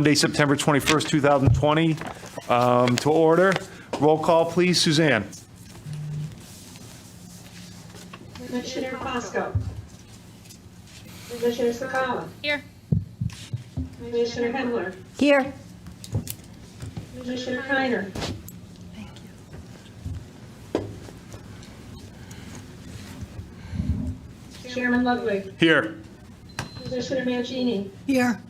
Monday, September 21st, 2020, to order. Roll call, please. Suzanne. Commissioner Fosco. Commissioner Sakala. Here. Commissioner Hendler. Here. Commissioner Kiner. Chairman Ludwig. Here. Commissioner Mancini. Here.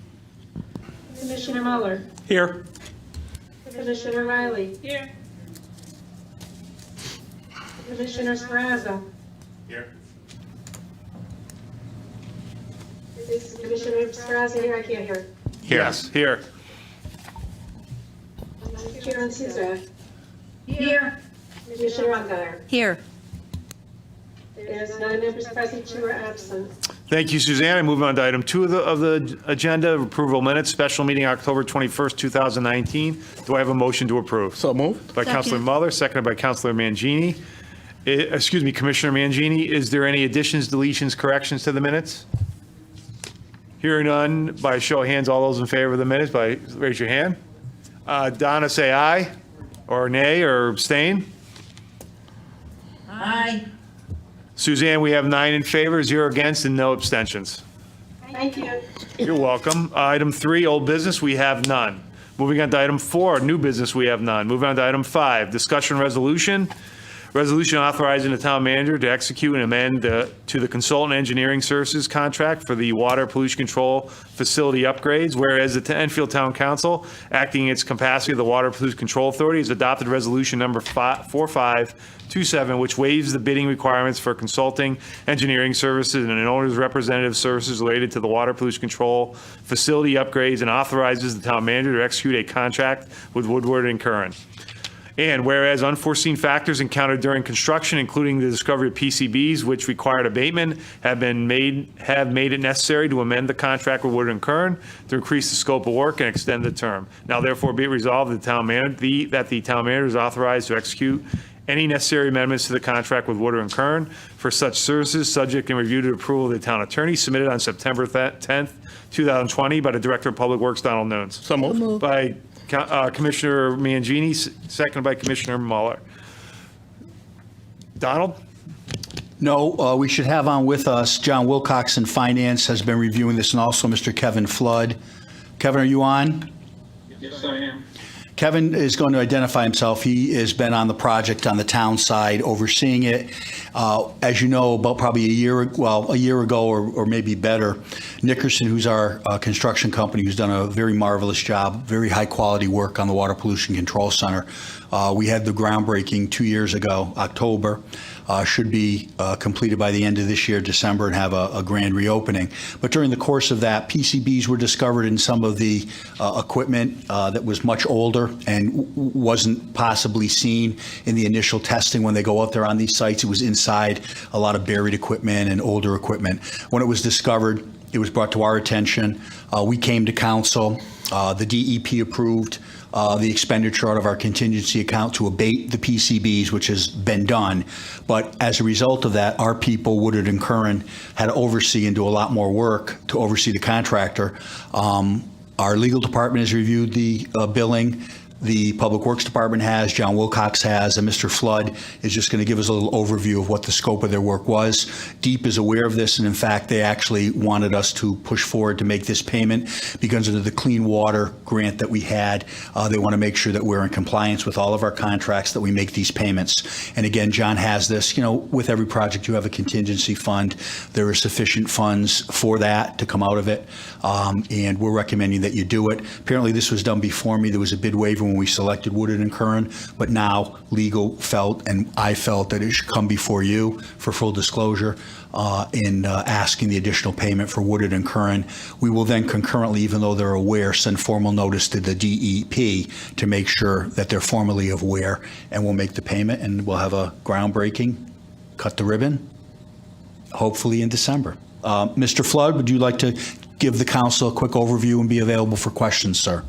Commissioner Muller. Here. Commissioner Riley. Here. Commissioner Sprazza. Here. Is Commissioner Sprazza here? I can't hear. Yes, here. Chairman Sizak. Here. Commissioner Ungary. Here. There's 9 members present, 2 are absent. Thank you, Suzanne. I move on to item 2 of the agenda, approval minutes, special meeting October 21st, 2019. Do I have a motion to approve? So moved. By Councilor Muller, seconded by Councilor Mangini. Commissioner Mangini, is there any additions, deletions, corrections to the minutes? Hearing none, by show of hands, all those in favor of the minutes, raise your hand. Donna, say aye, or nay, or abstain. Aye. Suzanne, we have 9 in favor, 0 against, and no abstentions. Thank you. You're welcome. Item 3, old business, we have none. Moving on to item 4, new business, we have none. Moving on to item 5, discussion resolution. Resolution authorizing the town manager to execute and amend to the consultant engineering services contract for the water pollution control facility upgrades, whereas the Enfield Town Council, acting in its capacity of the Water Pollution Control Authority, has adopted resolution number 4527, which waives the bidding requirements for consulting engineering services and an owner's representative services related to the water pollution control facility upgrades, and authorizes the town manager to execute a contract with Woodward and Curran. And whereas unforeseen factors encountered during construction, including the discovery of PCBs which required abatement, have made it necessary to amend the contract with Woodward and Curran to increase the scope of work and extend the term. Now therefore be it resolved that the town manager is authorized to execute any necessary amendments to the contract with Woodward and Curran for such services, subject and reviewed to approval of the town attorney, submitted on September 10th, 2020 by the Director of Public Works, Donald Nunes. So moved. By Commissioner Mangini, seconded by Commissioner Muller. Donald? No, we should have on with us, John Wilcox in Finance has been reviewing this, and also Mr. Kevin Flood. Kevin, are you on? Yes, I am. Kevin is going to identify himself. He has been on the project on the town side, overseeing it. As you know, about probably a year ago or maybe better, Nickerson, who's our construction company, who's done a very marvelous job, very high quality work on the Water Pollution Control Center. We had the groundbreaking 2 years ago, October. Should be completed by the end of this year, December, and have a grand reopening. But during the course of that, PCBs were discovered in some of the equipment that was much older and wasn't possibly seen in the initial testing when they go out there on these sites. It was inside a lot of buried equipment and older equipment. When it was discovered, it was brought to our attention. We came to council. The DEP approved the expenditure out of our contingency account to abate the PCBs, which has been done. But as a result of that, our people, Woodward and Curran, had to oversee and do a lot more work to oversee the contractor. Our legal department has reviewed the billing. The Public Works Department has, John Wilcox has, and Mr. Flood is just going to give us a little overview of what the scope of their work was. DEEP is aware of this, and in fact, they actually wanted us to push forward to make this payment because of the clean water grant that we had. They want to make sure that we're in compliance with all of our contracts, that we make these payments. And again, John has this, with every project you have a contingency fund. There are sufficient funds for that to come out of it, and we're recommending that you do it. Apparently, this was done before me. There was a bid waiver when we selected Woodward and Curran, but now legal felt and I felt that it should come before you for full disclosure in asking the additional payment for Woodward and Curran. We will then concurrently, even though they're aware, send formal notice to the DEP to make sure that they're formally aware, and we'll make the payment and we'll have a groundbreaking, cut the ribbon, hopefully in December. Mr. Flood, would you like to give the council a quick overview and be available for questions, sir?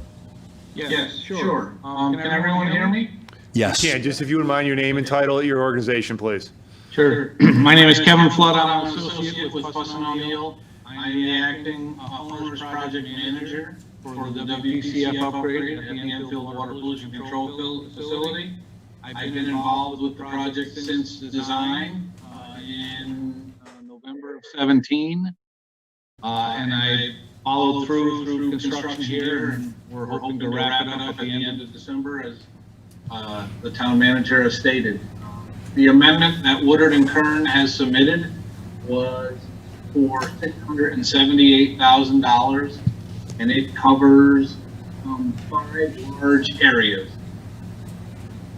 Yes, sure. Can everyone hear me? Yes. Yeah, just if you would mind your name and title at your organization, please. Sure. My name is Kevin Flood. I'm an associate with Fuss & O'Neill. I'm the acting homeowners project manager. for the WPCF upgrade at the Enfield Water Pollution Control Facility. I've been involved with the project since design in November of 17. And I followed through construction here, and we're hoping to wrap it up at the end of December, as the town manager has stated. The amendment that Woodard and Kern has submitted was for $678,000, and it covers 5 large areas.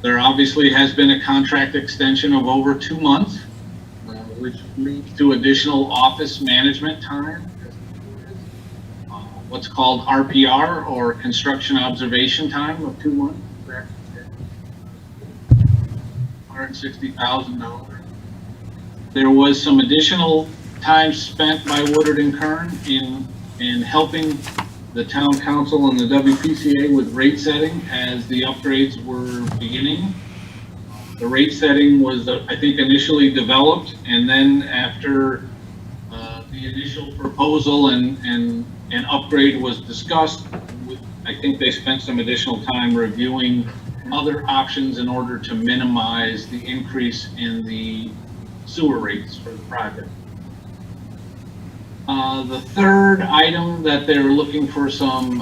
There obviously has been a contract extension of over 2 months, which leads to additional office management time, what's called RPR, or construction observation time, of 2 months. That's $160,000. There was some additional time spent by Woodard and Kern in helping the town council and the WPCA with rate setting as the upgrades were beginning. The rate setting was, I think, initially developed, and then after the initial proposal and upgrade was discussed, I think they spent some additional time reviewing other options in order to minimize the increase in the sewer rates for the project. The third item that they're looking for some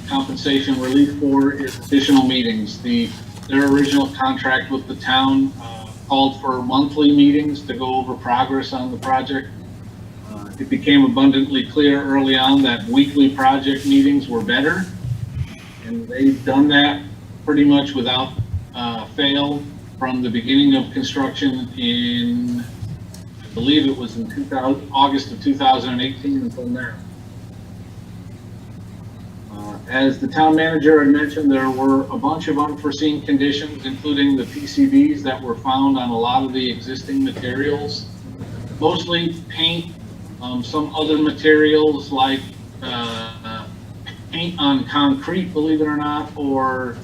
compensation relief for is additional meetings. Their original contract with the town called for monthly meetings to go over progress on the project. It became abundantly clear early on that weekly project meetings were better, and they've done that pretty much without fail from the beginning of construction in, I believe it was in August of 2018 until now. As the town manager had mentioned, there were a bunch of unforeseen conditions, including the PCBs that were found on a lot of the existing materials, mostly paint, some other materials like paint on concrete, believe it or not, or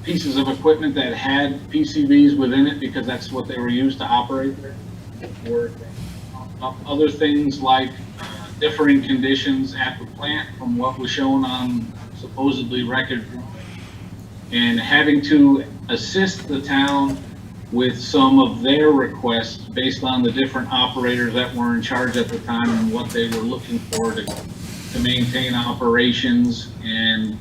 pieces of equipment that had PCBs within it because that's what they were used to operate with. Or other things like differing conditions at the plant from what was shown on supposedly record, and having to assist the town with some of their requests based on the different operators that were in charge at the time and what they were looking for to maintain operations and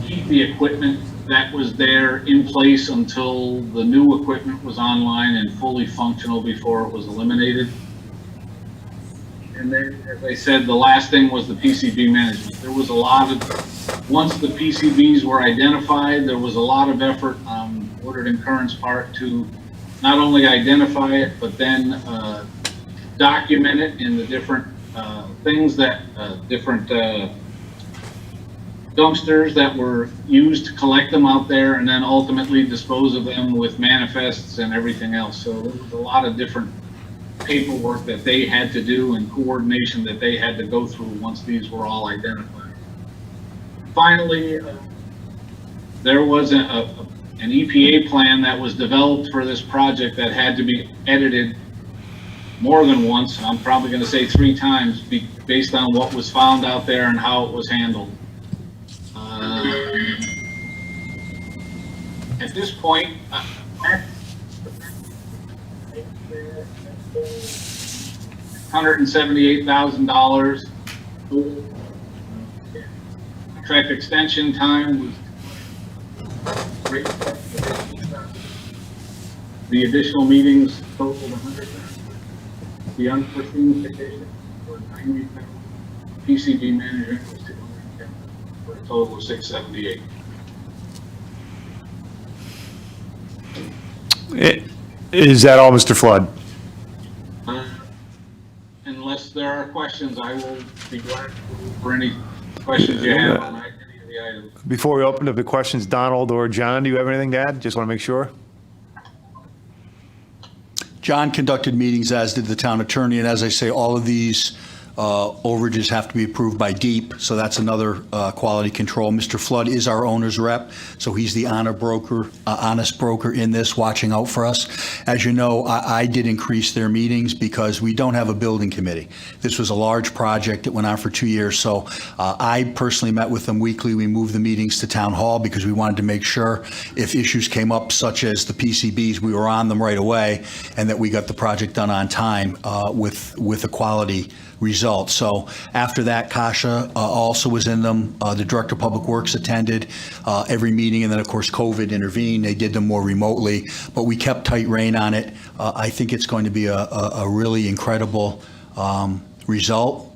keep the equipment that was there in place until the new equipment was online and fully functional before it was eliminated. And then, as I said, the last thing was the PCB management. There was a lot of, once the PCBs were identified, there was a lot of effort on Woodard and Kern's part to not only identify it, but then document it in the different things that, different dumpsters that were used to collect them out there, and then ultimately dispose of them with manifests and everything else. So there was a lot of different paperwork that they had to do and coordination that they had to go through once these were all identified. Finally, there was an EPA plan that was developed for this project that had to be edited more than once. I'm probably going to say 3 times based on what was found out there and how it was handled. At this point, $178,000. Contract extension time was the additional meetings totaled 100,000. The unforeseen conditions were 90,000. PCB management was 210, for a total of 678. Is that all, Mr. Flood? Unless there are questions, I will be glad for any questions you have on any of the items. Before we open up the questions, Donald or John, do you have anything to add? Just want to make sure. John conducted meetings, as did the town attorney, and as I say, all of these Overages have to be approved by DEEP, so that's another quality control. Mr. Flood is our owner's rep, so he's the honest broker in this, watching out for us. As you know, I did increase their meetings because we don't have a building committee. This was a large project that went on for 2 years, so I personally met with them weekly. We moved the meetings to Town Hall because we wanted to make sure if issues came up, such as the PCBs, we were on them right away, and that we got the project done on time with a quality result. So after that, Kasha also was in them. The Director of Public Works attended every meeting, and then, of course, COVID intervened. They did them more remotely, but we kept tight rein on it. I think it's going to be a really incredible result.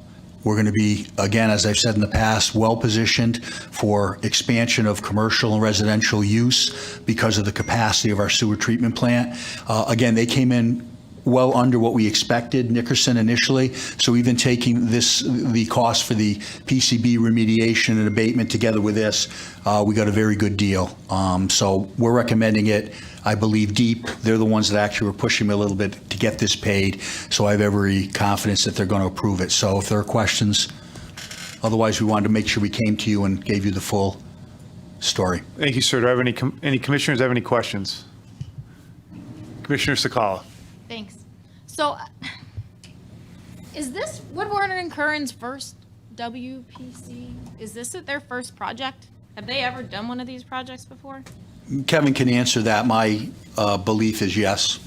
We're going to be, again, as I've said in the past, well-positioned for expansion of commercial and residential use because of the capacity of our sewer treatment plant. Again, they came in well under what we expected, Nickerson initially. So even taking the cost for the PCB remediation and abatement together with this, we got a very good deal. So we're recommending it. I believe DEEP, they're the ones that actually were pushing me a little bit to get this paid. So I have every confidence that they're going to approve it. So if there are questions, otherwise we wanted to make sure we came to you and gave you the full story. Thank you, sir. Do I have any commissioners have any questions? Commissioner Sakala. Thanks. So, is this Woodward and Curran's first WPC? Is this their first project? Have they ever done one of these projects before? Kevin can answer that. My belief is yes.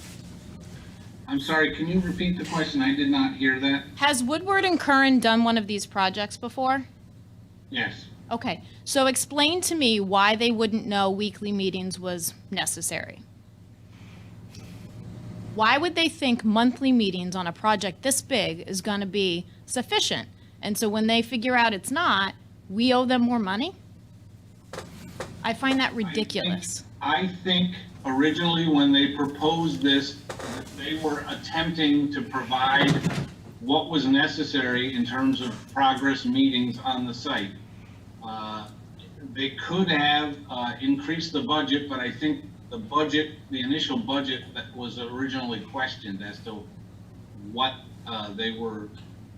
I'm sorry, can you repeat the question? I did not hear that. Has Woodward and Curran done one of these projects before? Yes. Okay, so explain to me why they wouldn't know weekly meetings was necessary. Why would they think monthly meetings on a project this big is going to be sufficient? And so when they figure out it's not, we owe them more money? I find that ridiculous. I think originally when they proposed this, they were attempting to provide what was necessary in terms of progress meetings on the site. They could have increased the budget, but I think the initial budget that was originally questioned as to what they were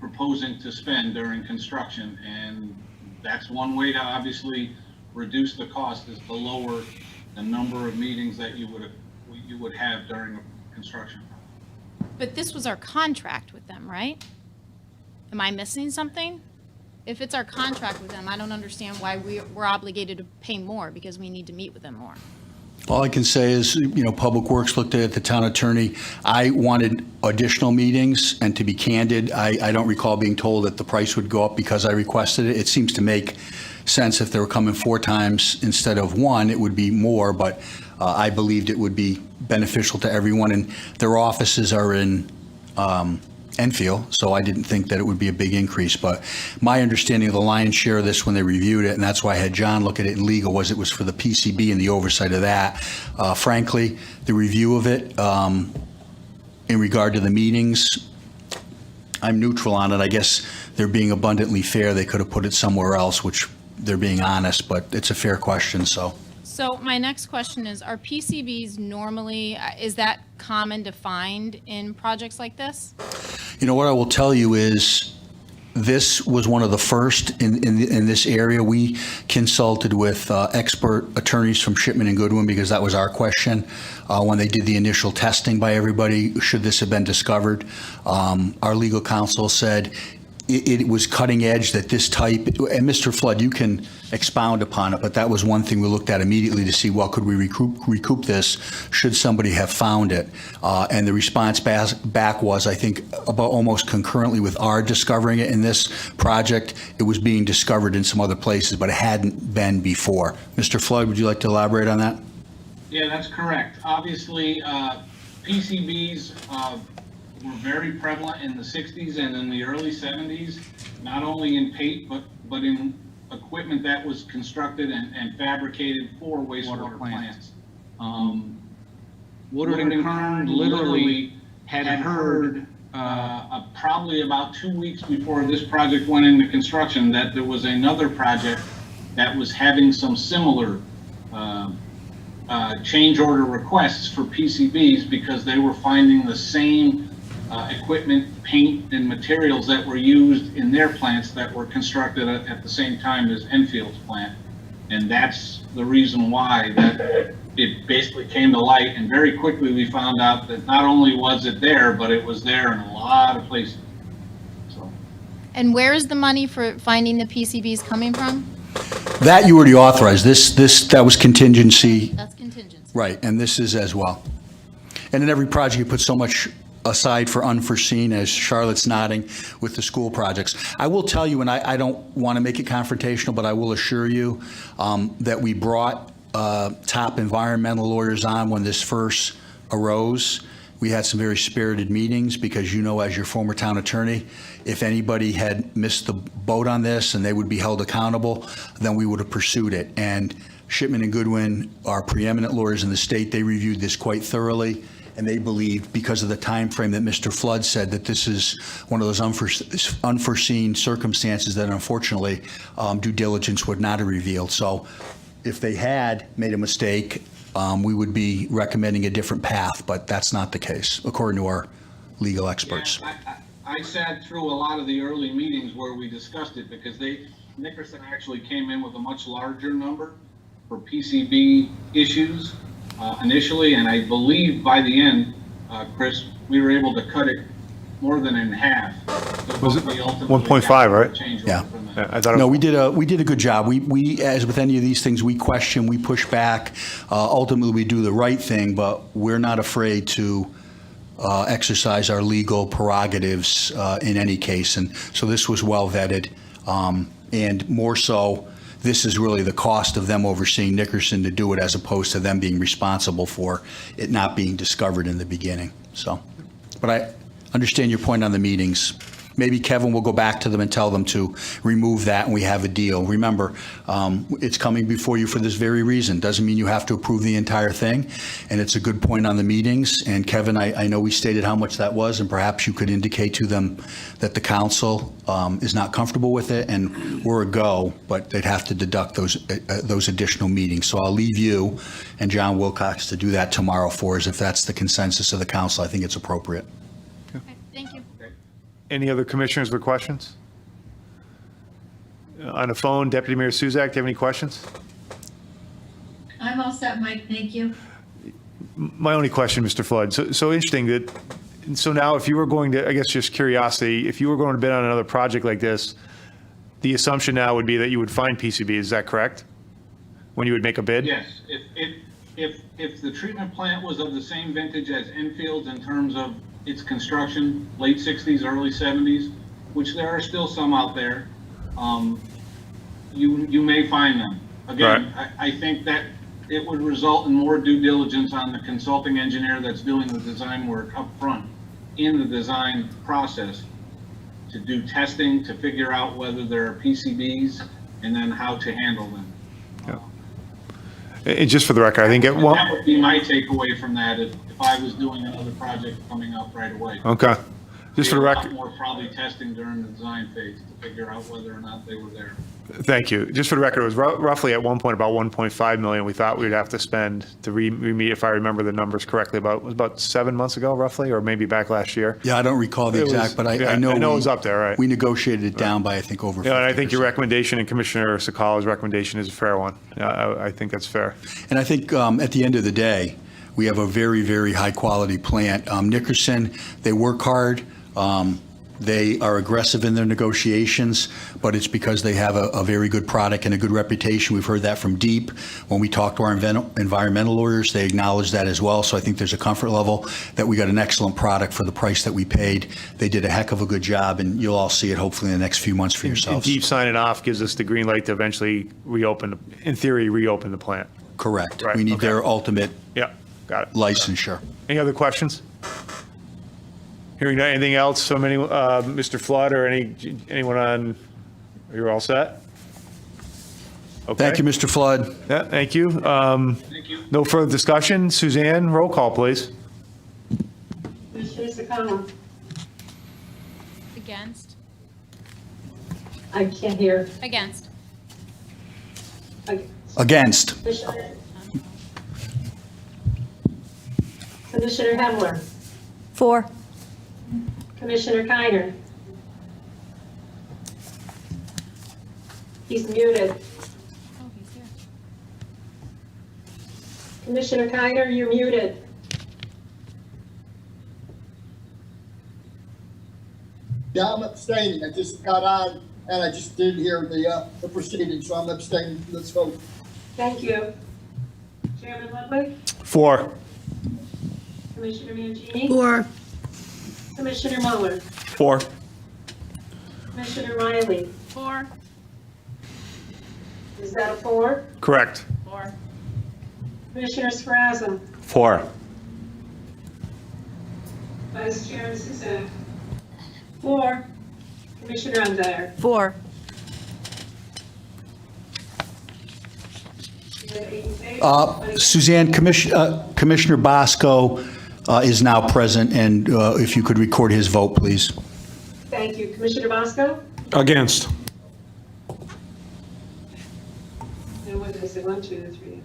proposing to spend during construction. And that's one way to obviously reduce the cost, is to lower the number of meetings that you would have during a construction. But this was our contract with them, right? Am I missing something? If it's our contract with them, I don't understand why we're obligated to pay more because we need to meet with them more. All I can say is, Public Works looked at it, the town attorney. I wanted additional meetings, and to be candid, I don't recall being told that the price would go up because I requested it. It seems to make sense if they were coming 4 times instead of 1, it would be more, but I believed it would be beneficial to everyone, and their offices are in Enfield, so I didn't think that it would be a big increase. But my understanding of the lion's share of this when they reviewed it, and that's why I had John look at it in legal, was it was for the PCB and the oversight of that. Frankly, the review of it in regard to the meetings, I'm neutral on it. I guess they're being abundantly fair. They could have put it somewhere else, which they're being honest, but it's a fair question, so. So my next question is, are PCBs normally, is that common to find in projects like this? What I will tell you is, this was one of the first in this area. We consulted with expert attorneys from Shipman and Goodwin because that was our question when they did the initial testing by everybody, should this have been discovered. Our legal counsel said it was cutting edge, that this type, and Mr. Flood, you can expound upon it, but that was one thing we looked at immediately to see, well, could we recoup this should somebody have found it? And the response back was, I think, about almost concurrently with our discovering it in this project, it was being discovered in some other places, but it hadn't been before. Mr. Flood, would you like to elaborate on that? Yeah, that's correct. Obviously, PCBs were very prevalent in the 60s and in the early 70s, not only in paint, but in equipment that was constructed and fabricated for wastewater plants. Woodward and Curran literally had heard probably about 2 weeks before this project went into construction that there was another project that was having some similar change order requests for PCBs because they were finding the same equipment, paint, and materials that were used in their plants that were constructed at the same time as Enfield's plant. And that's the reason why that it basically came to light. And very quickly, we found out that not only was it there, but it was there in a lot of places. So, And where is the money for finding the PCBs coming from? That you already authorized. That was contingency, That's contingency. right, and this is as well. And in every project, you put so much aside for unforeseen, as Charlotte's nodding with the school projects. I will tell you, and I don't want to make it confrontational, but I will assure you that we brought top environmental lawyers on when this first arose. We had some very spirited meetings because, as your former town attorney, if anybody had missed the boat on this and they would be held accountable, then we would have pursued it. And Shipman and Goodwin are preeminent lawyers in the state. They reviewed this quite thoroughly, and they believed, because of the time frame that Mr. Flood said, that this is one of those unforeseen circumstances that unfortunately due diligence would not have revealed. So if they had made a mistake, we would be recommending a different path, but that's not the case, according to our legal experts. yeah, I sat through a lot of the early meetings where we discussed it because Nickerson actually came in with a much larger number for PCB issues initially, and I believe by the end, Chris, we were able to cut it more than in half. Was it We ultimately 1.5, got right? change order Yeah. from that. Yeah, I thought it No, was, we did a good job. We, as with any of these things, we question, we push back. Ultimately, we do the right thing, but we're not afraid to exercise our legal prerogatives in any case. And so this was well vetted. And more so, this is really the cost of them overseeing Nickerson to do it, as opposed to them being responsible for it not being discovered in the beginning. So, but I understand your point on the meetings. Maybe Kevin will go back to them and tell them to remove that, and we have a deal. Remember, it's coming before you for this very reason. Doesn't mean you have to approve the entire thing, and it's a good point on the meetings. And Kevin, I know we stated how much that was, and perhaps you could indicate to them that the council is not comfortable with it, and we're a go, but they'd have to deduct those additional meetings. So I'll leave you and John Wilcox to do that tomorrow for us. If that's the consensus of the council, I think it's appropriate. Okay, thank you. any other commissioners with questions? On the phone, Deputy Mayor Suzak, do you have any questions? I'm all set, Mike, thank you. My only question, Mr. Flood, so interesting that, so now if you were going to, I guess just curiosity, if you were going to bid on another project like this, the assumption now would be that you would find PCB, is that correct? When you would make a bid? Yes, if the treatment plant was of the same vintage as Enfield's in terms of its construction, late 60s, early 70s, which there are still some out there, you may find them. Again, I think that it would result in more due diligence on the consulting engineer that's doing the design work up front in the design process to do testing, to figure out whether there are PCBs, and then how to handle them. And just for the record, I think at one, That would be my takeaway from that if I was doing another project coming up right away. okay, just for the A lot record, more probably testing during the design phase to figure out whether or not they were there. thank you. Just for the record, it was roughly at one point about 1.5 million we thought we'd have to spend to re-meet, if I remember the numbers correctly, it was about 7 months ago roughly, or maybe back last year. Yeah, I don't recall the It was- exact, but yeah, I know. I know it we- was up there, right. We negotiated it down by, I think, over 50%. Yeah, and I think your recommendation and Commissioner Sakala's recommendation is a fair one. I think that's fair. And I think at the end of the day, we have a very, very high-quality plant. Nickerson, they work hard. They are aggressive in their negotiations, but it's because they have a very good product and a good reputation. We've heard that from Deep. When we talk to our environmental lawyers, they acknowledge that as well. So I think there's a comfort level that we got an excellent product for the price that we paid. They did a heck of a good job, and you'll all see it hopefully in the next few months for And yourselves. Deep signing off gives us the green light to eventually reopen, in theory, reopen the plant. Correct. Right, We need okay. their ultimate Yeah, got it. licensure. Any other questions? Hearing none, anything else from any, Mr. Flood or anyone on, you're all set? Okay. Thank you, Mr. Flood. Yeah, thank you. Thank you. No further discussion. Suzanne, roll call, please. Commissioner Sakala? Against? I can't hear. Against. Against. Commissioner Hemler? Four. Commissioner Kiner. He's muted. Oh, he's here. Commissioner Kiner, you're muted. Yeah, I'm abstaining. I just got on and I just didn't hear the proceedings, so I'm abstaining. Let's vote. Thank you. Chairman Ludwig, 4. Commissioner Mangini, 4. Commissioner Mueller, 4. Commissioner Riley. 4. Is that a 4? Correct. 4. Commissioner Srazza, 4. Vice Chair Suzanne. 4. Commissioner Undire. 4. You have 8 in favor. Suzanne, Commissioner Bosco is now present, and if you could record his vote, please. Thank you. Commissioner Bosco? Against. No, what did I say? 1, 2, 3,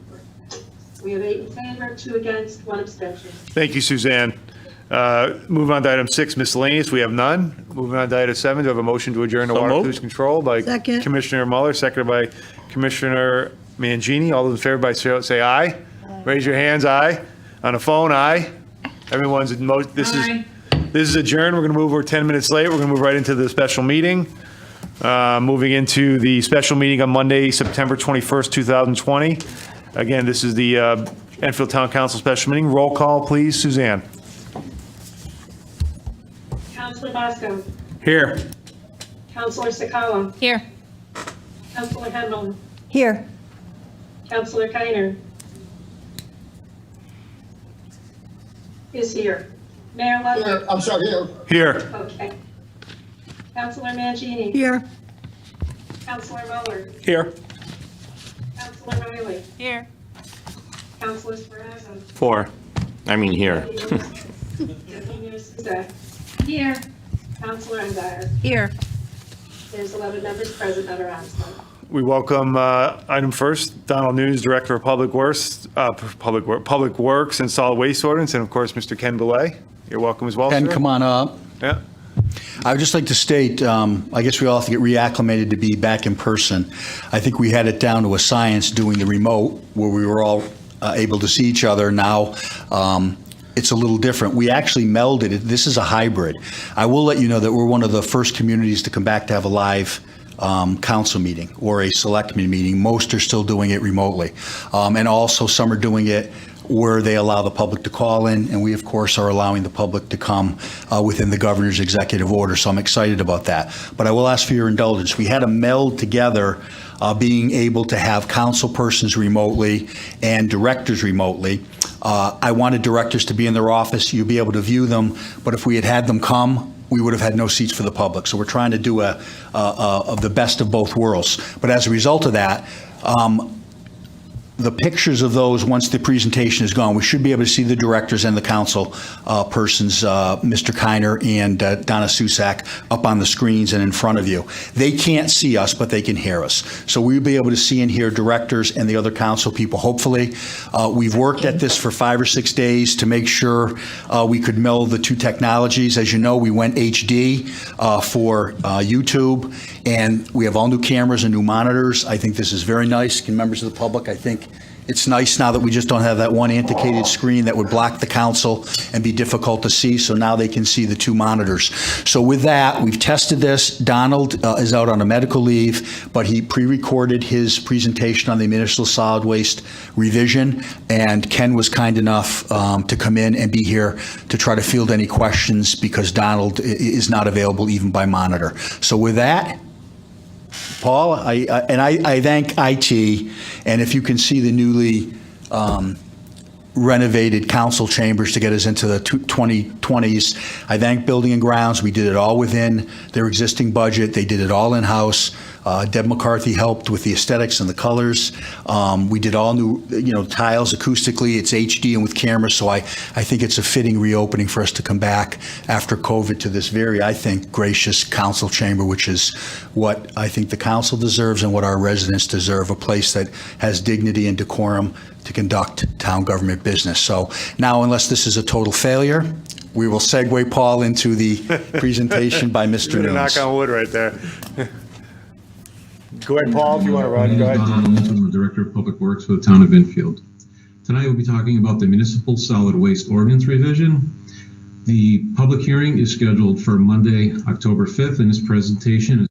4. We have 8 in favor, 2 against, 1 abstention. Thank you, Suzanne. Moving on to item 6, miscellaneous, we have none. Moving on to item 7, do I have a motion to adjourn to So Water moved. Pollution Control by Second. Commissioner Mueller, seconded by Commissioner Mangini. All those in favor by say aye. Raise your hands, aye. On the phone, aye. Everyone's, this is adjourned. We're going to move, we're 10 minutes late. We're going to move right into the special meeting. Moving into the special meeting on Monday, September 21st, 2020. Again, this is the Enfield Town Council special meeting. Roll call, please. Suzanne. Counselor Bosco, Here. Counselor Sakala, Here. Counselor Hendelman, Here. Counselor Kiner is here. Mayor Ludwig. Here, I'm sorry, here. Here. Okay. Counselor Mangini. Here. Counselor Mueller. Here. Counselor Riley. Here. Counselor Srazza. 4. I mean, here. Deputy Mayor Suzanne. Here. Counselor Undire. Here. There's 11 members present that are absent. We welcome item first, Donald Nunes, Director of Public Works and Solid Waste Ordinance, and of course, Mr. Ken Belay. You're welcome as well, Ken, sir. come on up. Yeah. I would just like to state, I guess we all have to get reacclimated to be back in person. I think we had it down to a science doing the remote where we were all able to see each other. Now, it's a little different. We actually melded it. This is a hybrid. I will let you know that we're one of the first communities to come back to have a live council meeting or a selectmen meeting. Most are still doing it remotely. And also some are doing it where they allow the public to call in, and we, of course, are allowing the public to come within the governor's executive order, so I'm excited about that. But I will ask for your indulgence. We had to meld together being able to have council persons remotely and directors remotely. I wanted directors to be in their office, you'd be able to view them, but if we had had them come, we would have had no seats for the public. So we're trying to do of the best of both worlds. But as a result of that, the pictures of those, once the presentation is gone, we should be able to see the directors and the council persons, Mr. Kiner and Donna Susak, up on the screens and in front of you. They can't see us, but they can hear us. So we'll be able to see and hear directors and the other council people, hopefully. We've worked at this for 5 or 6 days to make sure we could meld the two technologies. As you know, we went HD for YouTube, and we have all new cameras and new monitors. I think this is very nice. Can members of the public, I think it's nice now that we just don't have that one antiquated screen that would block the council and be difficult to see, so now they can see the two monitors. So with that, we've tested this. Donald is out on a medical leave, but he pre-recorded his presentation on the municipal solid waste revision, and Ken was kind enough to come in and be here to try to field any questions because Donald is not available even by monitor. So with that, Paul, I thank IT, and if you can see the newly renovated council chambers to get us into the 2020s, I thank Building and Grounds. We did it all within their existing budget. They did it all in-house. Deb McCarthy helped with the aesthetics and the colors. We did all new, tiles acoustically. It's HD and with cameras, so I think it's a fitting reopening for us to come back after COVID to this very, I think, gracious council chamber, which is what I think the council deserves and what our residents deserve, a place that has dignity and decorum to conduct town government business. So now, unless this is a total failure, We will segue, Paul, into the presentation by Mr. Gonna Nunes. knock on wood right there. Go ahead, Paul, if you want to run. Go My name is ahead. Donald Linton, I'm the Director of Public Works for the Town of Enfield. Tonight we'll be talking about the Municipal Solid Waste Ordinance Revision. The public hearing is scheduled for Monday, October 5th, and this presentation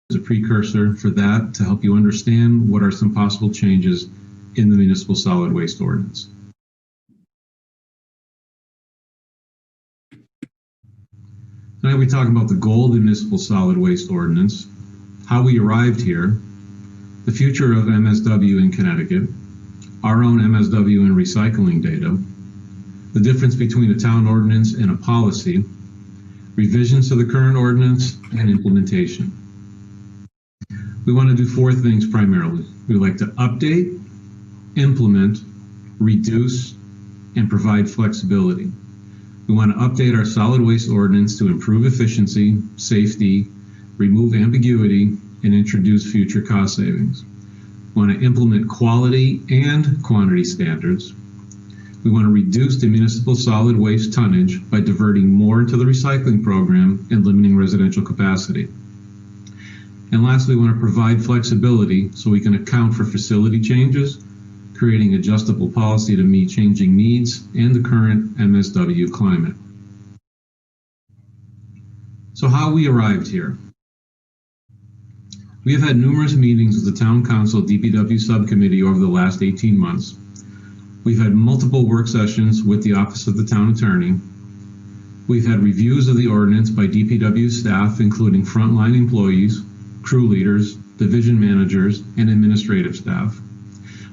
is a precursor for that to help you understand what are some possible changes in the Municipal Solid Waste Ordinance. Tonight we talk about the goal of the Municipal Solid Waste Ordinance, how we arrived here, the future of MSW in Connecticut, our own MSW and recycling data, the difference between a town ordinance and a policy, revisions to the current ordinance, and implementation. We want to do four things primarily. We would like to update, implement, reduce, and provide flexibility. We want to update our solid waste ordinance to improve efficiency, safety, remove ambiguity, and introduce future cost savings. We want to implement quality and quantity standards. We want to reduce the municipal solid waste tonnage by diverting more into the recycling program and limiting residential capacity. And lastly, we want to provide flexibility so we can account for facility changes, creating adjustable policy to meet changing needs and the current MSW climate. So how we arrived here. We have had numerous meetings with the Town Council DPW Subcommittee over the last 18 months. We've had multiple work sessions with the Office of the Town Attorney. We've had reviews of the ordinance by DPW staff, including frontline employees, crew leaders, division managers, and administrative staff.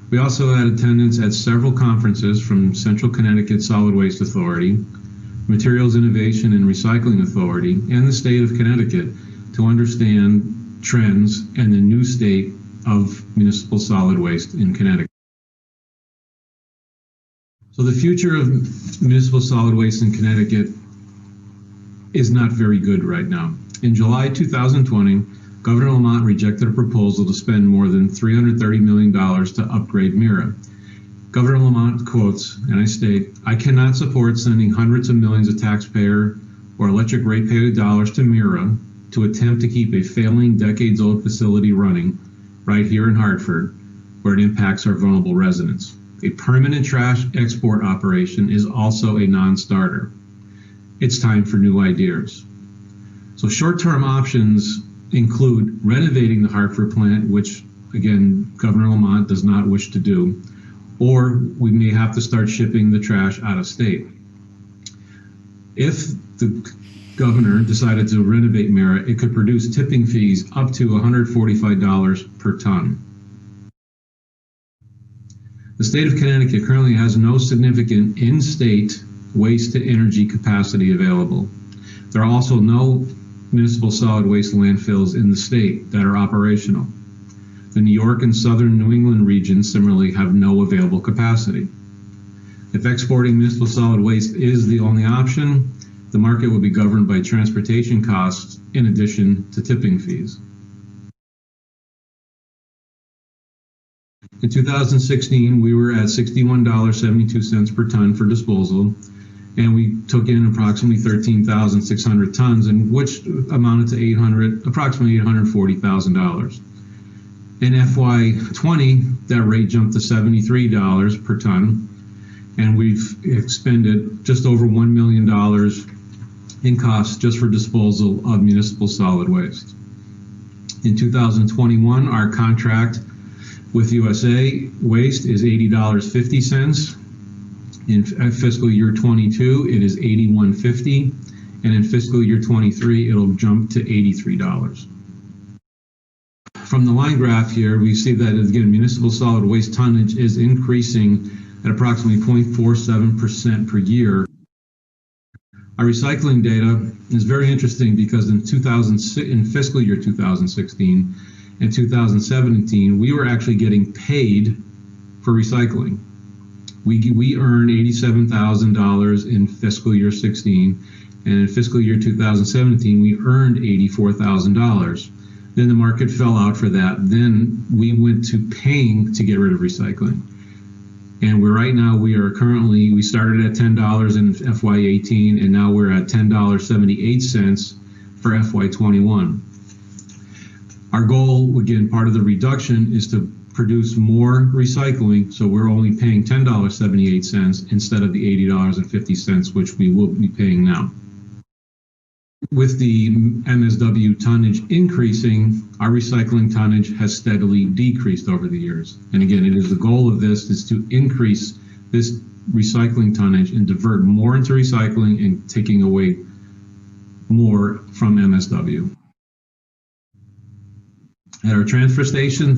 We also had attendance at several conferences from Central Connecticut Solid Waste Authority, Materials Innovation and Recycling Authority, and the state of Connecticut to understand trends and the new state of municipal solid waste in Connecticut. So the future of municipal solid waste in Connecticut is not very good right now. In July 2020, Governor Lamont rejected a proposal to spend more than $330 million to upgrade MIRA. Governor Lamont quotes, and I state, "I cannot support sending hundreds of millions of taxpayer or electric ratepayer dollars to MIRA to attempt to keep a failing decades-old facility running right here in Hartford, where it impacts our vulnerable residents. A permanent trash export operation is also a non-starter. It's time for new ideas." So short-term options include renovating the Hartford plant, which again, Governor Lamont does not wish to do, or we may have to start shipping the trash out of state. If the governor decided to renovate MIRA, it could produce tipping fees up to $145 per ton. The state of Connecticut currently has no significant in-state waste to energy capacity available. There are also no municipal solid waste landfills in the state that are operational. The New York and southern New England regions similarly have no available capacity. If exporting municipal solid waste is the only option, the market will be governed by transportation costs in addition to tipping fees. In 2016, we were at $61.72 per ton for disposal, and we took in approximately 13,600 tons, and which amounted to approximately $840,000. In FY20, that rate jumped to $73 per ton, and we've expended just over $1 million in costs just for disposal of municipal solid waste. In 2021, our contract with USA Waste is $80.50. In fiscal year 22, it is $81.50, and in fiscal year 23, it'll jump to $83. From the line graph here, we see that, again, municipal solid waste tonnage is increasing at approximately 0.47% per year. Our recycling data is very interesting because in fiscal year 2016 and 2017, we were actually getting paid for recycling. We earned $87,000 in fiscal year 16, and in fiscal year 2017, we earned $84,000. Then the market fell out for that. Then we went to paying to get rid of recycling. And we started at $10 in FY18, and now we're at $10.78 for FY21. Our goal, again, part of the reduction is to produce more recycling, so we're only paying $10.78 instead of the $80.50, which we will be paying now. With the MSW tonnage increasing, our recycling tonnage has steadily decreased over the years. And again, it is the goal of this is to increase this recycling tonnage and divert more into recycling and taking away more from MSW. At our transfer station,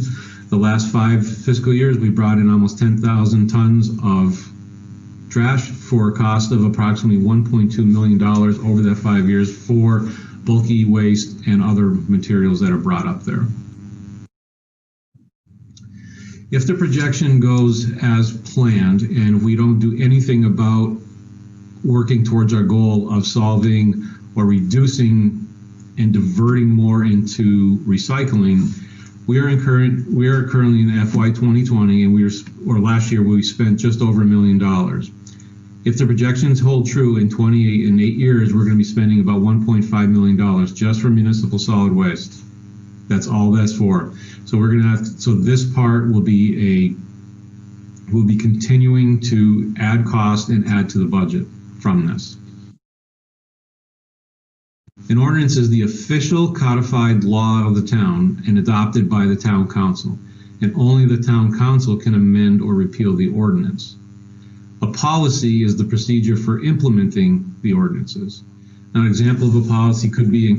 the last 5 fiscal years, we brought in almost 10,000 tons of trash for a cost of approximately $1.2 million over that 5 years for bulky waste and other materials that are brought up there. If the projection goes as planned and we don't do anything about working towards our goal of solving or reducing and diverting more into recycling, we are currently in FY 2020, and last year we spent just over $1 million. If the projections hold true in 8 years, we're going to be spending about $1.5 million just for municipal solid waste. That's all that's for. So we're going to have so this part will be continuing to add cost and add to the budget from this. An ordinance is the official codified law of the town and adopted by the town council, and only the town council can amend or repeal the ordinance. A policy is the procedure for implementing the ordinances. Now, an example of a policy could be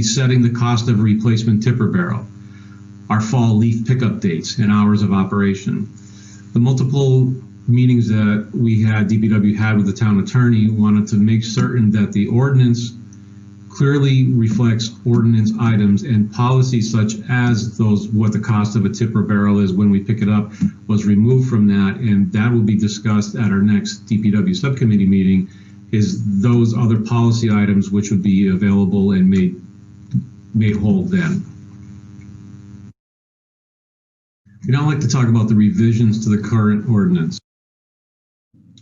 setting the cost of a replacement tipper barrel, our fall leaf pickup dates and hours of operation. The multiple meetings that DPW had with the town attorney wanted to make certain that the ordinance clearly reflects ordinance items, and policies such as what the cost of a tipper barrel is when we pick it up was removed from that, and that will be discussed at our next DPW subcommittee meeting, is those other policy items which would be available and made whole then. We now like to talk about the revisions to the current ordinance.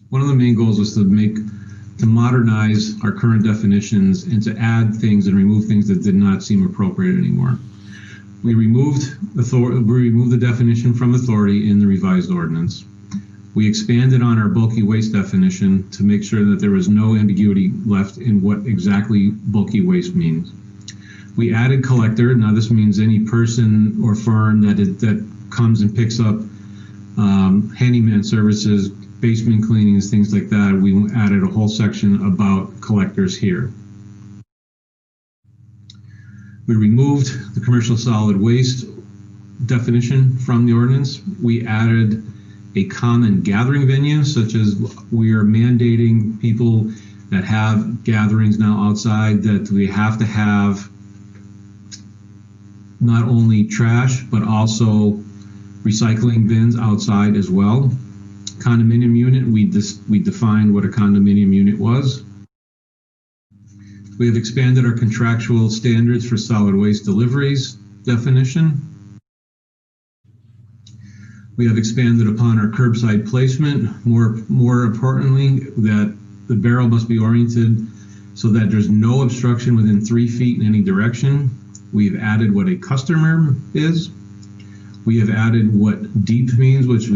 One of the main goals was to modernize our current definitions and to add things and remove things that did not seem appropriate anymore. We removed the definition from authority in the revised ordinance. We expanded on our bulky waste definition to make sure that there was no ambiguity left in what exactly bulky waste means. We added collector. Now this means any person or firm that comes and picks up handyman services, basement cleanings, things like that. We added a whole section about collectors here. We removed the commercial solid waste definition from the ordinance. We added a common gathering venue, such as we are mandating people that have gatherings now outside that we have to have not only trash, but also recycling bins outside as well. Condominium unit, we defined what a condominium unit was. We have expanded our contractual standards for solid waste deliveries definition. We have expanded upon our curbside placement. More importantly, that the barrel must be oriented so that there's no obstruction within 3 feet in any direction. We've added what a customer is. We have added what DEEP means, which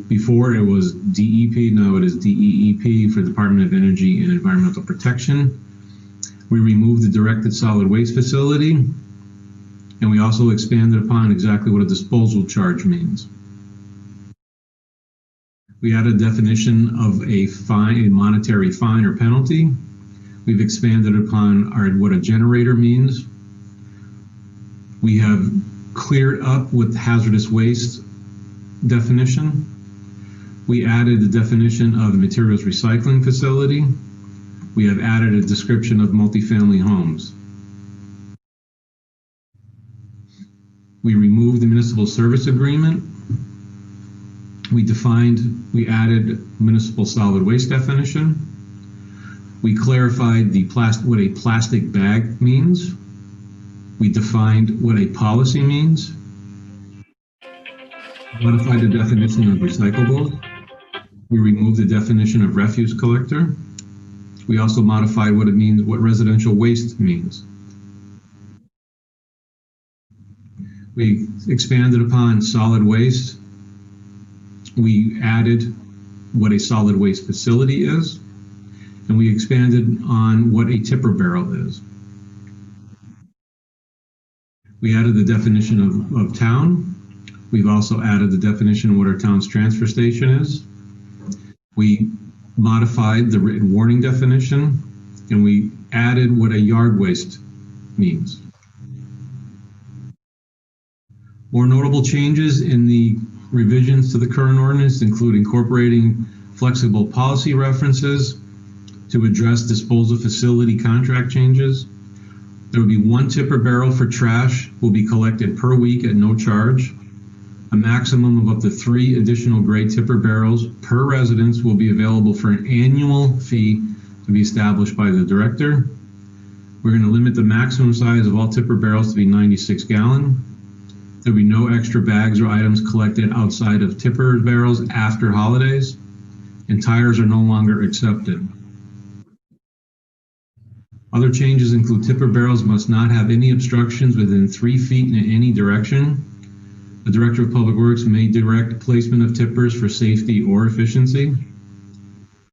before it was DEP, now it is DEEP for Department of Energy and Environmental Protection. We removed the directed solid waste facility, and we also expanded upon exactly what a disposal charge means. We added a definition of a monetary fine or penalty. We've expanded upon what a generator means. We have cleared up with hazardous waste definition. We added the definition of the materials recycling facility. We have added a description of multifamily homes. We removed the municipal service agreement. We added municipal solid waste definition. We clarified what a plastic bag means. We defined what a policy means. modified the definition of recyclable. We removed the definition of refuse collector. We also modified what it means, what residential waste means. We expanded upon solid waste. We added what a solid waste facility is, and we expanded on what a tipper barrel is. We added the definition of town. We've also added the definition of what our town's transfer station is. We modified the written warning definition, and we added what a yard waste means. More notable changes in the revisions to the current ordinance include incorporating flexible policy references to address disposal facility contract changes. There will be one tipper barrel for trash will be collected per week at no charge. A maximum of up to 3 additional gray tipper barrels per residence will be available for an annual fee to be established by the director. We're going to limit the maximum size of all tipper barrels to be 96 gallon. There'll be no extra bags or items collected outside of tipper barrels after holidays, and tires are no longer accepted. Other changes include tipper barrels must not have any obstructions within 3 feet in any direction. The Director of Public Works may direct placement of tippers for safety or efficiency.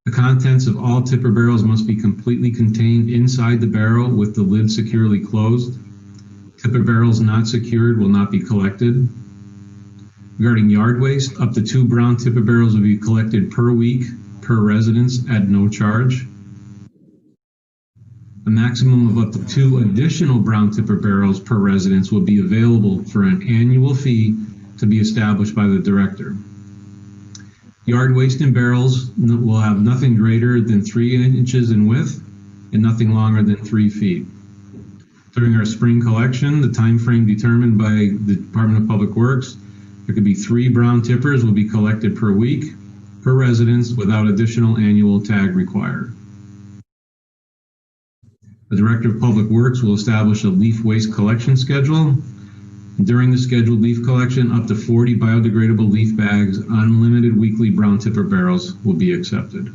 The contents of all tipper barrels must be completely contained inside the barrel with the lid securely closed. Tipper barrels not secured will not be collected. Regarding yard waste, up to 2 brown tipper barrels will be collected per week per residence at no charge. A maximum of up to 2 additional brown tipper barrels per residence will be available for an annual fee to be established by the director. Yard waste in barrels will have nothing greater than 3 inches in width and nothing longer than 3 feet. During our spring collection, the time frame determined by the Department of Public Works, there could be 3 brown tippers will be collected per week per residence without additional annual tag required. The Director of Public Works will establish a leaf waste collection schedule. During the scheduled leaf collection, up to 40 biodegradable leaf bags, unlimited weekly brown tipper barrels will be accepted.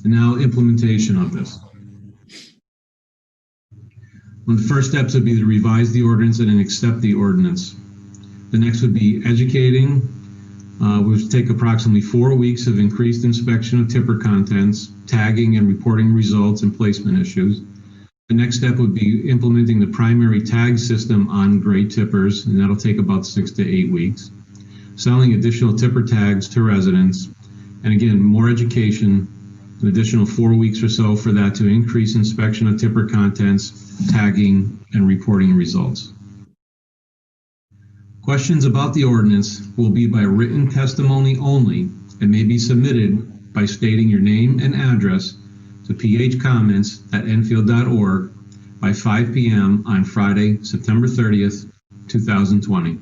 And now implementation of this. One of the first steps would be to revise the ordinance and then accept the ordinance. The next would be educating, which would take approximately 4 weeks of increased inspection of tipper contents, tagging and reporting results and placement issues. The next step would be implementing the primary tag system on gray tippers, and that'll take about 6 to 8 weeks. Selling additional tipper tags to residents, and again, more education, an additional 4 weeks or so for that to increase inspection of tipper contents, tagging, and reporting results. Questions about the ordinance will be by written testimony only and may be submitted by stating your name and address to phcomments@enfield.org by 5 p.m. on Friday, September 30th, 2020.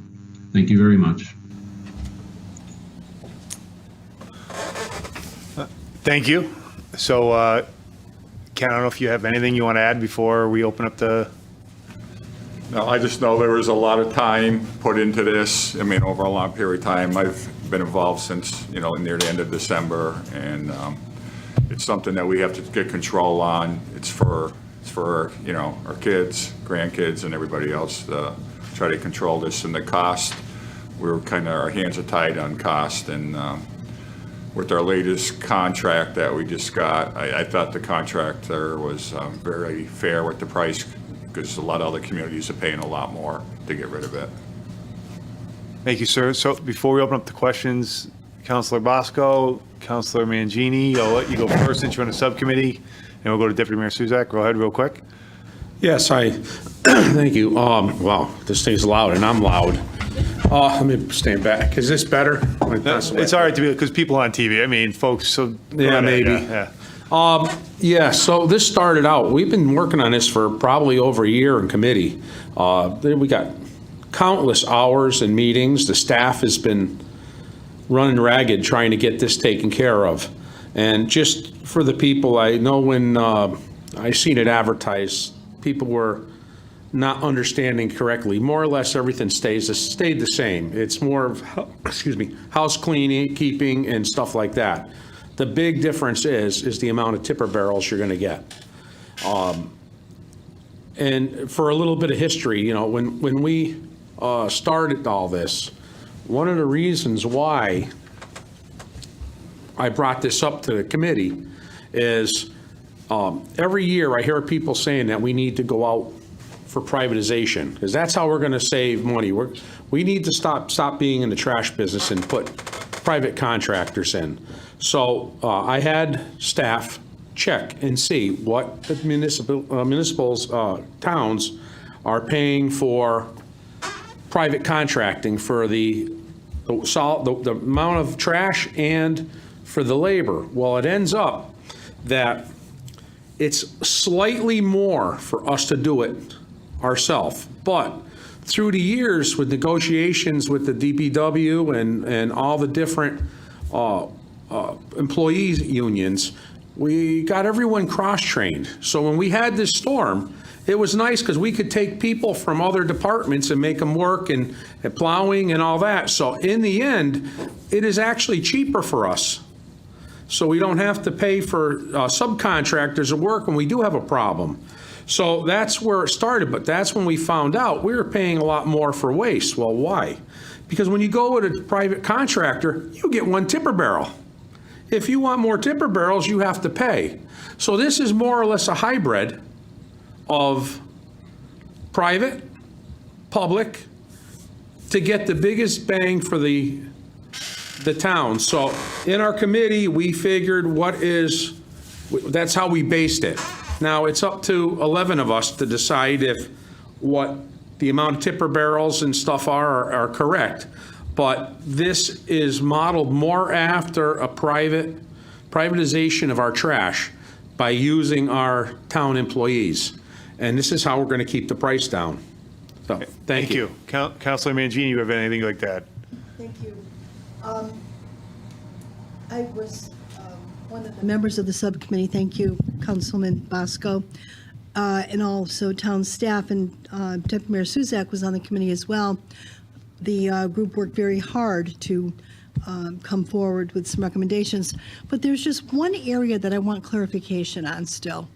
Thank you very much. Thank you. So, Ken, I don't know if you have anything you want to add before we open up the... No, I just know there was a lot of time put into this. I mean, over a long period of time. I've been involved since, near the end of December, and it's something that we have to get control on. It's for our kids, grandkids, and everybody else to try to control this. And the cost, our hands are tied on cost, and with our latest contract that we just got, I thought the contractor was very fair with the price, because a lot of other communities are paying a lot more to get rid of it. Thank you, sir. So before we open up the questions, Councilor Bosco, Councilor Mangini, I'll let you go first since you're on the subcommittee, and we'll go to Deputy Mayor Suzak. Go ahead real quick. Yes, thank you. Wow, this thing's loud and I'm loud. Let me stand back. Is this better? It's all right to be, because people on TV, I mean, folks, so. Yeah, maybe. Yeah. So this started out, we've been working on this for probably over a year in committee. We got countless hours and meetings. The staff has been running ragged trying to get this taken care of. And just for the people, I know when I seen it advertised, people were not understanding correctly. More or less, everything stayed the same. It's more of, excuse me, house cleaning, keeping, and stuff like that. The big difference is the amount of tipper barrels you're going to get. And for a little bit of history, you know, when we started all this, one of the reasons why I brought this up to the committee is every year I hear people saying that we need to go out for privatization, because that's how we're going to save money. We need to stop being in the trash business and put private contractors in. So I had staff check and see what the municipals, towns are paying for private contracting for the amount of trash and for the labor. Well, it ends up that it's slightly more for us to do it ourselves. But through the years with negotiations with the DPW and all the different employees unions, we got everyone cross-trained. So when we had this storm, it was nice because we could take people from other departments and make them work and plowing and all that. So in the end, it is actually cheaper for us. So we don't have to pay for subcontractors to work when we do have a problem. So that's where it started, but that's when we found out we were paying a lot more for waste. Well, why? Because when you go with a private contractor, you get one tipper barrel. If you want more tipper barrels, you have to pay. So this is more or less a hybrid of private, public, to get the biggest bang for the town. So in our committee, we figured that's how we based it. Now, it's up to 11 of us to decide if what the amount of tipper barrels and stuff are correct. But this is modeled more after a privatization of our trash by using our town employees. And this is how we're going to keep the price down. So, thank you. Councilor Mangini, you have anything like that? Thank you. I was one of the members of the subcommittee. Thank you, Councilman Bosco, and also town staff, and Deputy Mayor Suzak was on the committee as well. The group worked very hard to come forward with some recommendations, but there's just one area that I want clarification on still.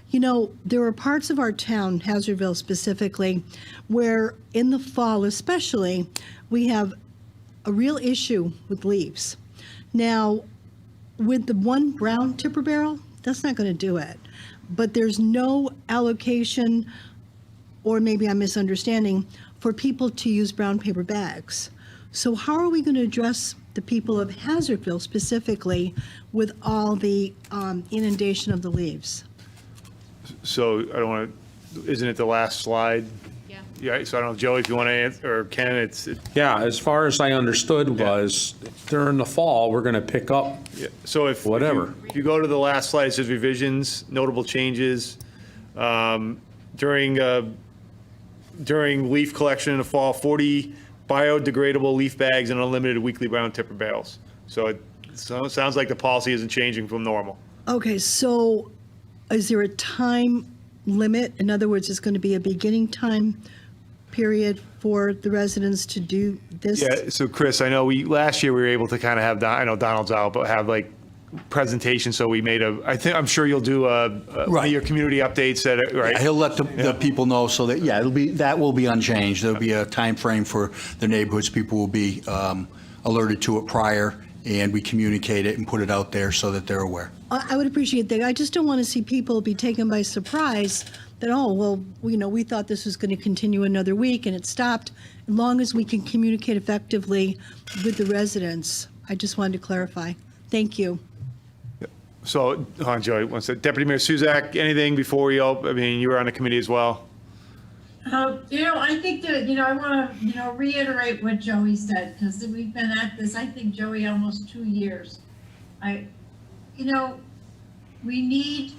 You know, there are parts of our town, Hazardville specifically, where in the fall especially, we have a real issue with leaves. Now, with the one brown tipper barrel, that's not going to do it. But there's no allocation, or maybe I'm misunderstanding, for people to use brown paper bags. So how are we going to address the people of Hazardville specifically with all the inundation of the leaves? So I don't want to, isn't it the last slide? Yeah. Yeah, so I don't know, Joey, if you want to answer, or Ken, Yeah, as far as I understood was during the fall, we're going to pick up. yeah. So if Whatever. if you go to the last slide, it says revisions, notable changes. During leaf collection in the fall, 40 biodegradable leaf bags and unlimited weekly brown tipper barrels. So it sounds like the policy isn't changing from normal. Okay, so is there a time limit? In other words, it's going to be a beginning time period for the residents to do this? Yeah, so Chris, I know last year we were able to kind of have, I know Donald's out, but have like presentation, so we made I'm sure you'll do your community updates right? Yeah, he'll let the people know so that, that will be unchanged. There'll be a time frame for the neighborhoods. People will be alerted to it prior, and we communicate it and put it out there so that they're aware. I would appreciate that. I just don't want to see people be taken by surprise that, oh, well, we thought this was going to continue another week and it stopped. As long as we can communicate effectively with the residents, I just wanted to clarify. Thank you. So, Joey, Deputy Mayor Suzak, anything before we I mean, you were on the committee as well. I think that, I want to, reiterate what Joey said, because we've been at this, I think, Joey, almost 2 years. We need,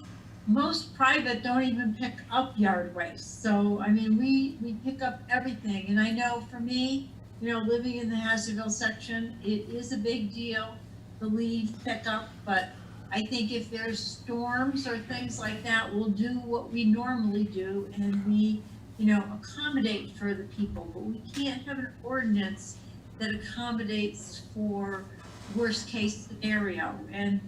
most private don't even pick up yard waste. So, I mean, we pick up everything. And I know for me, living in the Hazardville section, it is a big deal, the leaf pickup, but I think if there's storms or things like that, we'll do what we normally do, and we accommodate for the people, but we can't have an ordinance that accommodates for worst case scenario. And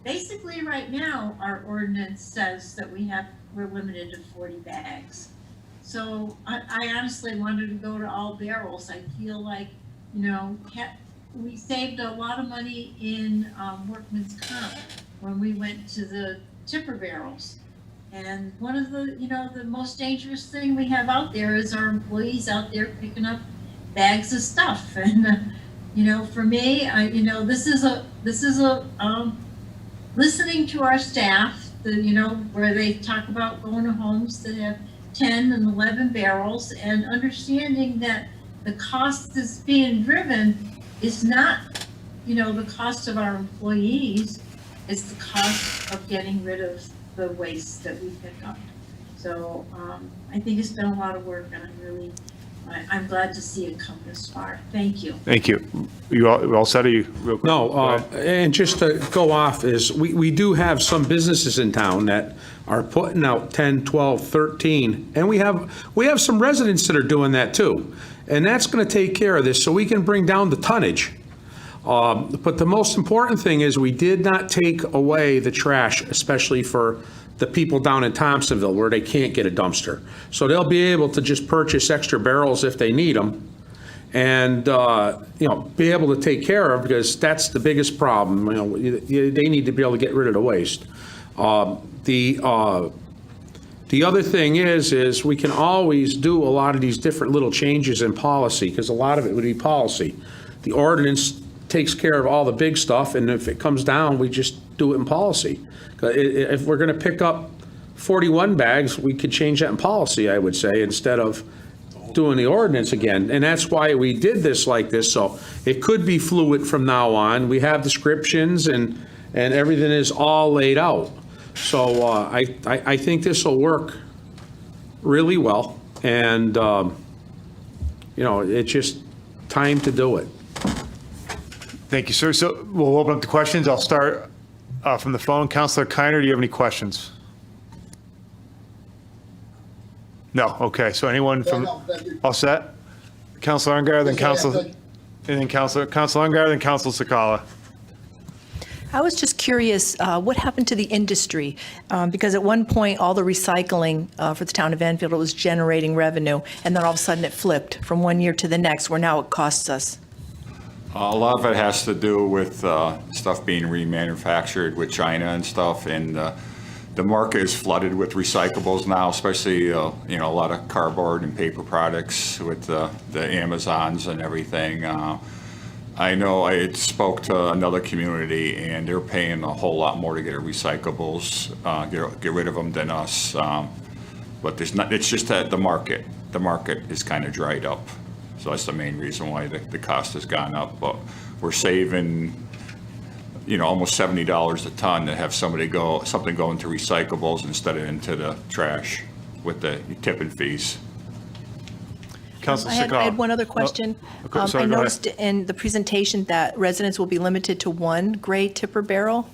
basically right now, our ordinance says that we're limited to 40 bags. So I honestly wanted to go to all barrels. I feel like, we saved a lot of money in workman's comp when we went to the tipper barrels. And one of the, the most dangerous thing we have out there is our employees out there picking up bags of stuff. And, for me, this is a listening to our staff, where they talk about going to homes that have 10 and 11 barrels, and understanding that the cost that's being driven is not, the cost of our employees, it's the cost of getting rid of the waste that we pick up. So I think it's been a lot of work, and I'm glad to see it come this far. Thank you. Thank you. You all set? Are you real quick? No, Go ahead. and just to go off is, we do have some businesses in town that are putting out 10, 12, 13, and we have some residents that are doing that too. And that's going to take care of this, so we can bring down the tonnage. But the most important thing is, we did not take away the trash, especially for the people down in Thompsonville where they can't get a dumpster. So they'll be able to just purchase extra barrels if they need them, and, be able to take care of, because that's the biggest problem. They need to be able to get rid of the waste. The other thing is we can always do a lot of these different little changes in policy, because a lot of it would be policy. The ordinance takes care of all the big stuff, and if it comes down, we just do it in policy. If we're going to pick up 41 bags, we could change that in policy, I would say, instead of doing the ordinance again. And that's why we did this like this, so it could be fluid from now on. We have descriptions, and everything is all laid out. So I think this will work really well, and, it's just time to do it. Thank you, sir. So we'll open up the questions. I'll start from the phone. Councilor Kiner, do you have any questions? No. Okay. So anyone Yeah, from, no, thank you. all set? Councilor Ungar, then Yes, I am. Council, Thank you. and then Councilor Ungar, then Councilor Sakala. I was just curious, what happened to the industry? Because at one point, all the recycling for the town of Enfield, it was generating revenue, and then all of a sudden it flipped from one year to the next, where now it costs us. A lot of it has to do with stuff being remanufactured with China and stuff, and the market is flooded with recyclables now, especially, a lot of cardboard and paper products with the Amazons and everything. I know I spoke to another community, and they're paying a whole lot more to get recyclables, get rid of them than us. But it's just that the market is kind of dried up. So that's the main reason why the cost has gone up. But we're saving, almost $70 a ton to have something go into recyclables instead of into the trash with the tipping fees. Councilor I Sakala. had one other question. okay, sorry, I go ahead. noticed in the presentation that residents will be limited to one gray tipper barrel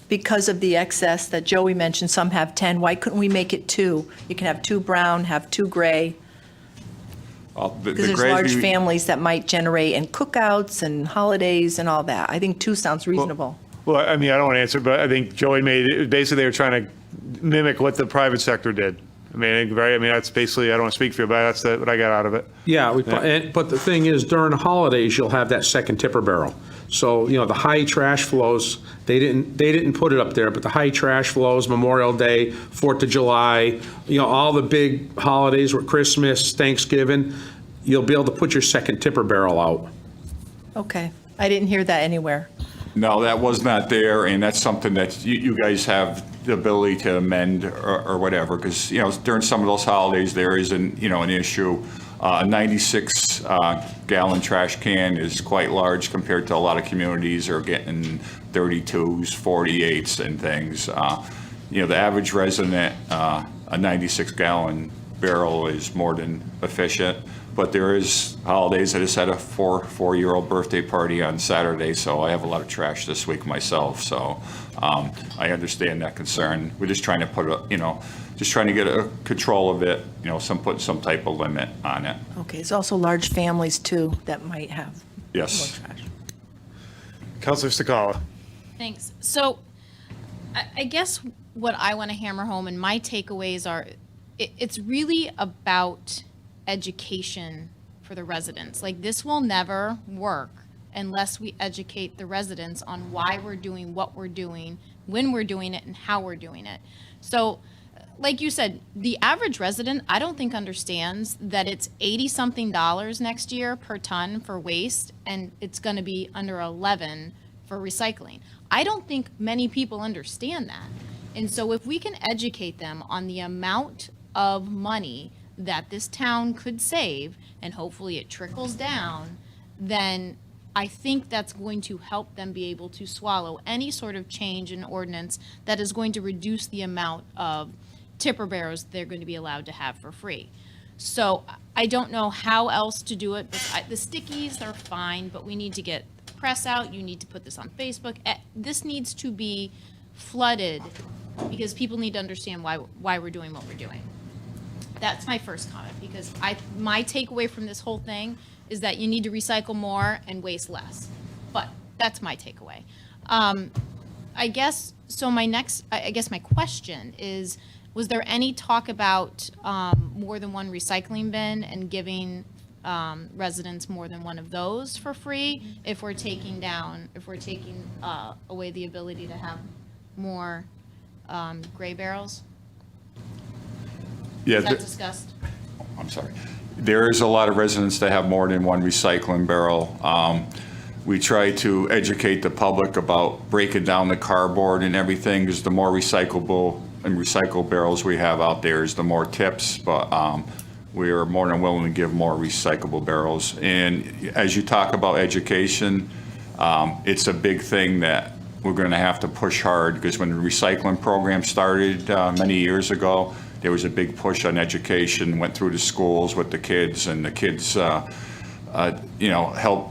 because of the excess that Joey mentioned. Some have 10. Why couldn't we make it 2? You can have 2 brown, have 2 gray. Because there's large families that might generate, and cookouts and holidays and all that. I think 2 sounds reasonable. Well, I mean, I don't want to answer, but I think Joey made it, basically they were trying to mimic what the private sector did. That's basically, I don't want to speak for you, but that's what I got out of it. Yeah, but the thing is, during the holidays, you'll have that second tipper barrel. So, the high trash flows, they didn't put it up there, but the high trash flows, Memorial Day, 4th of July, all the big holidays with Christmas, Thanksgiving, you'll be able to put your second tipper barrel out. Okay. I didn't hear that anywhere. No, that was not there, and that's something that you guys have the ability to amend or whatever, because, during some of those holidays, there is an issue. A 96-gallon trash can is quite large compared to a lot of communities are getting 32s, 48s and things. The average resident, a 96-gallon barrel is more than efficient. But there is holidays. I just had a four-year-old birthday party on Saturday, so I have a lot of trash this week myself. So I understand that concern. We're just trying to put just trying to get a control of it, put some type of limit on it. Okay, there's also large families too that might have more Yes. trash. Counselor Sakala. Thanks. So I guess what I want to hammer home and my takeaways are, it's really about education for the residents. Like, this will never work unless we educate the residents on why we're doing what we're doing, when we're doing it, and how we're doing it. So, like you said, the average resident, I don't think understands that it's $80-something next year per ton for waste, and it's going to be under 11 for recycling. I don't think many people understand that. And so if we can educate them on the amount of money that this town could save, and hopefully it trickles down, then I think that's going to help them be able to swallow any sort of change in ordinance that is going to reduce the amount of tipper barrels they're going to be allowed to have for free. So I don't know how else to do it. But the stickies are fine, but we need to get the press out. You need to put this on Facebook. This needs to be flooded because people need to understand why we're doing what we're doing. That's my first comment, because my takeaway from this whole thing is that you need to recycle more and waste less. But that's my takeaway. I guess my question is, was there any talk about more than one recycling bin and giving residents more than one of those for free if we're taking away the ability to have more gray barrels? Yeah, Was that discussed? I'm sorry. There is a lot of residents that have more than one recycling barrel. We try to educate the public about breaking down the cardboard and everything, because the more recyclable and recycled barrels we have out there is the more tips, but we are more than willing to give more recyclable barrels. And as you talk about education, it's a big thing that we're going to have to push hard, because when the recycling program started many years ago, there was a big push on education, went through the schools with the kids, and the kids, helped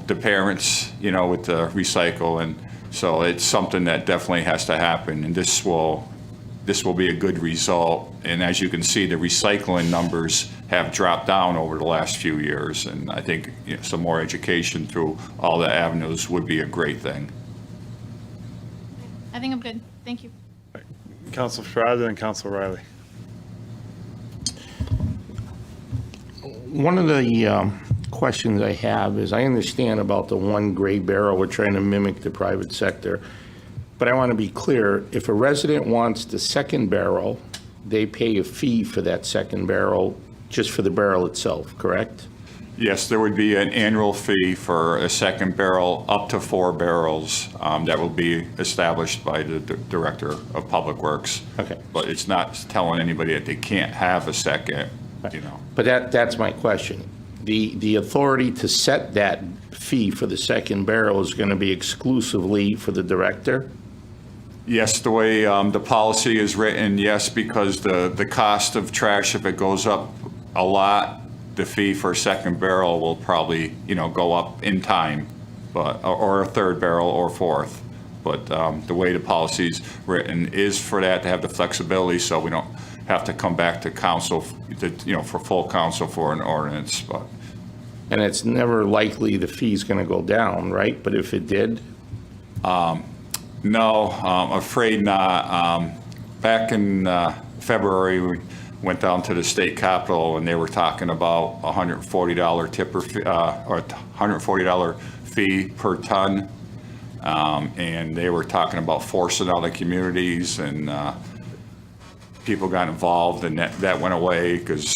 the parents, with the recycle. And so it's something that definitely has to happen, and this will be a good result. And as you can see, the recycling numbers have dropped down over the last few years, and I think some more education through all the avenues would be a great thing. I think I'm good. Thank you. Counselor Shriver and Counselor Riley. One of the questions I have is, I understand about the one gray barrel, we're trying to mimic the private sector, but I want to be clear, if a resident wants the second barrel, they pay a fee for that second barrel, just for the barrel itself, correct? Yes, there would be an annual fee for a second barrel, up to 4 barrels, that will be established by the Director of Public Works. Okay. But it's not telling anybody that they can't have a second, But that's my question. The authority to set that fee for the second barrel is going to be exclusively for the director? Yes, the way the policy is written, yes, because the cost of trash, if it goes up a lot, the fee for a second barrel will probably, go up in time, but, or a third barrel or fourth. But the way the policy's written is for that, to have the flexibility, so we don't have to come back to council, for full council for an ordinance, but. And it's never likely the fee's going to go down, right? But if it did? No, I'm afraid not. Back in February, we went down to the state capitol, and they were talking about $140 tipper fee, or $140 fee per ton. And they were talking about forcing out the communities, and people got involved, and that went away, because,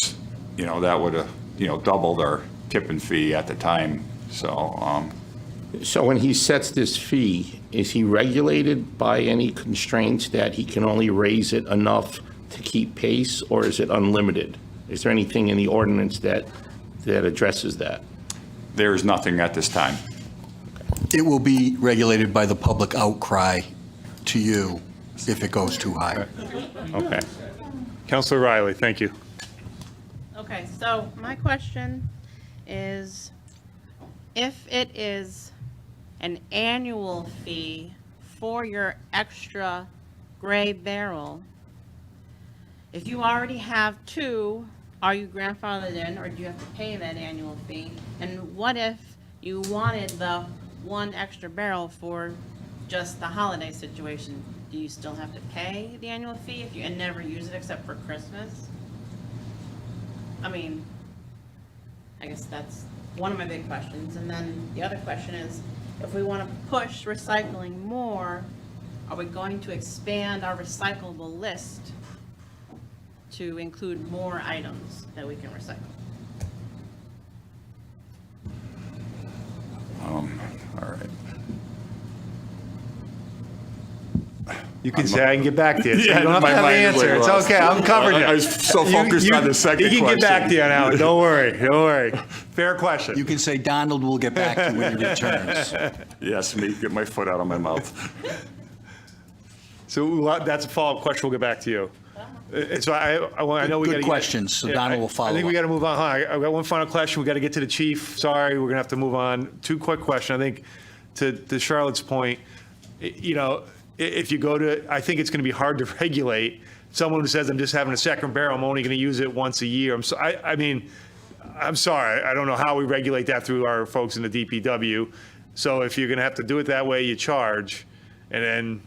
that would have, doubled our tipping fee at the time. So when he sets this fee, is he regulated by any constraints that he can only raise it enough to keep pace, or is it unlimited? Is there anything in the ordinance that addresses that? There is nothing at this time. It will be regulated by the public outcry to you if it goes too high. Okay. Counselor Riley, thank you. Okay, so my question is, if it is an annual fee for your extra gray barrel, if you already have two, are you grandfathered in, or do you have to pay that annual fee? And what if you wanted the one extra barrel for just the holiday situation? Do you still have to pay the annual fee if you, and never use it except for Christmas? I mean, I guess that's one of my big questions. And then the other question is, if we want to push recycling more, are we going to expand our recyclable list to include more items that we can recycle? All right. You can say, I can get back to you. So Yeah, you don't have to my have the mind is answer. like It's lost. okay, I'm covering you. I was so focused on the second He can get back question. to you on that one. Don't worry, don't worry. Fair question. You can say Donald will get back to you when he returns. Yes, me, get my foot out of my mouth. So that's a follow-up question. We'll get back to you. So I know we got to Good questions, so Donald will follow I think we up. got to move on. I've got one final question. We got to get to the chief. Sorry, we're going to have to move on. Two quick questions. I think to Charlotte's point, you know, if you go to, I think it's going to be hard to regulate someone who says, I'm just having a second barrel, I'm only going to use it once a year. I mean, I'm sorry, I don't know how we regulate that through our folks in the DPW. So if you're going to have to do it that way, you charge, and then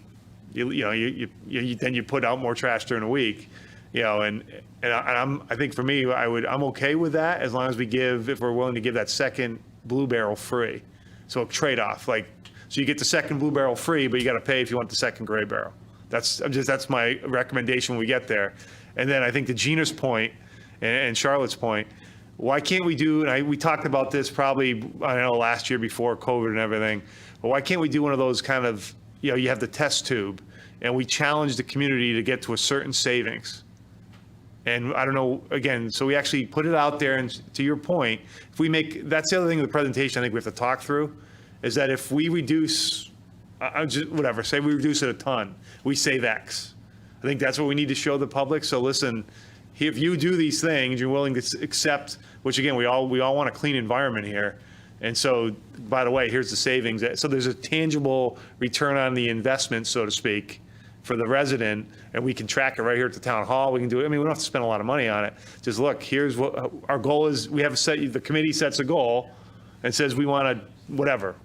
then you put out more trash during the week, you know, and I think for me, I'm okay with that as long as if we're willing to give that second blue barrel free. So a trade-off, like, so you get the second blue barrel free, but you got to pay if you want the second gray barrel. That's my recommendation when we get there. And then I think to Gina's point and Charlotte's point, why can't we do, and we talked about this probably, I don't know, last year before COVID and everything, but why can't we do one of those kind of, you know, you have the test tube, and we challenge the community to get to a certain savings. And I don't know, again, so we actually put it out there, and to your point, if we that's the other thing in the presentation I think we have to talk through, is that if we reduce, say we reduce it a ton, we save X. I think that's what we need to show the public. So listen, if you do these things, you're willing to accept, which again, we all want a clean environment here. And so, by the way, here's the savings. So there's a tangible return on the investment, so to speak, for the resident, and we can track it right here at the town hall. We can do it. I mean, we don't have to spend a lot of money on it. Just look, here's what our goal is. We have the committee sets a goal and says we want to,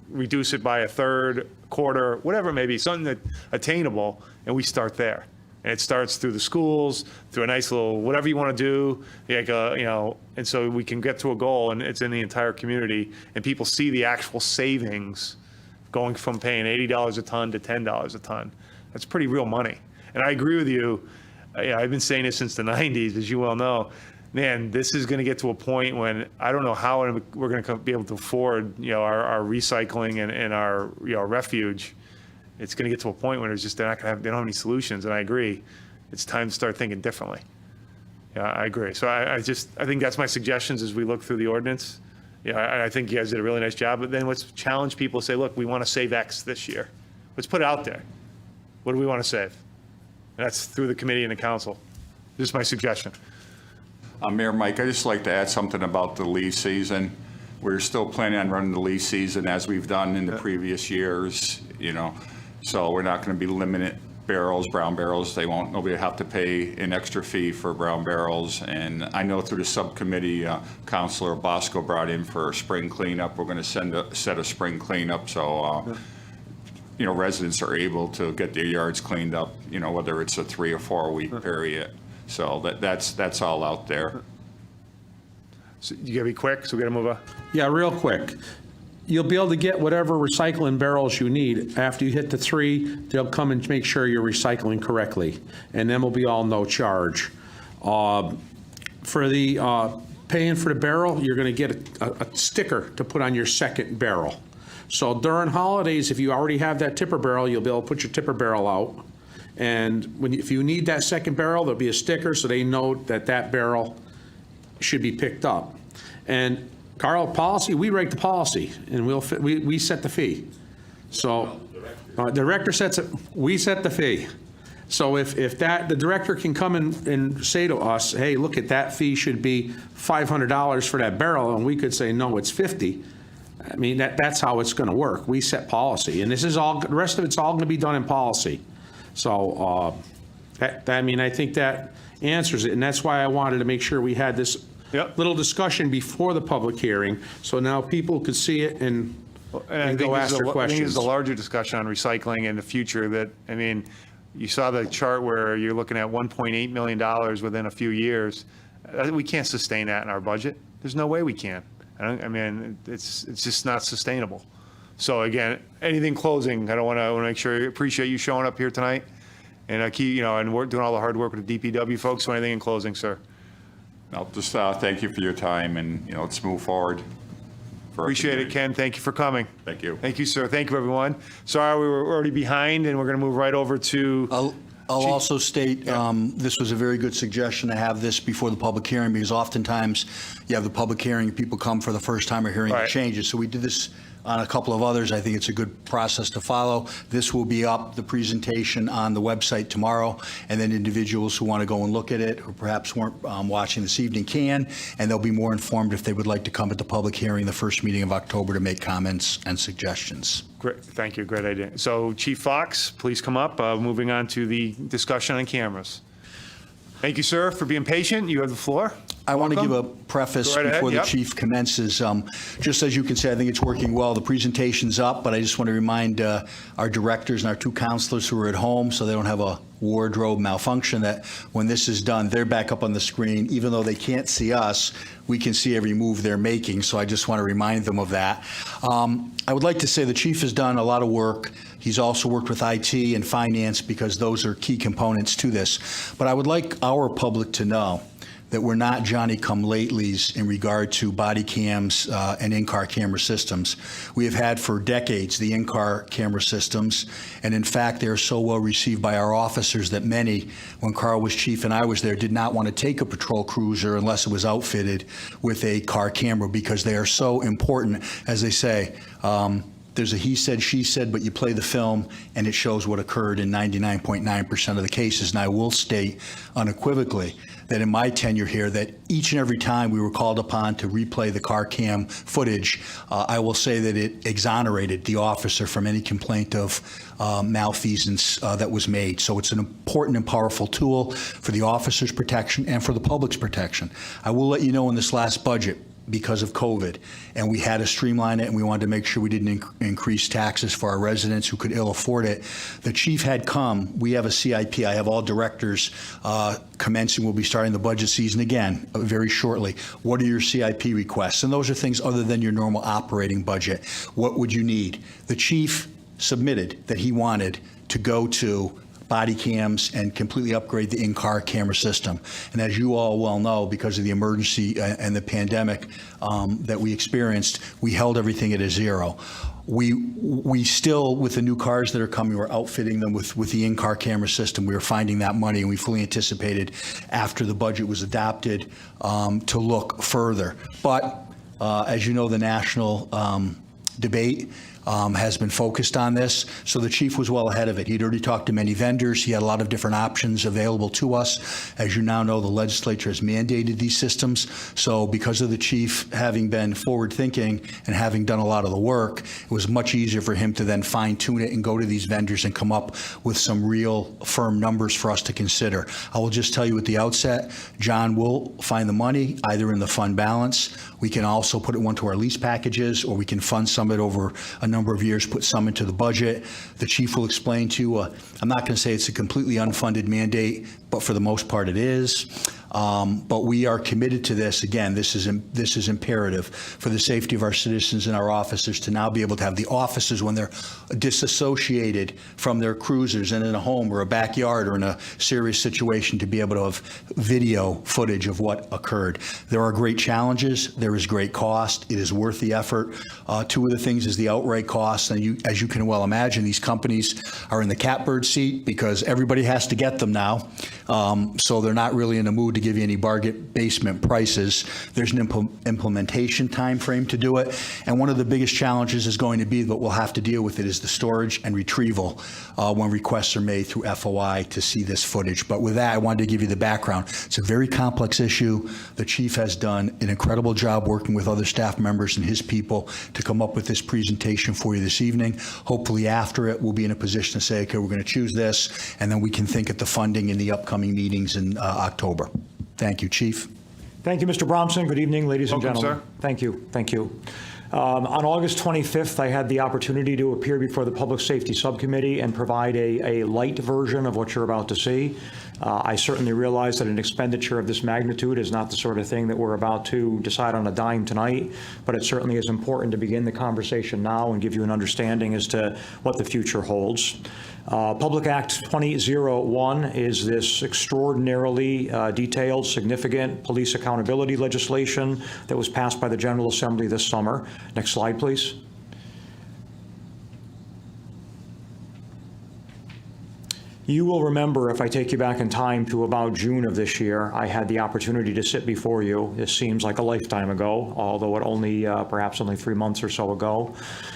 reduce it by a third, quarter, whatever it may be, something that attainable, and we start there. And it starts through the schools, through a nice little, whatever you want to do, like, and so we can get to a goal, and it's in the entire community, and people see the actual savings going from paying $80 a ton to $10 a ton. That's pretty real money. And I agree with you. I've been saying this since the 90s, as you well know. Man, this is going to get to a point when I don't know how we're going to be able to afford, our recycling and our, refuge. It's going to get to a point when they don't have any solutions. And I agree. It's time to start thinking differently. Yeah, I agree. So I think that's my suggestions as we look through the ordinance. Yeah, I think you guys did a really nice job. But then let's challenge people, say, look, we want to save X this year. Let's put it out there. What do we want to save? And that's through the committee and the council. This is my suggestion. Mayor Mike, I'd just like to add something about the leaf season. We're still planning on running the leaf season as we've done in the previous years, So we're not going to be limited barrels, brown barrels. Nobody will have to pay an extra fee for brown barrels. And I know through the subcommittee, Councilor Bosco brought in for a spring cleanup. We're going to set a spring cleanup. So, residents are able to get their yards cleaned up, whether it's a 3 or 4 week period. So that's all out there. So you gotta be quick, so we gotta move on. Yeah, real quick. You'll be able to get whatever recycling barrels you need. After you hit the 3, they'll come and make sure you're recycling correctly, and then we'll be all no charge. For the paying for the barrel, you're going to get a sticker to put on your second barrel. So during holidays, if you already have that tipper barrel, you'll be able to put your tipper barrel out. And if you need that second barrel, there'll be a sticker so they know that barrel should be picked up. And Carl, policy, we write the policy, and we set the fee. So the director sets it, we set the fee. So if the director can come and say to us, hey, look at that fee should be $500 for that barrel, and we could say, no, it's $50. I mean, that's how it's going to work. We set policy, and the rest of it's all going to be done in policy. So, I think that answers it. And that's why I wanted to make sure we had this Yep. little discussion before the public hearing, so now people could see it and go ask their I think questions. there's a larger discussion on recycling in the future that, I mean, you saw the chart where you're looking at $1.8 million within a few years. We can't sustain that in our budget. There's no way we can. I mean, it's just not sustainable. So again, anything closing, I want to make sure, appreciate you showing up here tonight. And and we're doing all the hard work with the DPW folks. So anything in closing, sir? I'll just thank you for your time, and, let's move forward. for our Appreciate it, community. Ken. Thank you for coming. Thank you. Thank you, sir. Thank you, everyone. Sorry, we were already behind, and we're going to move right over to. I'll also state, this was a very good suggestion to have this before the public hearing, because oftentimes you have the public hearing, people come for the first time or hearing the Right. changes. So we did this on a couple of others. I think it's a good process to follow. This will be up, the presentation, on the website tomorrow, and then individuals who want to go and look at it, or perhaps weren't watching this evening, can, and they'll be more informed if they would like to come at the public hearing, the first meeting of October, to make comments and suggestions. Great, thank you, great idea. So Chief Fox, please come up. Moving on to the discussion on cameras. Thank you, sir, for being patient. You have the floor. I want to give Welcome. a preface Go right ahead, before the yep. chief commences. Just as you can see, I think it's working well. The presentation's up, but I just want to remind our directors and our two counselors who are at home, so they don't have a wardrobe malfunction, that when this is done, they're back up on the screen. Even though they can't see us, we can see every move they're making, so I just want to remind them of that. I would like to say the chief has done a lot of work. He's also worked with IT and finance, because those are key components to this. But I would like our public to know that we're not Johnny-come-latelys in regard to body cams and in-car camera systems. We have had for decades the in-car camera systems, and in fact, they are so well received by our officers that many, when Carl was chief and I was there, did not want to take a patrol cruiser unless it was outfitted with a car camera, because they are so important. As they say, there's a he said, she said, but you play the film and it shows what occurred in 99.9% of the cases. And I will state unequivocally that in my tenure here, that each and every time we were called upon to replay the car cam footage, I will say that it exonerated the officer from any complaint of malfeasance that was made. So it's an important and powerful tool for the officer's protection and for the public's protection. I will let you know, in this last budget, because of COVID, and we had to streamline it, and we wanted to make sure we didn't increase taxes for our residents who could ill afford it. The chief had come. We have a CIP. I have all directors commencing. We'll be starting the budget season again very shortly. What are your CIP requests? And those are things other than your normal operating budget. What would you need? The chief submitted that he wanted to go to body cams and completely upgrade the in-car camera system. And as you all well know, because of the emergency and the pandemic that we experienced, we held everything at a zero. We still, with the new cars that are coming, we're outfitting them with the in-car camera system. We were finding that money, and we fully anticipated, after the budget was adopted, to look further. But as you know, the national debate has been focused on this, so the chief was well ahead of it. He'd already talked to many vendors. He had a lot of different options available to us. As you now know, the legislature has mandated these systems, so because of the chief having been forward-thinking and having done a lot of the work, it was much easier for him to then fine-tune it and go to these vendors and come up with some real firm numbers for us to consider. I will just tell you at the outset, John will find the money either in the fund balance. We can also put it into our lease packages, or we can fund some of it over a number of years, put some into the budget. The chief will explain to you, I'm not going to say it's a completely unfunded mandate, but for the most part it is. But we are committed to this. Again, this is imperative for the safety of our citizens and our officers to now be able to have the officers, when they're disassociated from their cruisers and in a home or a backyard or in a serious situation, to be able to have video footage of what occurred. There are great challenges. There is great cost. It is worth the effort. Two of the things is the outright cost. And as you can well imagine, these companies are in the catbird seat because everybody has to get them now. So they're not really in a mood to give you any bargain basement prices. There's an implementation time frame to do it. And one of the biggest challenges is going to be, but we'll have to deal with it, is the storage and retrieval when requests are made through FOI to see this footage. But with that, I wanted to give you the background. It's a very complex issue. The chief has done an incredible job working with other staff members and his people to come up with this presentation for you this evening. Hopefully after it, we'll be in a position to say, okay, we're going to choose this, and then we can think at the funding in the upcoming meetings in October. Thank you, Chief. Thank you, Mr. Bromson. Good evening, ladies and Welcome, gentlemen. sir. Thank you. Thank you. On August 25th, I had the opportunity to appear before the Public Safety Subcommittee and provide a light version of what you're about to see. I certainly realize that an expenditure of this magnitude is not the sort of thing that we're about to decide on a dime tonight, but it certainly is important to begin the conversation now and give you an understanding as to what the future holds. Public Act 2001 is this extraordinarily detailed, significant police accountability legislation that was passed by the General Assembly this summer. Next slide, please. You will remember, if I take you back in time to about June of this year, I had the opportunity to sit before you. This seems like a lifetime ago, although it only, perhaps only 3 months or so ago.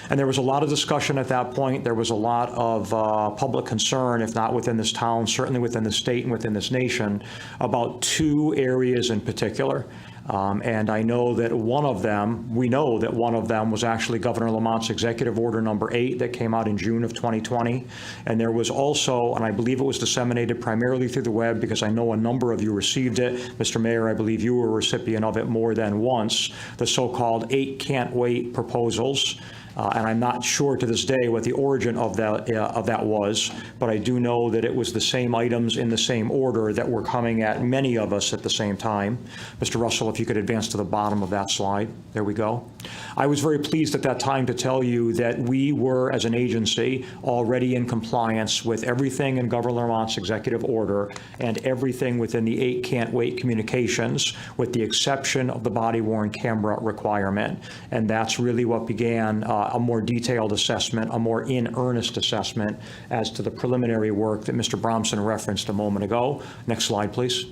And there was a lot of discussion at that point. There was a lot of public concern, if not within this town, certainly within the state and within this nation, about two areas in particular. And I know that one of them, we know that one of them was actually Governor Lamont's Executive Order number 8 that came out in June of 2020. And there was also, and I believe it was disseminated primarily through the web because I know a number of you received it. Mr. Mayor, I believe you were a recipient of it more than once, the so-called 8 can't wait proposals. And I'm not sure to this day what the origin of that was, but I do know that it was the same items in the same order that were coming at many of us at the same time. Mr. Russell, if you could advance to the bottom of that slide. There we go. I was very pleased at that time to tell you that we were, as an agency, already in compliance with everything in Governor Lamont's executive order and everything within the 8 can't wait communications, with the exception of the body-worn camera requirement. And that's really what began a more detailed assessment, a more in earnest assessment as to the preliminary work that Mr. Bromson referenced a moment ago. Next slide, please.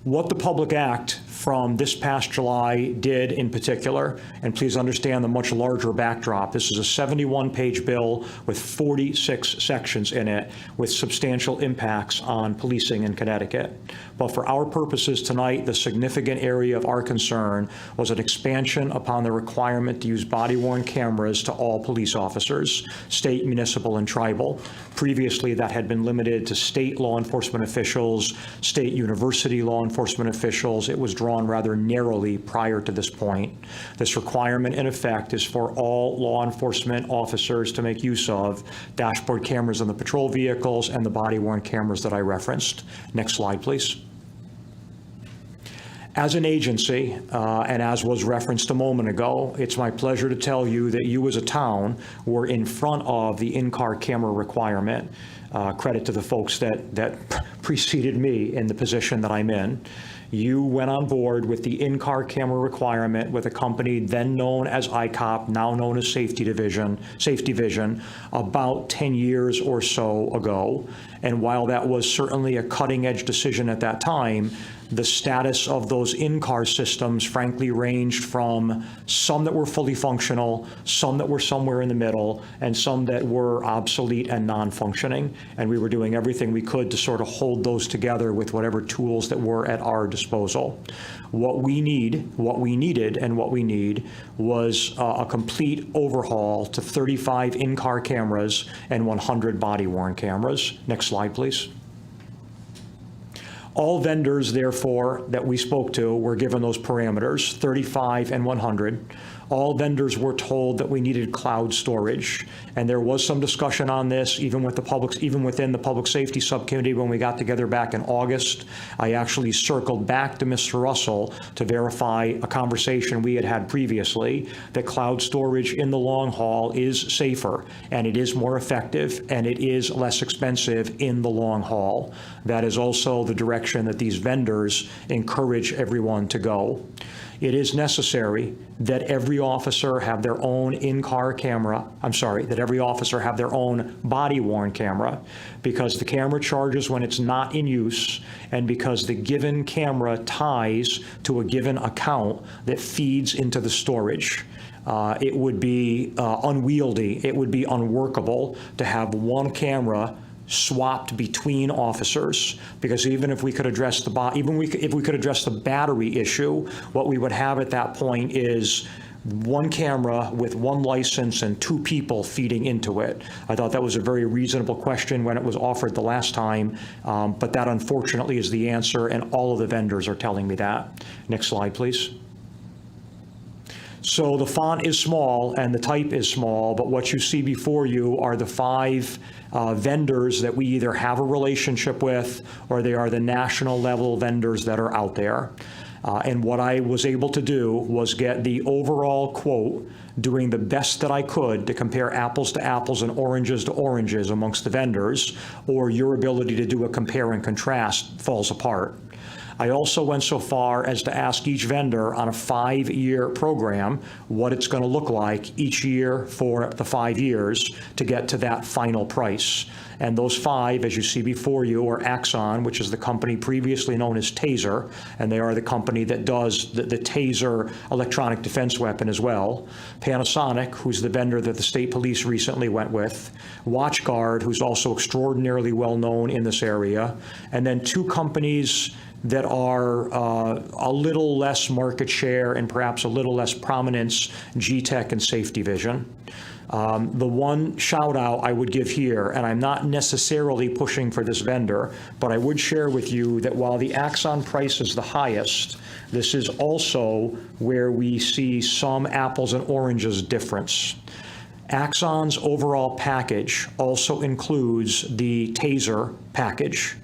What the Public Act from this past July did in particular, and please understand the much larger backdrop. This is a 71-page bill with 46 sections in it with substantial impacts on policing in Connecticut. But for our purposes tonight, the significant area of our concern was an expansion upon the requirement to use body-worn cameras to all police officers, state, municipal, and tribal. Previously, that had been limited to state law enforcement officials, state university law enforcement officials. It was drawn rather narrowly prior to this point. This requirement, in effect, is for all law enforcement officers to make use of dashboard cameras on the patrol vehicles and the body-worn cameras that I referenced. Next slide, please. As an agency, and as was referenced a moment ago, it's my pleasure to tell you that you as a town were in front of the in-car camera requirement. Credit to the folks that preceded me in the position that I'm in. You went on board with the in-car camera requirement with a company then known as ICOP, now known as Safety Vision, about 10 years or so ago. And while that was certainly a cutting-edge decision at that time, the status of those in-car systems frankly ranged from some that were fully functional, some that were somewhere in the middle, and some that were obsolete and non-functioning. And we were doing everything we could to sort of hold those together with whatever tools that were at our disposal. What we needed and what we need was a complete overhaul to 35 in-car cameras and 100 body-worn cameras. Next slide, please. All vendors, therefore, that we spoke to were given those parameters, 35 and 100. All vendors were told that we needed cloud storage. And there was some discussion on this, even within the Public Safety Subcommittee when we got together back in August. I actually circled back to Mr. Russell to verify a conversation we had had previously, that cloud storage in the long haul is safer, and it is more effective, and it is less expensive in the long haul. That is also the direction that these vendors encourage everyone to go. it is necessary that every officer have their own in-car camera, that every officer have their own body-worn camera, because the camera charges when it's not in use, and because the given camera ties to a given account that feeds into the storage. It would be unwieldy, it would be unworkable to have one camera swapped between officers, because even if we could address if we could address the battery issue, what we would have at that point is one camera with one license and two people feeding into it. I thought that was a very reasonable question when it was offered the last time, but that unfortunately is the answer, and all of the vendors are telling me that. Next slide, please. So the font is small and the type is small, but what you see before you are the 5 vendors that we either have a relationship with, or they are the national level vendors that are out there. And what I was able to do was get the overall quote, doing the best that I could to compare apples to apples and oranges to oranges amongst the vendors, or your ability to do a compare and contrast falls apart. I also went so far as to ask each vendor on a 5-year program what it's going to look like each year for the 5 years to get to that final price. And those 5, as you see before you, are Axon, which is the company previously known as Taser, and they are the company that does the Taser electronic defense weapon as well. Panasonic, who's the vendor that the state police recently went with. WatchGuard, who's also extraordinarily well known in this area. And then 2 companies that are a little less market share and perhaps a little less prominence, G-Tech and Safety Vision. The one shout out I would give here, and I'm not necessarily pushing for this vendor, but I would share with you that while the Axon price is the highest, this is also where we see some apples and oranges difference. Axon's overall package also includes the Taser package.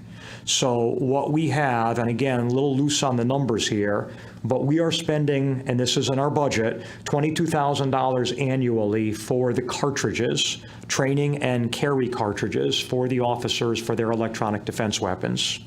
So what we have, and again, a little loose on the numbers here, but we are spending, and this is in our budget, $22,000 annually for the cartridges, training and carry cartridges for the officers for their electronic defense weapons.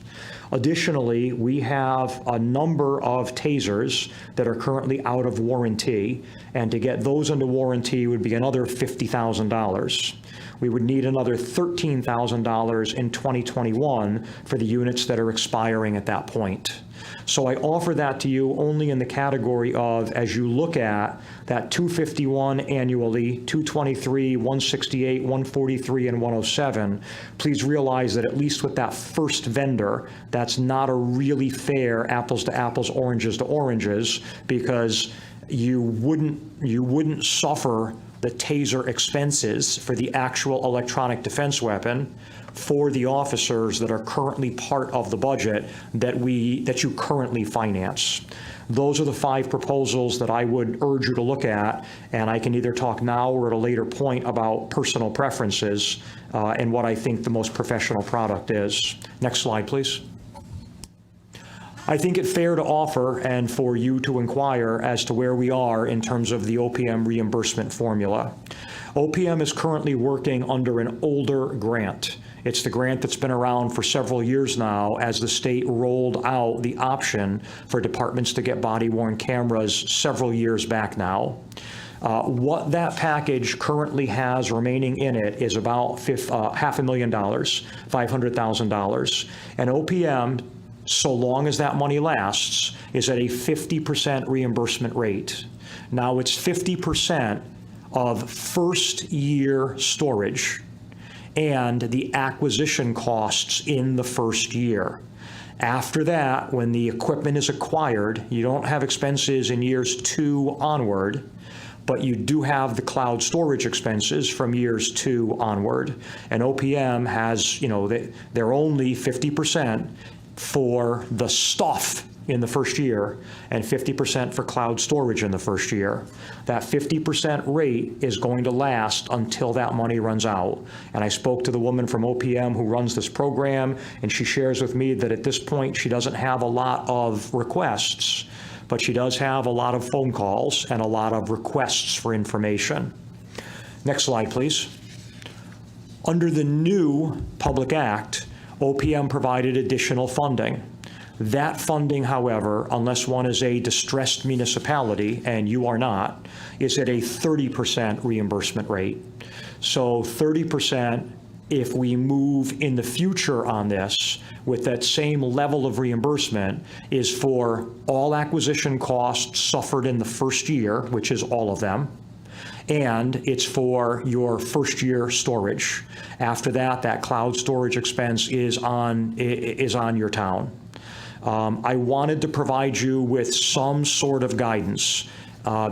Additionally, we have a number of tasers that are currently out of warranty, and to get those into warranty would be another $50,000. We would need another $13,000 in 2021 for the units that are expiring at that point. So I offer that to you only in the category of, as you look at that 251 annually, 223, 168, 143, and 107, please realize that at least with that first vendor, that's not a really fair apples to apples, oranges to oranges, because you wouldn't suffer the Taser expenses for the actual electronic defense weapon for the officers that are currently part of the budget that you currently finance. Those are the 5 proposals that I would urge you to look at, and I can either talk now or at a later point about personal preferences and what I think the most professional product is. Next slide, please. I think it fair to offer and for you to inquire as to where we are in terms of the OPM reimbursement formula. OPM is currently working under an older grant. It's the grant that's been around for several years now as the state rolled out the option for departments to get body-worn cameras several years back now. What that package currently has remaining in it is about $500,000, $500,000. And OPM, so long as that money lasts, is at a 50% reimbursement rate. Now it's 50% of first year storage and the acquisition costs in the first year. After that, when the equipment is acquired, you don't have expenses in years 2 onward, but you do have the cloud storage expenses from years 2 onward. And OPM has, they're only 50% for the stuff in the first year and 50% for cloud storage in the first year. That 50% rate is going to last until that money runs out. And I spoke to the woman from OPM who runs this program, and she shares with me that at this point she doesn't have a lot of requests, but she does have a lot of phone calls and a lot of requests for information. Next slide, please. Under the new Public Act, OPM provided additional funding. That funding, however, unless one is a distressed municipality, and you are not, is at a 30% reimbursement rate. So 30%, if we move in the future on this with that same level of reimbursement, is for all acquisition costs suffered in the first year, which is all of them, and it's for your first year storage. After that, that cloud storage expense is on your town. I wanted to provide you with some sort of guidance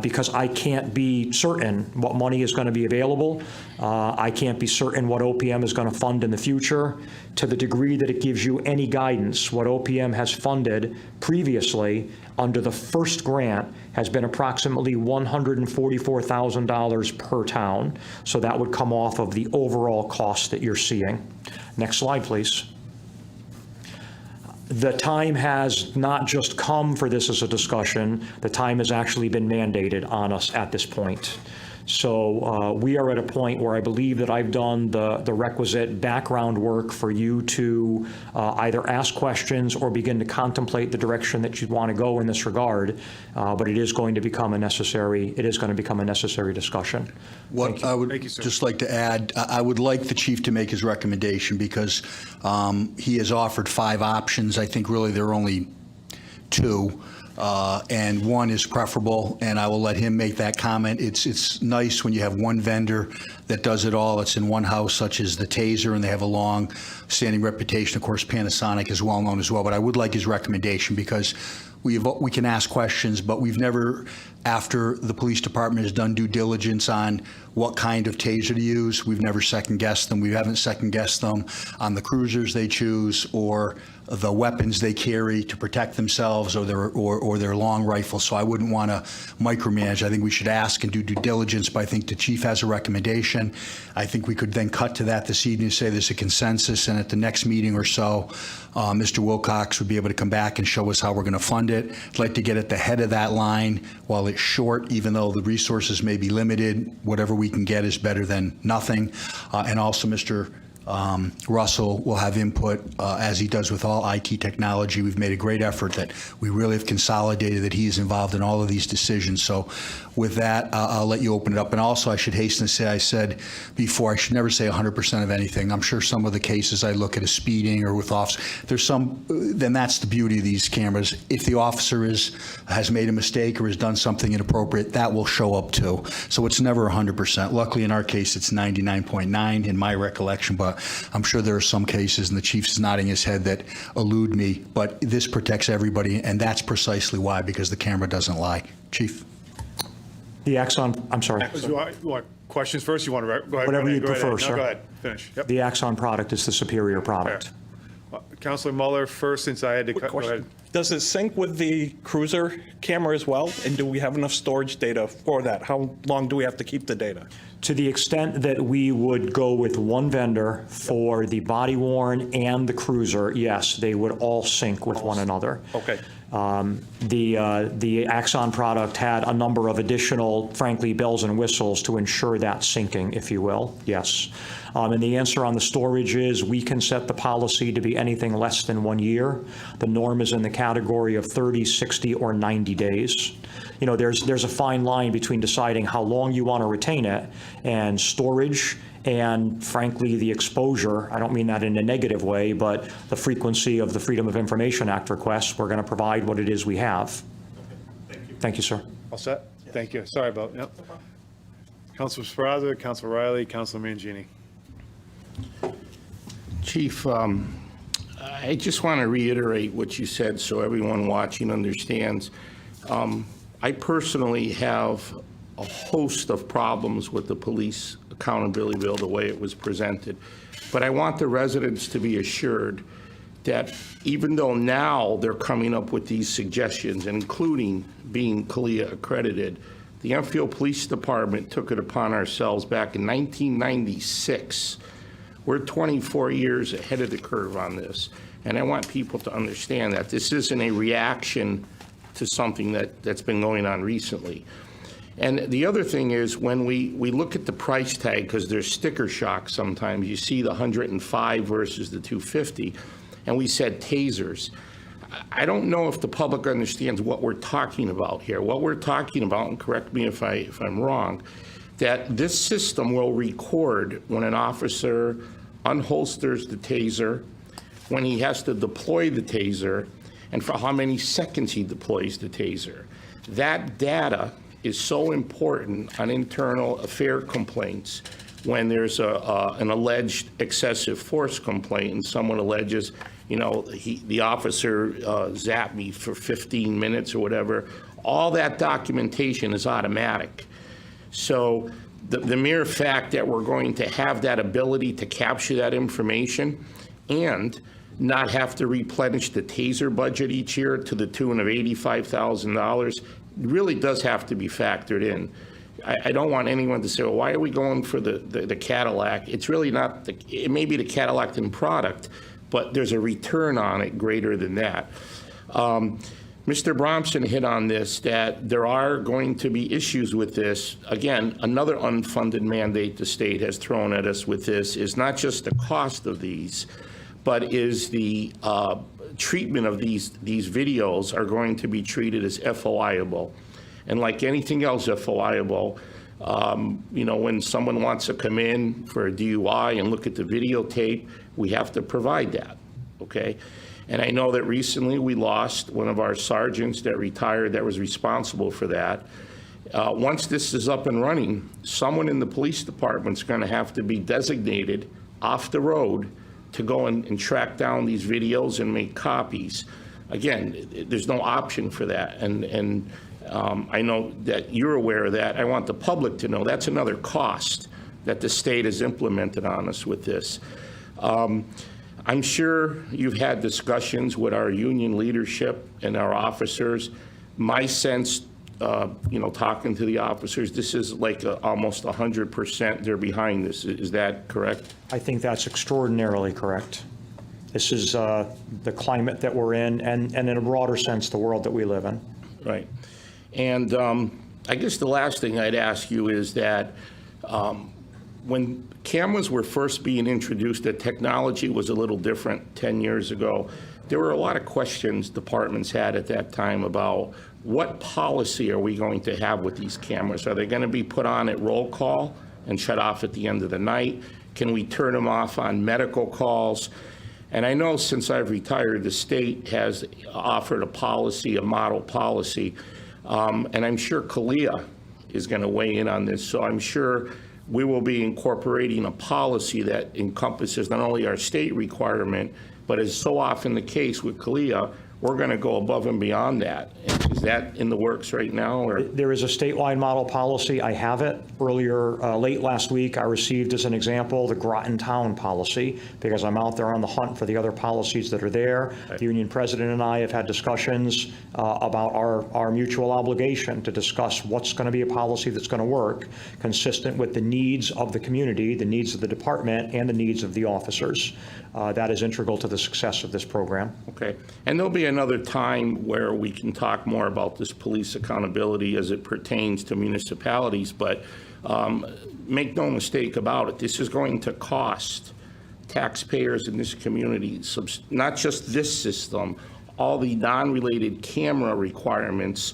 because I can't be certain what money is going to be available. I can't be certain what OPM is going to fund in the future. To the degree that it gives you any guidance, what OPM has funded previously under the first grant has been approximately $144,000 per town. So that would come off of the overall cost that you're seeing. Next slide, please. The time has not just come for this as a discussion, the time has actually been mandated on us at this point. So we are at a point where I believe that I've done the requisite background work for you to either ask questions or begin to contemplate the direction that you'd want to go in this regard. But it is going to become a necessary discussion. What I would just like to add, I would like the chief to make his recommendation because he has offered 5 options. I think really there are only 2. And one is preferable, and I will let him make that comment. It's nice when you have one vendor that does it all. It's in one house, such as the Taser, and they have a long-standing reputation. Of course, Panasonic is well-known as well, but I would like his recommendation because we can ask questions, but we've never, after the police department has done due diligence on what kind of Taser to use, we've never second-guessed them. We haven't second-guessed them on the cruisers they choose or the weapons they carry to protect themselves or their long rifles. So I wouldn't want to micromanage. I think we should ask and do due diligence, but I think the chief has a recommendation. I think we could then cut to that this evening and say there's a consensus, and at the next meeting or so, Mr. Wilcox would be able to come back and show us how we're going to fund it. I'd like to get at the head of that line while it's short, even though the resources may be limited. Whatever we can get is better than nothing. And also, Mr. Russell will have input, as he does with all IT technology. We've made a great effort that we really have consolidated, that he is involved in all of these decisions. So with that, I'll let you open it up. And also, I should hasten to say, I said before, I should never say 100% of anything. I'm sure some of the cases I look at as speeding or with officers, there's some, then that's the beauty of these cameras. If the officer has made a mistake or has done something inappropriate, that will show up too. So it's never 100%. Luckily, in our case, it's 99.9 in my recollection, but I'm sure there are some cases, and the chief's nodding his head, that elude me, but this protects everybody, and that's precisely why, because the camera doesn't lie. Chief? The Axon, I'm sorry. You want questions first? You want to go ahead? Whatever you prefer, No, sir. go ahead. Finish. Yep. The Axon product is the superior product. Councilor Mueller first, since I had to cut. Go ahead. Does it sync with the cruiser camera as well? And do we have enough storage data for that? How long do we have to keep the data? To the extent that we would go with one vendor for the body worn and the cruiser, yes, they would all sync with one another. Okay. The Axon product had a number of additional, frankly, bells and whistles to ensure that syncing, if you will, yes. And the answer on the storage is we can set the policy to be anything less than 1 year. The norm is in the category of 30, 60, or 90 days. You know, there's a fine line between deciding how long you want to retain it and storage and, frankly, the exposure. I don't mean that in a negative way, but the frequency of the Freedom of Information Act requests. We're going to provide what it is we have. Thank you. Thank you, sir. All set? Thank you. Sorry about, yep. Councilor Sferrazza, Councilor Riley, Councilor Mangini. Chief, I just want to reiterate what you said so everyone watching understands. I personally have a host of problems with the police accountability bill, the way it was presented. But I want the residents to be assured that even though now they're coming up with these suggestions, including being CALEA accredited, the Enfield Police Department took it upon ourselves back in 1996. We're 24 years ahead of the curve on this. And I want people to understand that this isn't a reaction to something that's been going on recently. And the other thing is when we look at the price tag, because there's sticker shock sometimes, you see the 105 versus the 250, and we said tasers. I don't know if the public understands what we're talking about here. What we're talking about, and correct me if I'm wrong, that this system will record when an officer unholsters the taser, when he has to deploy the taser, and for how many seconds he deploys the taser. That data is so important on internal affair complaints when there's an alleged excessive force complaint and someone alleges, the officer zapped me for 15 minutes or whatever. All that documentation is automatic. So the mere fact that we're going to have that ability to capture that information and not have to replenish the taser budget each year to the tune of $85,000 really does have to be factored in. I don't want anyone to say, well, why are we going for the Cadillac? It's really not, it may be the Cadillac in product, but there's a return on it greater than that. Mr. Bromson hit on this, that there are going to be issues with this. Again, another unfunded mandate the state has thrown at us with this is not just the cost of these, but is the treatment of these videos are going to be treated as FOIable. And like anything else FOIable, when someone wants to come in for a DUI and look at the videotape, we have to provide that, okay? And I know that recently we lost one of our sergeants that retired that was responsible for that. Once this is up and running, someone in the police department's going to have to be designated off the road to go and track down these videos and make copies. Again, there's no option for that. And I know that you're aware of that. I want the public to know that's another cost that the state has implemented on us with this. I'm sure you've had discussions with our union leadership and our officers. My sense, talking to the officers, this is like almost 100% they're behind this. Is that correct? I think that's extraordinarily correct. This is the climate that we're in, and in a broader sense, the world that we live in. Right. And I guess the last thing I'd ask you is that when cameras were first being introduced, the technology was a little different 10 years ago. There were a lot of questions departments had at that time about what policy are we going to have with these cameras? Are they going to be put on at roll call and shut off at the end of the night? Can we turn them off on medical calls? And I know since I've retired, the state has offered a policy, a model policy, and I'm sure CALEA is going to weigh in on this. So I'm sure we will be incorporating a policy that encompasses not only our state requirement, but as so often the case with CALEA, we're going to go above and beyond that. Is that in the works right now? Or? There is a statewide model policy. I have it. Earlier, late last week, I received as an example the Groton Town policy because I'm out there on the hunt for the other policies that are there. The union president and I have had discussions about our mutual obligation to discuss what's going to be a policy that's going to work consistent with the needs of the community, the needs of the department, and the needs of the officers. That is integral to the success of this program. Okay. And there'll be another time where we can talk more about this police accountability as it pertains to municipalities, but make no mistake about it, this is going to cost taxpayers in this community, not just this system, all the non-related camera requirements.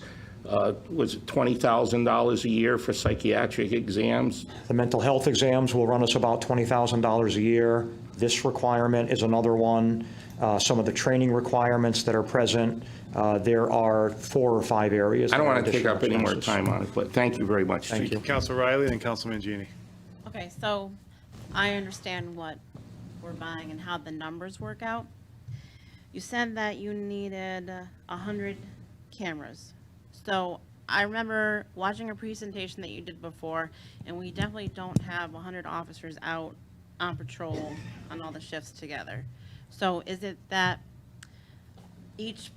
Was it $20,000 a year for psychiatric exams? The mental health exams will run us about $20,000 a year. This requirement is another one. Some of the training requirements that are present, there are 4 or 5 areas. I don't want to take up any more time on it, but thank you very much. Thank you. Council Riley and Councilman Genie. Okay, so I understand what we're buying and how the numbers work out. You said that you needed 100 cameras. So I remember watching a presentation that you did before, and we definitely don't have 100 officers out on patrol on all the shifts together. So is it that each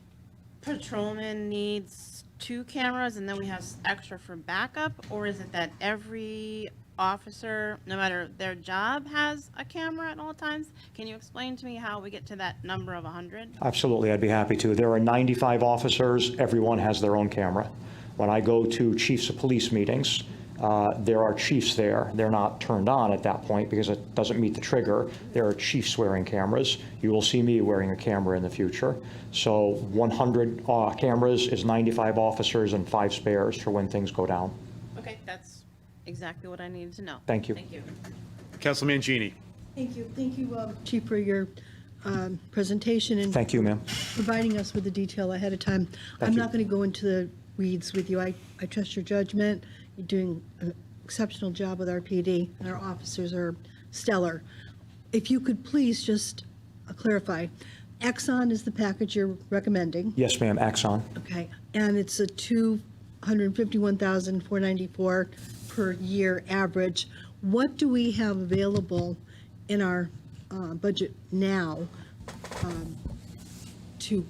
patrolman needs 2 cameras and then we have extra for backup? Or is it that every officer, no matter their job, has a camera at all times? Can you explain to me how we get to that number of 100? Absolutely, I'd be happy to. There are 95 officers. Everyone has their own camera. When I go to chiefs of police meetings, There are chiefs there. They're not turned on at that point because it doesn't meet the trigger. There are chiefs wearing cameras. You will see me wearing a camera in the future. So 100 cameras is 95 officers and 5 spares for when things go down. Okay, that's exactly what I needed to know. Thank you. Thank you. Councilman Genie. Thank you. Thank you, Chief, for your presentation and Thank you, ma'am. providing us with the detail ahead of time. I'm you. not going to go into the weeds with you. I trust your judgment. You're doing an exceptional job with our PD, and our officers are stellar. If you could please just clarify, Exxon is the package you're recommending, Yes, ma'am, Axon. okay? And it's a $251,494 per year average. What do we have available in our budget now to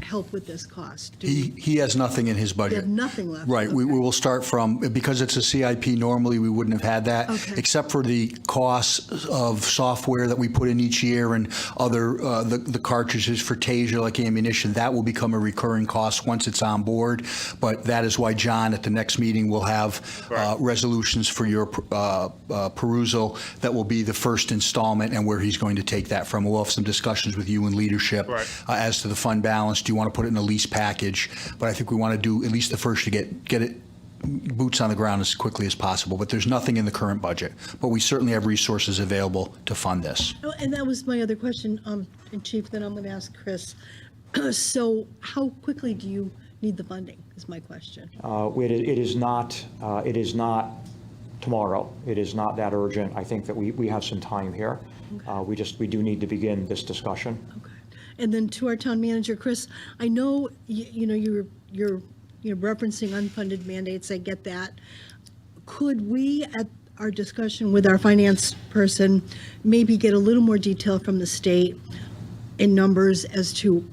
help with this cost? Do we He has nothing in his we budget. have nothing left? Right, we will start from, because it's a CIP, normally we wouldn't have had that, Okay. except for the costs of software that we put in each year and other, the cartridges for TASER, like ammunition, that will become a recurring cost once it's on board. But that is why John, at the next meeting, will have resolutions for your perusal that will be the first installment and where he's going to take that from. We'll have some discussions with you and leadership Right. as to the fund balance. Do you want to put it in a lease package? But I think we want to do at least the first to get it boots on the ground as quickly as possible. But there's nothing in the current budget. But we certainly have resources available to fund this. Oh, and that was my other question, and Chief, then I'm going to ask Chris. So how quickly do you need the funding, is my question. It is not tomorrow. It is not that urgent. I think that we have some time here. We do need to begin this discussion. Okay. And then to our town manager, Chris, I know, you're referencing unfunded mandates, I get that. Could we, at our discussion with our finance person, maybe get a little more detail from the state in numbers as to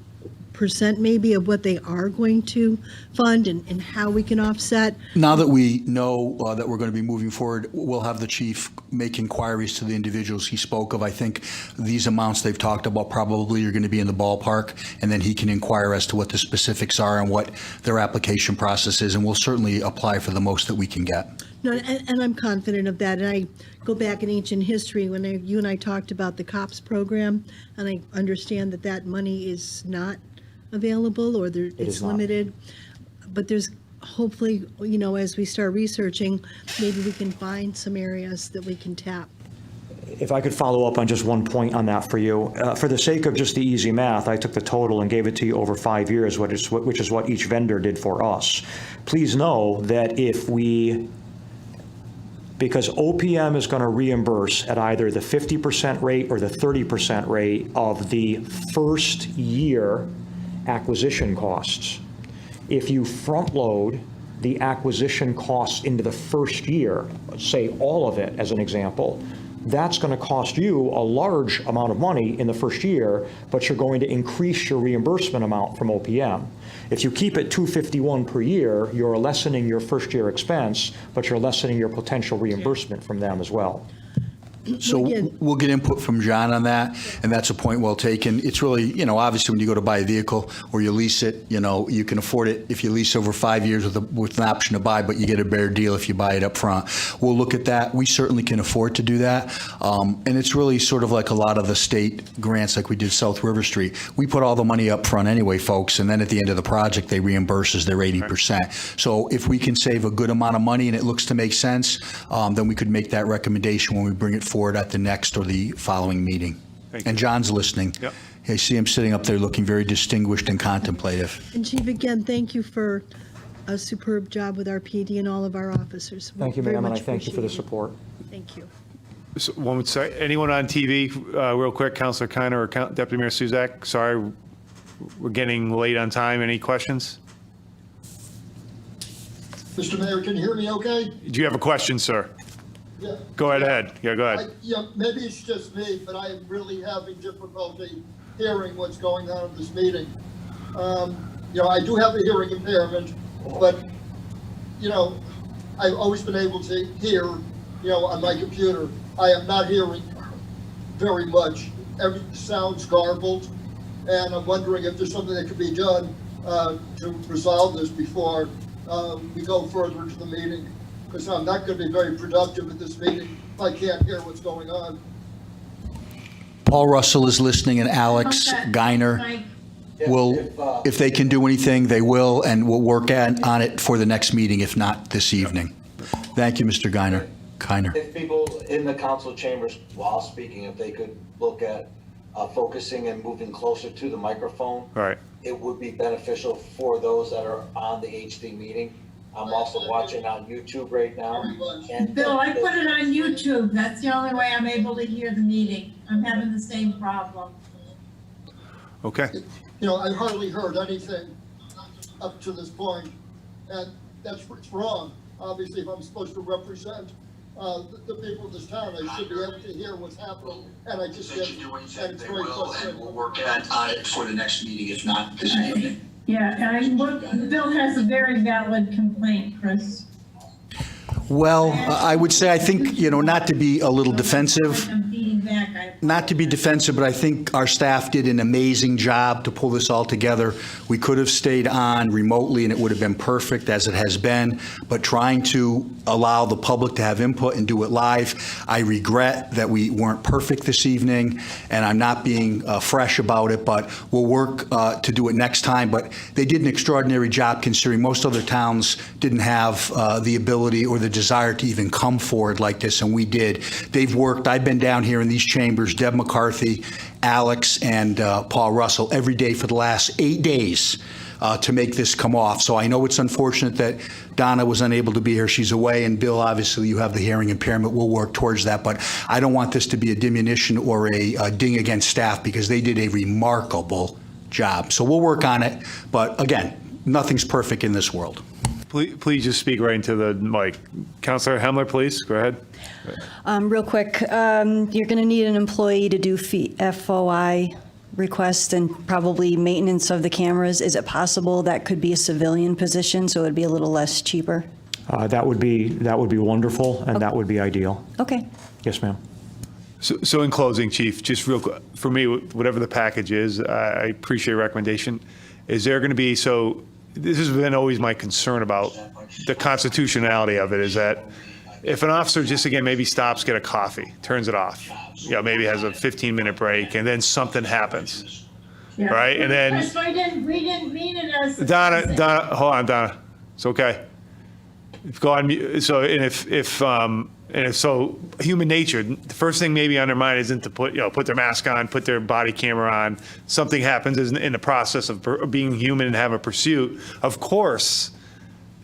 percent maybe of what they are going to fund and how we can offset? Now that we know that we're going to be moving forward, we'll have the chief make inquiries to the individuals he spoke of. I think these amounts they've talked about probably are going to be in the ballpark, and then he can inquire as to what the specifics are and what their application process is, and we'll certainly apply for the most that we can get. No, and I'm confident of that. And I go back in ancient history when you and I talked about the COPS program, and I understand that money is not available or it's is not. limited. But there's hopefully, as we start researching, maybe we can find some areas that we can tap. If I could follow up on just one point on that for you. For the sake of just the easy math, I took the total and gave it to you over 5 years, which is what each vendor did for us. Please know that because OPM is going to reimburse at either the 50% rate or the 30% rate of the first year acquisition costs. If you front load the acquisition costs into the first year, say all of it as an example, that's going to cost you a large amount of money in the first year, but you're going to increase your reimbursement amount from OPM. If you keep it $251 per year, you're lessening your first year expense, but you're lessening your potential reimbursement from them as well. So we'll get input from John on that, and that's a point well taken. It's really, obviously when you go to buy a vehicle or you lease it, you can afford it if you lease over 5 years with an option to buy, but you get a better deal if you buy it up front. We'll look at that. We certainly can afford to do that. And it's really sort of like a lot of the state grants like we did South River Street. We put all the money up front anyway, folks, and then at the end of the project, they reimburse us their 80%. So if we can save a good amount of money and it looks to make sense, then we could make that recommendation when we bring it forward at the next or the following meeting. And John's listening. Yep. I see him sitting up there looking very distinguished and contemplative. And Chief, again, thank you for a superb job with our PD and all of our officers. We Thank you, very ma'am, and I much thank you for the appreciate it. support. Thank you. So, one would say, anyone on TV, real quick, Councilor Kiner or Deputy Mayor Suzak? Sorry, we're getting late on time. Any questions? Mr. Mayor, can you hear me okay? Do you have a question, sir? Yeah. Go right ahead. Yeah, go ahead. Maybe it's just me, but I am really having difficulty hearing what's going on in this meeting. I do have a hearing impairment, but, I've always been able to hear, on my computer. I am not hearing very much. Everything sounds garbled, and I'm wondering if there's something that could be done to resolve this before we go further into the meeting. because I'm not going to be very productive at this meeting if I can't hear what's going on. Paul Russell is listening, and Alex Okay. Geiner Mike, will, if they can do anything, they will, and we'll work on it for the next meeting, if not this evening. Thank you, Mr. Geiner. If people in the council chambers, while speaking, if they could look at focusing and moving closer to the microphone, Right. it would be beneficial for those that are on the HD meeting. I'm also watching on YouTube right now. And Bill, I put it on YouTube. That's the only way I'm able to hear the meeting. I'm having the same problem. Okay. You know, I hardly heard anything up to this point, and that's what's wrong. Obviously, if I'm supposed to represent the people of this town, I should be able to hear what's happening, and I just get, and it's very frustrating. We'll work on it for the next meeting, if not this evening. Yeah, Bill has a very valid complaint, Chris. Well, I would say, I think, not to be a little defensive, I'm beating back. not to be defensive, but I think our staff did an amazing job to pull this all together. We could have stayed on remotely, and it would have been perfect, as it has been, but trying to allow the public to have input and do it live. I regret that we weren't perfect this evening, and I'm not being fresh about it, but we'll work to do it next time. But they did an extraordinary job, considering most other towns didn't have the ability or the desire to even come forward like this, and we did. They've worked, I've been down here in these chambers, Deb McCarthy, Alex, and Paul Russell every day for the last 8 days to make this come off. So I know it's unfortunate that Donna was unable to be here. She's away, and Bill, obviously, you have the hearing impairment. We'll work towards that, but I don't want this to be a diminution or a ding against staff, because they did a remarkable job. So we'll work on it, but again, nothing's perfect in this world. Please just speak right into the mic. Councilor Hemler, please, go ahead. Real quick, you're going to need an employee to do FOI request and probably maintenance of the cameras. Is it possible that could be a civilian position, so it'd be a little less cheaper? That would be wonderful, and that would be ideal. Okay. Yes, ma'am. So in closing, Chief, just real quick, for me, whatever the package is, I appreciate your recommendation. Is there going to be, so this has been always my concern about the constitutionality of it, is that if an officer just, again, maybe stops, get a coffee, turns it off, maybe has a 15-minute break, and then something happens, Yeah. right? And then, Chris, we didn't mean it as. Donna, hold on, Donna, it's okay. Go on mute. So, and if so, human nature, the first thing maybe on their mind isn't to put their mask on, put their body camera on. Something happens in the process of being human and have a pursuit. Of course,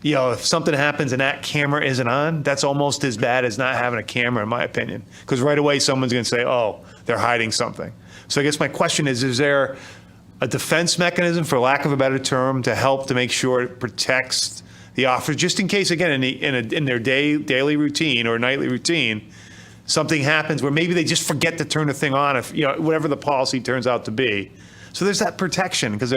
if something happens and that camera isn't on, that's almost as bad as not having a camera, in my opinion. Because right away, someone's going to say, oh, they're hiding something. So I guess my question is there a defense mechanism, for lack of a better term, to help to make sure it protects the officer, just in case, again, in their daily routine or nightly routine, something happens where maybe they just forget to turn the thing on, if whatever the policy turns out to be. So there's that protection, because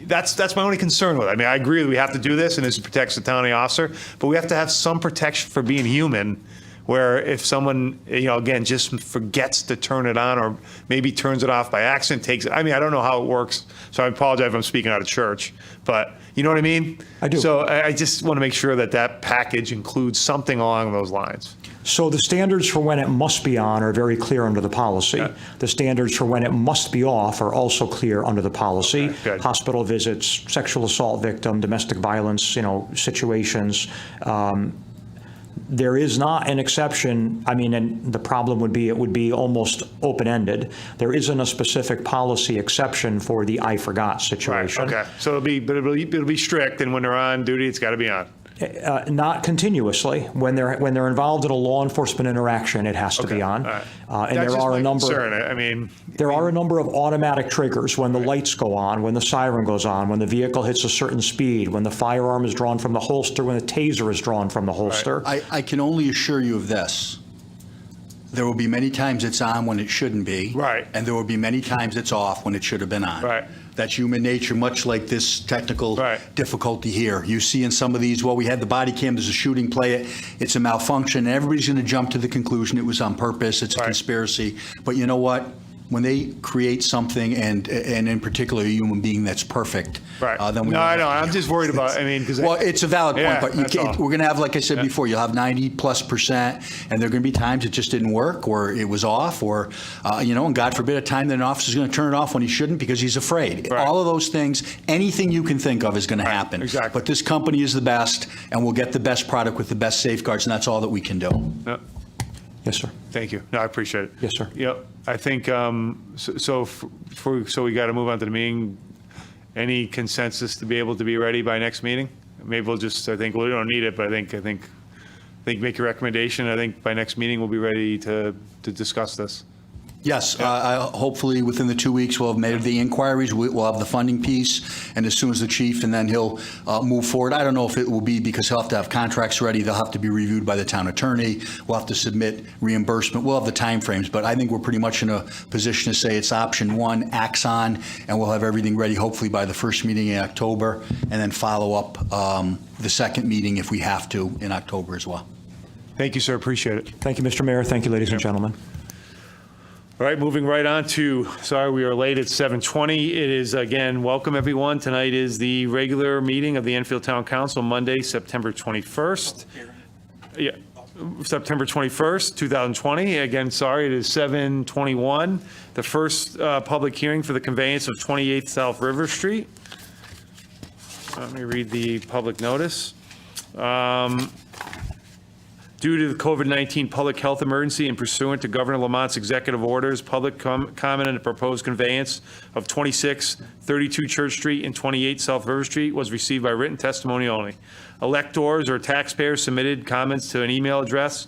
that's my only concern with it. I mean, I agree that we have to do this, and this protects the town and the officer, but we have to have some protection for being human, where if someone, again, just forgets to turn it on, or maybe turns it off by accident, takes it. I mean, I don't know how it works, so I apologize if I'm speaking out of church, but you know what I mean? I do. So I just want to make sure that package includes something along those lines. So the standards for when it must be on are very clear under the policy. Yeah. The standards for when it must be off are also clear under the policy. Okay, good. Hospital visits, sexual assault victim, domestic violence, situations. There is not an exception. I mean, and the problem would be, it would be almost open-ended. There isn't a specific policy exception for the I forgot situation. Okay, so it'll be strict, and when they're on duty, it's got to be on. Not continuously. When they're involved in a law enforcement interaction, it has to be on. All right. And That's there just are my a number. concern. I mean, There are a number of automatic triggers: when the lights go on, when the siren goes on, when the vehicle hits a certain speed, when the firearm is drawn from the holster, when the taser is drawn from the holster. I can only assure you of this. There will be many times it's on when it shouldn't be. Right. And there will be many times it's off when it should have been on. Right. That's human nature, much like this technical Right. difficulty here. You see in some of these, well, we had the body cam, there's a shooting, play it, it's a malfunction, and everybody's going to jump to the conclusion it was on purpose, it's a Right. conspiracy. But you know what? when they create something and in particular a human being that's perfect, Right. then we No, I won't know. have to I'm be just worried about, I mean, because. Well, it's a valid point, Yeah, but you that's can't, all. we're going to have, like I said before, you'll have 90+%, and there are going to be times it just didn't work, or it was off, or, and God forbid, a time that an officer's going to turn it off when he shouldn't because he's afraid. Right. All of those things, anything you can think of is going to happen. exactly. But this company is the best, and we'll get the best product with the best safeguards, and that's all that we can do. Yep. Yes, sir. Thank you. No, I appreciate it. Yes, sir. Yep. I think, so we got to move on to the meeting. Any consensus to be able to be ready by next meeting? Maybe we'll just, I think, we don't need it, but I think make your recommendation. I think by next meeting, we'll be ready to discuss this. Yes, hopefully within the 2 weeks, we'll have made the inquiries, we'll have the funding piece, and as soon as the chief, and then he'll move forward. I don't know if it will be, because he'll have to have contracts ready, they'll have to be reviewed by the town attorney, we'll have to submit reimbursement, we'll have the timeframes, but I think we're pretty much in a position to say it's option one, Axon, and we'll have everything ready hopefully by the first meeting in October, and then follow up the second meeting if we have to in October as well. Thank you, sir. Appreciate it. Thank you, Mr. Mayor. Thank you, ladies and gentlemen. All right, moving right on to, sorry, we are late at 7:20. It is, again, welcome everyone. Tonight is the regular meeting of the Enfield Town Council, Monday, September 21st. Yeah, September 21st, 2020. Again, sorry, it is 7:21. The first public hearing for the conveyance of 28 South River Street. Let me read the public notice. Due to the COVID-19 public health emergency and pursuant to Governor Lamont's executive orders, public comment on the proposed conveyance of 2632 Church Street and 28 South River Street was received by written testimony only. Electors or taxpayers submitted comments to an email address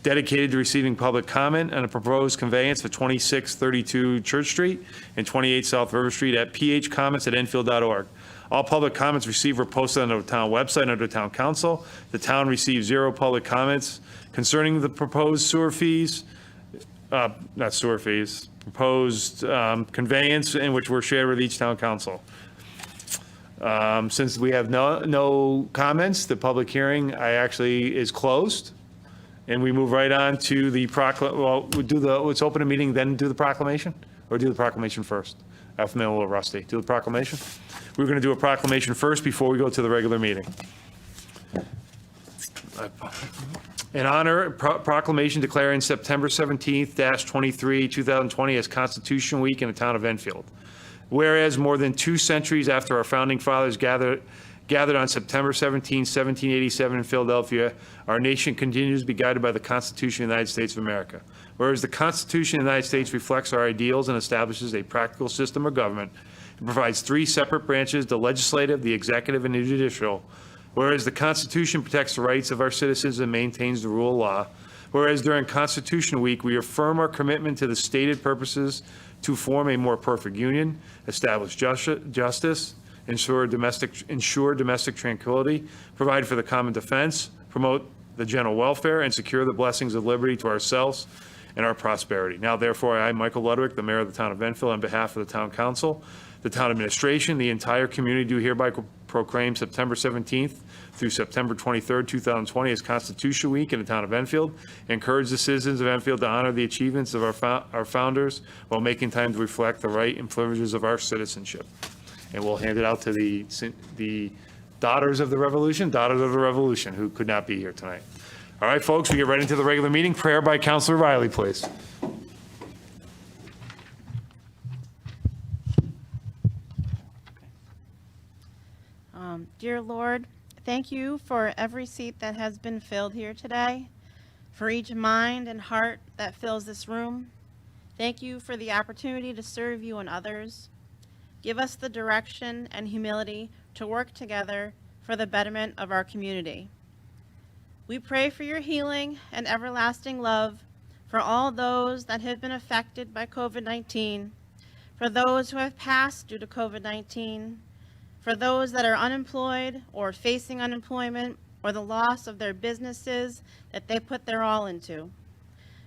dedicated to receiving public comment on a proposed conveyance for 2632 Church Street and 28 South River Street at phcomments@enfield.org. All public comments received were posted on the town website under the town council. The town received 0 public comments concerning the proposed sewer fees, not sewer fees, proposed conveyance, in which were shared with each town council. Since we have no comments, the public hearing is closed. And we move right on to the let's open a meeting, then do the proclamation? Or do the proclamation first? I'm a little rusty. Do the proclamation? We're going to do a proclamation first before we go to the regular meeting. In honor, proclamation declaring September 17th-23, 2020 as Constitution Week in the town of Enfield. Whereas more than 2 centuries after our founding fathers gathered on September 17, 1787 in Philadelphia, our nation continues to be guided by the Constitution of the United States of America. Whereas the Constitution of the United States reflects our ideals and establishes a practical system of government, it provides 3 separate branches, the legislative, the executive, and the judicial. Whereas the Constitution protects the rights of our citizens and maintains the rule of law. Whereas during Constitution Week, we affirm our commitment to the stated purposes to form a more perfect union, establish justice, ensure domestic tranquility, provide for the common defense, promote the general welfare, and secure the blessings of liberty to ourselves and our prosperity. Now, therefore, I, Michael Ludwig, the mayor of the town of Enfield, on behalf of the town council, the town administration, the entire community do hereby proclaim September 17th through September 23rd, 2020 as Constitution Week in the town of Enfield. Encourage the citizens of Enfield to honor the achievements of our founders while making time to reflect the right and privileges of our citizenship. And we'll hand it out to the Daughters of the Revolution, who could not be here tonight. All right, folks, we get right into the regular meeting. Prayer by Councilor Riley, please. Dear Lord, thank you for every seat that has been filled here today, for each mind and heart that fills this room. Thank you for the opportunity to serve you and others. Give us the direction and humility to work together for the betterment of our community. We pray for your healing and everlasting love for all those that have been affected by COVID-19, for those who have passed due to COVID-19, for those that are unemployed or facing unemployment or the loss of their businesses that they put their all into,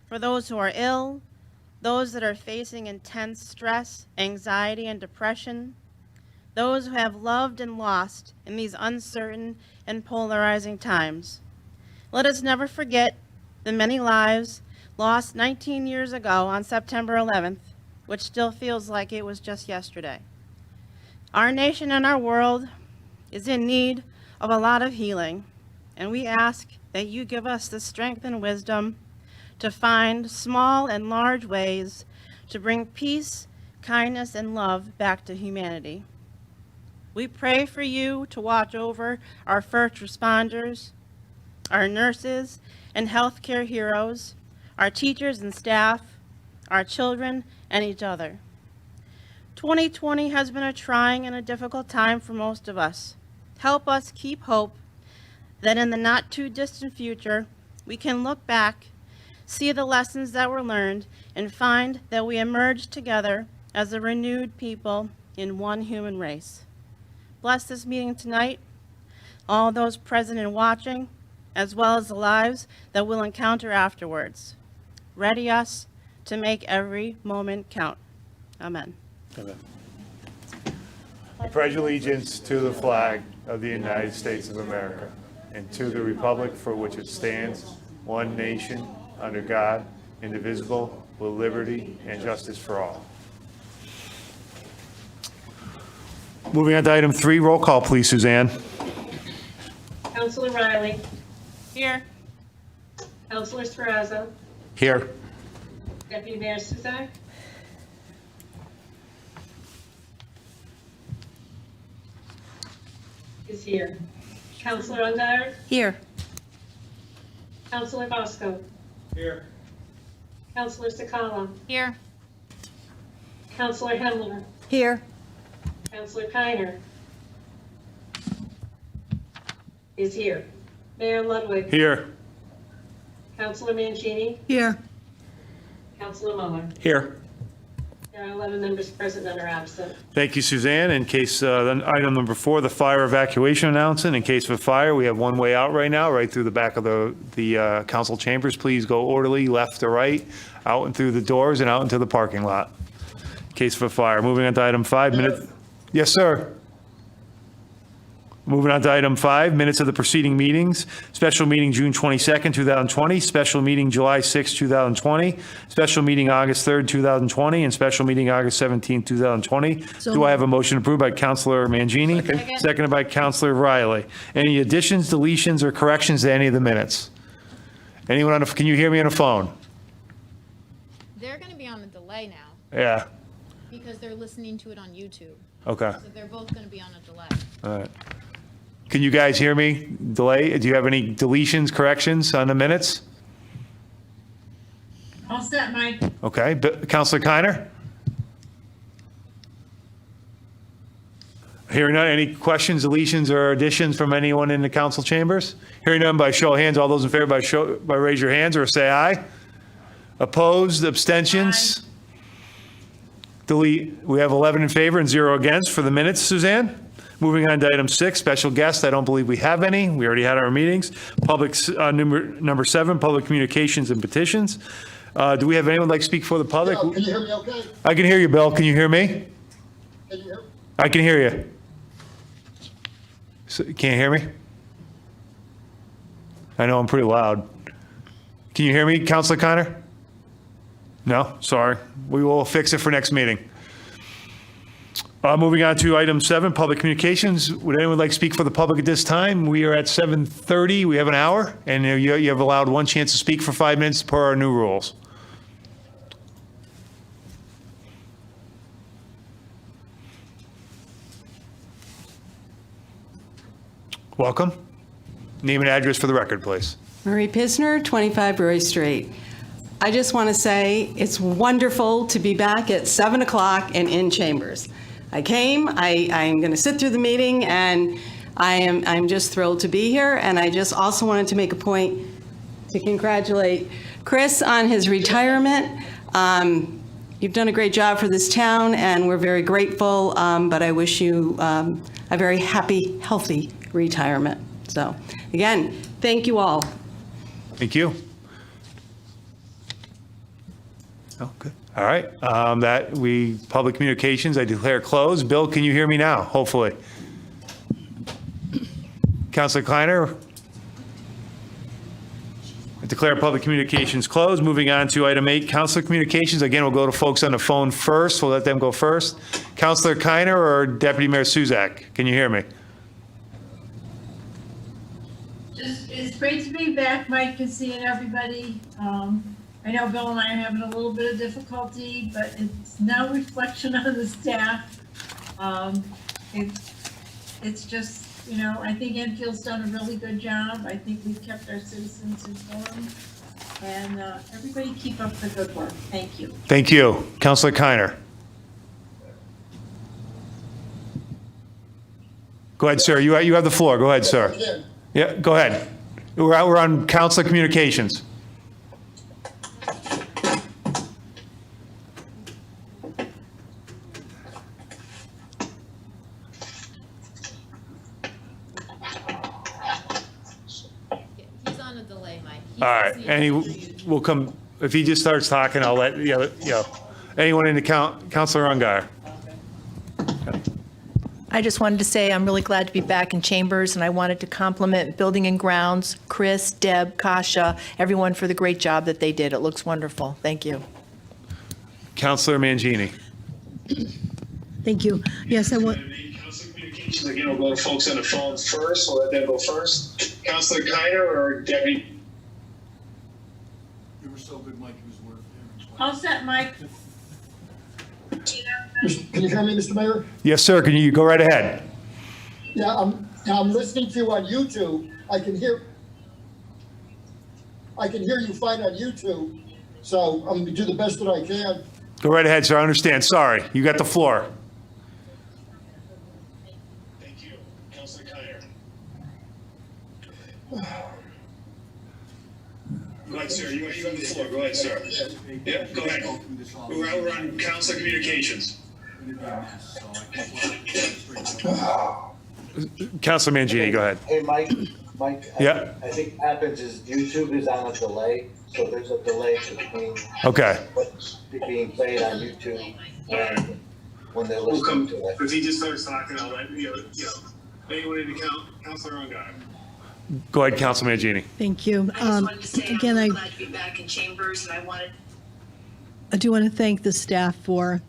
for those who are ill, those that are facing intense stress, anxiety, and depression, those who have loved and lost in these uncertain and polarizing times. Let us never forget the many lives lost 19 years ago on September 11th, which still feels like it was just yesterday. Our nation and our world is in need of a lot of healing, and we ask that you give us the strength and wisdom to find small and large ways to bring peace, kindness, and love back to humanity. We pray for you to watch over our first responders, our nurses and healthcare heroes, our teachers and staff, our children, and each other. 2020 has been a trying and a difficult time for most of us. Help us keep hope that in the not too distant future, we can look back, see the lessons that were learned, and find that we emerged together as a renewed people in one human race. Bless this meeting tonight, all those present and watching, as well as the lives that we'll encounter afterwards. Ready us to make every moment count. Amen. Amen. I pledge allegiance to the flag of the United States of America and to the republic for which it stands, one nation, under God, indivisible, with liberty and justice for all. Moving on to item 3, roll call, please, Suzanne. Counselor Riley, Here. Counselor Sferrazzo, Here. Deputy Mayor Suzak, is here. Counselor Ungary, Here. Counselor Bosco, Here. Counselor Sakala, Here. Counselor Hemler, Here. Counselor Kiner is here. Mayor Ludwig, Here. Counselor Mancini, Here. Counselor Muller. Here. There are 11 members present that are absent. Thank you, Suzanne. In case, then item number 4, the fire evacuation announcement. In case of a fire, we have one way out right now, right through the back of the council chambers. Please go orderly, left to right, out and through the doors and out into the parking lot. In case of a fire. Moving on to item 5, minutes. Yes, sir. Moving on to item 5, minutes of the preceding meetings. Special meeting June 22nd, 2020, special meeting July 6th, 2020, special meeting August 3rd, 2020, and special meeting August 17th, 2020. So Do I have a motion approved by Councilor Mangini? Seconded by Councilor Riley. Any additions, deletions, or corrections to any of the minutes? Anyone on can you hear me on the phone? They're going to be on a delay now Yeah, because they're listening to it on YouTube. okay, So they're both going to be on a delay. all right. Can you guys hear me? Delay, do you have any deletions, corrections on the minutes? All set, Mike. Okay, Councilor Kiner? Hearing none, any questions, deletions, or additions from anyone in the council chambers? Hearing none, by show of hands, all those in favor by raise your hands or say aye. Opposed, abstentions? Delete, we have 11 in favor and 0 against for the minutes, Suzanne. Moving on to item 6, special guests. I don't believe we have any. We already had our meetings. Public, number 7, public communications and petitions. Do we have anyone like to speak for the public? Yeah, can you hear me okay? I can hear you, Bill. Can you hear me? Can you hear? I can hear you. So, can't hear me? I know I'm pretty loud. Can you hear me, Councilor Connor? No? Sorry. We will fix it for next meeting. Moving on to item 7, public communications. Would anyone like to speak for the public at this time? We are at 7:30. We have an hour, and you have allowed one chance to speak for 5 minutes per our new rules. Welcome. Name and address for the record, please. Marie Pisner, 25 Roy Street. I just want to say it's wonderful to be back at 7 o'clock and in chambers. I came, I'm going to sit through the meeting, and I'm just thrilled to be here. And I just also wanted to make a point to congratulate Chris on his retirement. You've done a great job for this town, and we're very grateful, but I wish you a very happy, healthy retirement. So, again, thank you all. Thank you. Oh, good. All right. Public communications, I declare closed. Bill, can you hear me now? Hopefully. Councilor Kleiner? I declare public communications closed. Moving on to item 8, councilor communications. Again, we'll go to folks on the phone first. We'll let them go first. Councilor Keiner or Deputy Mayor Suzak? Can you hear me? It's great to be back, Mike, and seeing everybody. I know Bill and I are having a little bit of difficulty, but it's no reflection on the staff. It's just, you know, I think Enfield's done a really good job. I think we've kept our citizens informed. And everybody keep up the good work. Thank you. Thank you. Councilor Keiner. Go ahead, sir. You have the floor. Go ahead, sir. Yeah, go ahead. We're on councilor communications. He's on a delay, Mike. All right, and he will come, if he just starts talking, I'll let, anyone in the Councilor Ungar. I just wanted to say I'm really glad to be back in Chambers, and I wanted to compliment Building and Grounds, Chris, Deb, Kasha, everyone for the great job that they did. It looks wonderful. Thank you. Councilor Mangini. Thank you. Yes, I want, Councilor communications, again, we'll go to folks on the phone first. We'll let them go first. Councilor Keiner or Deputy? You were so good, Mike, it was worth it. All set, Mike. Can you hear me, Mr. Mayor? Yes, sir. Can you go right ahead? Yeah, I'm listening to you on YouTube. I can hear you fine on YouTube, so I'm gonna do the best that I can. Go right ahead, sir. I understand. Sorry. You got the floor. Thank you. Councilor Keiner. Go ahead, sir. You have the floor. Go ahead, sir. Yeah, go ahead. We're on councilor communications. Councilor Mangini, go ahead. Hey, Mike, Yeah. I think what happens is YouTube is on a delay, so there's a delay between Okay. what's being played on YouTube and when they're listening to it. If he just starts talking, I'll let, anyone in the Councilor Ungar. Go ahead, Councilor Mangini. thank you. Again, I'm glad to be back in Chambers, and I do want to thank the staff for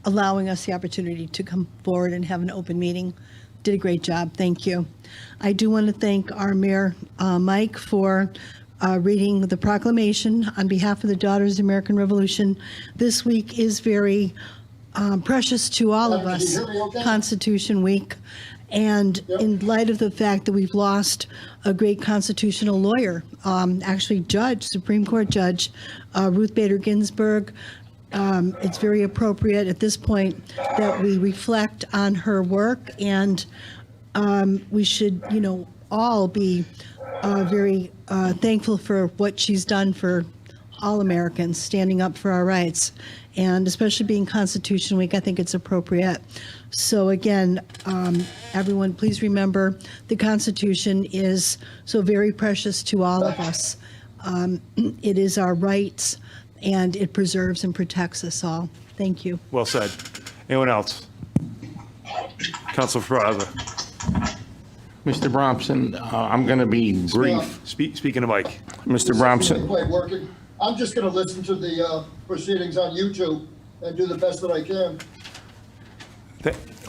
allowing us the opportunity to come forward and have an open meeting. Did a great job. Thank you. I do want to thank our Mayor, Mike, for reading the proclamation on behalf of the Daughters of the American Revolution. This week is very precious to all of Can you us, hear me okay? Constitution Week. And in light of the fact that we've lost a great constitutional lawyer, actually judge, Supreme Court Judge Ruth Bader Ginsburg, it's very appropriate at this point that we reflect on her work, and we should, all be very thankful for what she's done for all Americans, standing up for our rights. And especially being Constitution Week, I think it's appropriate. So again, everyone, please remember the Constitution is so very precious to all of us. It is our rights, and it preserves and protects us all. Thank you. Well said. Anyone else? Councilor Peraza. Mr. Bromson, I'm going to be brief. Speaking of Mike. Mr. Bromson, Quite working. I'm just gonna listen to the proceedings on YouTube and do the best that I can.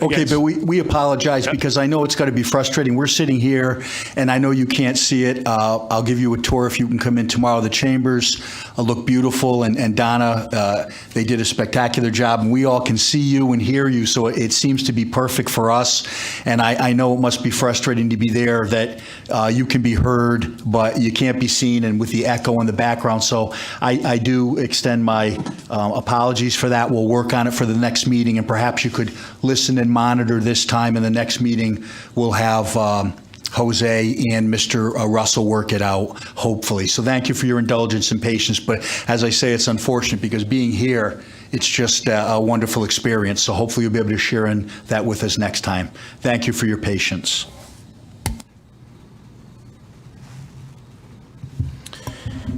Okay, but we apologize because I know it's got to be frustrating. We're sitting here, and I know you can't see it. I'll give you a tour if you can come in tomorrow. The chambers look beautiful, and Donna, they did a spectacular job, and we all can see you and hear you, so it seems to be perfect for us. And I know it must be frustrating to be there, that you can be heard, but you can't be seen, and with the echo in the background. So I do extend my apologies for that. We'll work on it for the next meeting, and perhaps you could listen and monitor this time. In the next meeting, we'll have Jose and Mr. Russell work it out, hopefully. So thank you for your indulgence and patience. But as I say, it's unfortunate because being here, it's just a wonderful experience. So hopefully you'll be able to share in that with us next time. Thank you for your patience.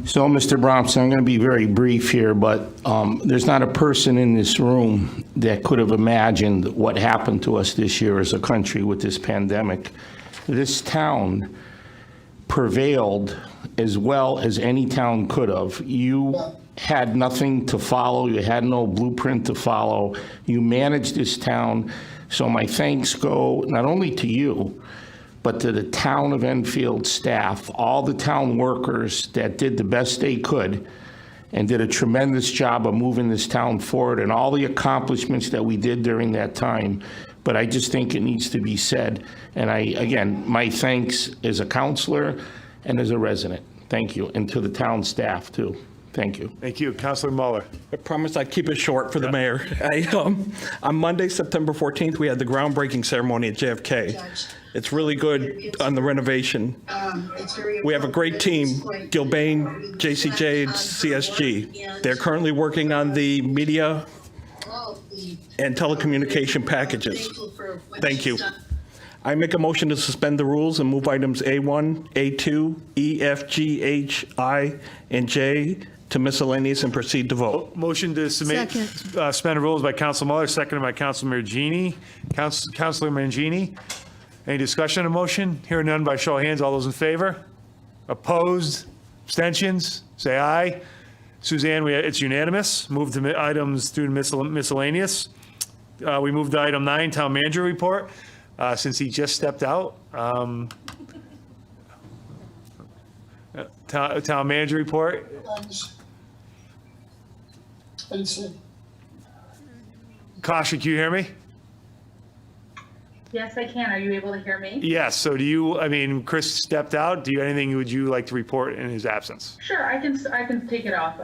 So, Mr. Bromson, I'm going to be very brief here, but there's not a person in this room that could have imagined what happened to us this year as a country with this pandemic. This town prevailed as well as any town could have. You had nothing to follow. You had no blueprint to follow. You managed this town. So my thanks go not only to you, but to the town of Enfield staff, all the town workers that did the best they could and did a tremendous job of moving this town forward, and all the accomplishments that we did during that time. But I just think it needs to be said. And again, my thanks as a counselor and as a resident. Thank you. And to the town staff, too. Thank you. Thank you. Councilor Muller. I promised I'd keep it short for the mayor. On Monday, September 14th, we had the groundbreaking ceremony at JFK. It's really good on the renovation. We have a great team, Gilbane, JCJ, and CSG. They're currently working on the media and telecommunication packages. Thank you. I make a motion to suspend the rules and move items A1, A2, E, F, G, H, I, and J to miscellaneous and proceed to vote. Motion to submit, suspend rules by Council Muller, seconded by Council Mangini. Councilor Mangini, any discussion on the motion? Hearing none by show of hands, all those in favor? Opposed? Abstentions? Say aye. Suzanne, it's unanimous. Move to items through miscellaneous. We move to item 9, Town Manager Report. Since he just stepped out. Town Manager Report. I didn't see. Kasha, can you hear me? Yes, I can. Are you able to hear me? Yes. So do you, Chris stepped out. Anything would you like to report in his absence? Sure, I can take it off.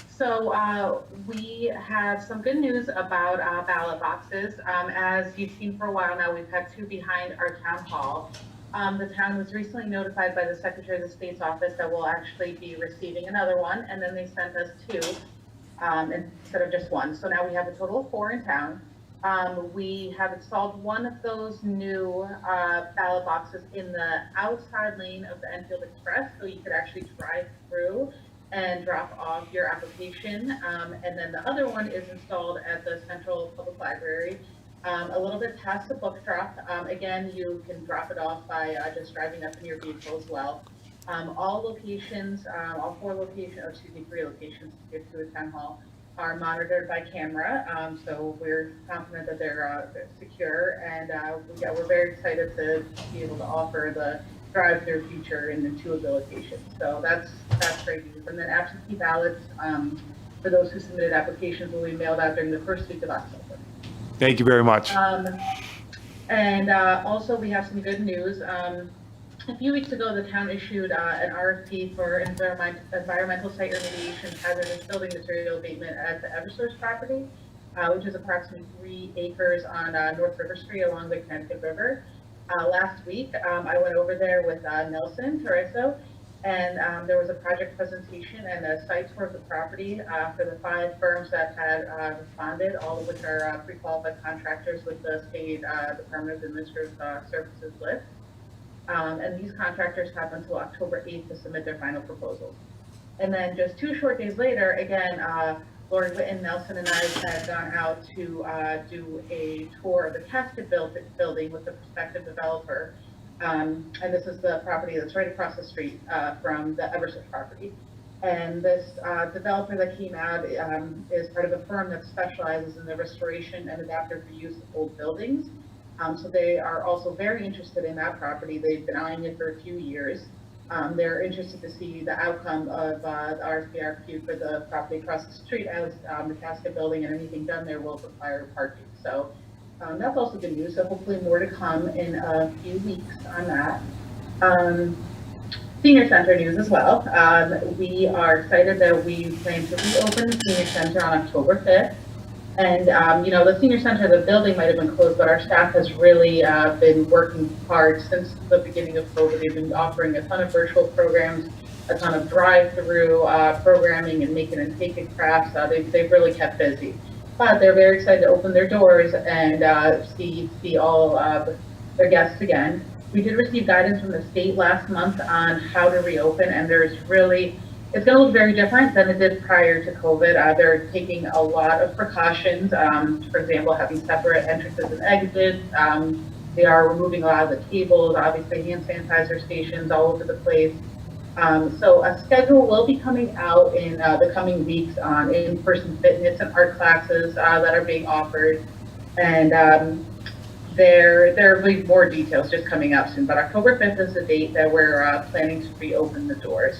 So we have some good news about ballot boxes. As you've seen for a while now, we've had 2 behind our town hall. The town was recently notified by the Secretary of the State's office that we'll actually be receiving another one, and then they sent us 2 instead of just 1. So now we have a total of 4 in town. We have installed one of those new ballot boxes in the outside lane of the Enfield Express, so you could actually drive through and drop off your application. And then the other one is installed at the Central Public Library, a little bit past the book drop. Again, you can drop it off by just driving up in your vehicle as well. All locations, all 4 locations, or excuse me, 3 locations to get to the town hall are monitored by camera. So we're confident that they're secure, and we're very excited to be able to offer the drive-through feature in the 2 of the locations. So that's great news. And then absentee ballots for those who submitted applications will be mailed out during the first week of October. Thank you very much. And also we have some good news. A few weeks ago, the town issued an RFP for environmental site remediation hazardous building material abatement at the Eversource property, which is approximately 3 acres on North River Street along the Connecticut River. Last week, I went over there with Nelson Terreso, and there was a project presentation and a site tour of the property for the 5 firms that had responded, all of which are pre-qualified contractors with the state Department of Administrative Services list. And these contractors have until October 8th to submit their final proposals. And then just 2 short days later, again, Lori Whitten, Nelson, and I had gone out to do a tour of the Casket building with the prospective developer. And this is the property that's right across the street from the Eversource property. And this developer that came out is part of a firm that specializes in the restoration and adaptive reuse of old buildings. So they are also very interested in that property. They've been eyeing it for a few years. They're interested to see the outcome of the RFP for the property across the street, as the Casket building and anything done there will require parking. So that's also good news. So hopefully more to come in a few weeks on that. Senior Center news as well. We are excited that we plan to reopen the Senior Center on October 5th. And, the Senior Center, the building might have been closed, but our staff has really been working hard since the beginning of COVID. They've been offering a ton of virtual programs, a ton of drive-through programming and making and taking crafts. They've really kept busy. But they're very excited to open their doors and see all their guests again. We did receive guidance from the state last month on how to reopen, and it's going to look very different than it did prior to COVID. They're taking a lot of precautions, for example, having separate entrances and exits, They are removing a lot of the tables, obviously hand sanitizer stations all over the place. So a schedule will be coming out in the coming weeks on in-person fitness and art classes that are being offered. And there will be more details just coming out soon, but October 5th is the date that we're planning to reopen the doors.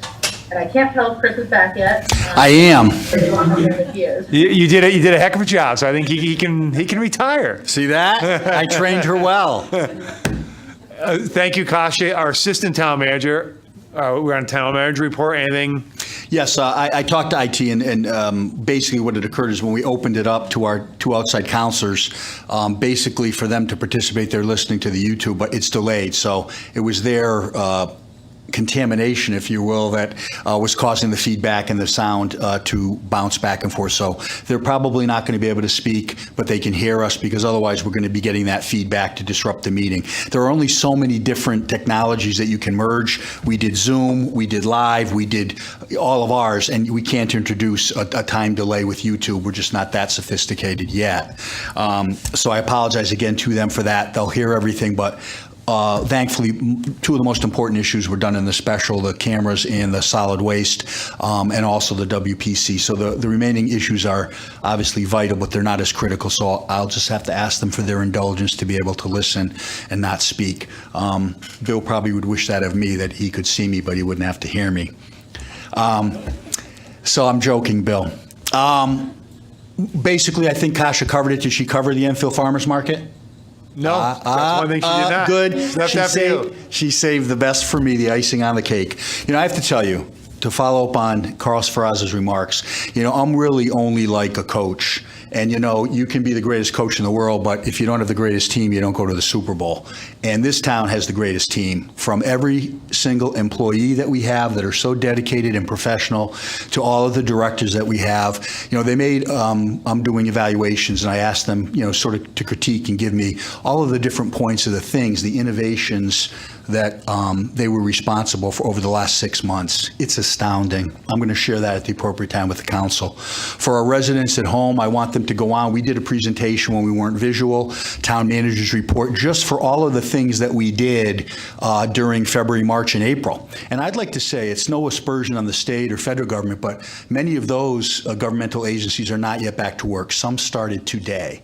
And I can't tell if Chris is back yet. I am. If he is. You did a heck of a job, so I think he can retire. See that? I trained her well. Thank you, Kasha. Our assistant town manager, we're on town manager report. Anything? Yes, I talked to IT, and basically what had occurred is when we opened it up to our two outside counselors, basically for them to participate, they're listening to the YouTube, but it's delayed. So it was their contamination, if you will, that was causing the feedback and the sound to bounce back and forth. So they're probably not going to be able to speak, but they can hear us, because otherwise we're going to be getting that feedback to disrupt the meeting. There are only so many different technologies that you can merge. We did Zoom, we did live, we did all of ours, and we can't introduce a time delay with YouTube. We're just not that sophisticated yet. So I apologize again to them for that. They'll hear everything, but thankfully, two of the most important issues were done in the special, the cameras and the solid waste, and also the WPC. So the remaining issues are obviously vital, but they're not as critical. So I'll just have to ask them for their indulgence to be able to listen and not speak. Bill probably would wish that of me, that he could see me, but he wouldn't have to hear me. So I'm joking, Bill. Basically, I think Kasha covered it. Did she cover the Enfield Farmers Market? No, that's one thing she did not. Good. Left that for you. She saved the best for me, the icing on the cake. You know, I have to tell you, to follow up on Carl Sferrazza's remarks, you know, I'm really only like a coach. And, you know, you can be the greatest coach in the world, but if you don't have the greatest team, you don't go to the Super Bowl. And this town has the greatest team, from every single employee that we have that are so dedicated and professional to all of the directors that we have. You know, they made, I'm doing evaluations, and I asked them, you know, sort of to critique and give me all of the different points of the things, the innovations that they were responsible for over the last 6 months. It's astounding. I'm going to share that at the appropriate time with the council. For our residents at home, I want them to go on. We did a presentation when we weren't visual, town manager's report, just for all of the things that we did during February, March, and April. And I'd like to say, it's no aspersion on the state or federal government, but many of those governmental agencies are not yet back to work. Some started today.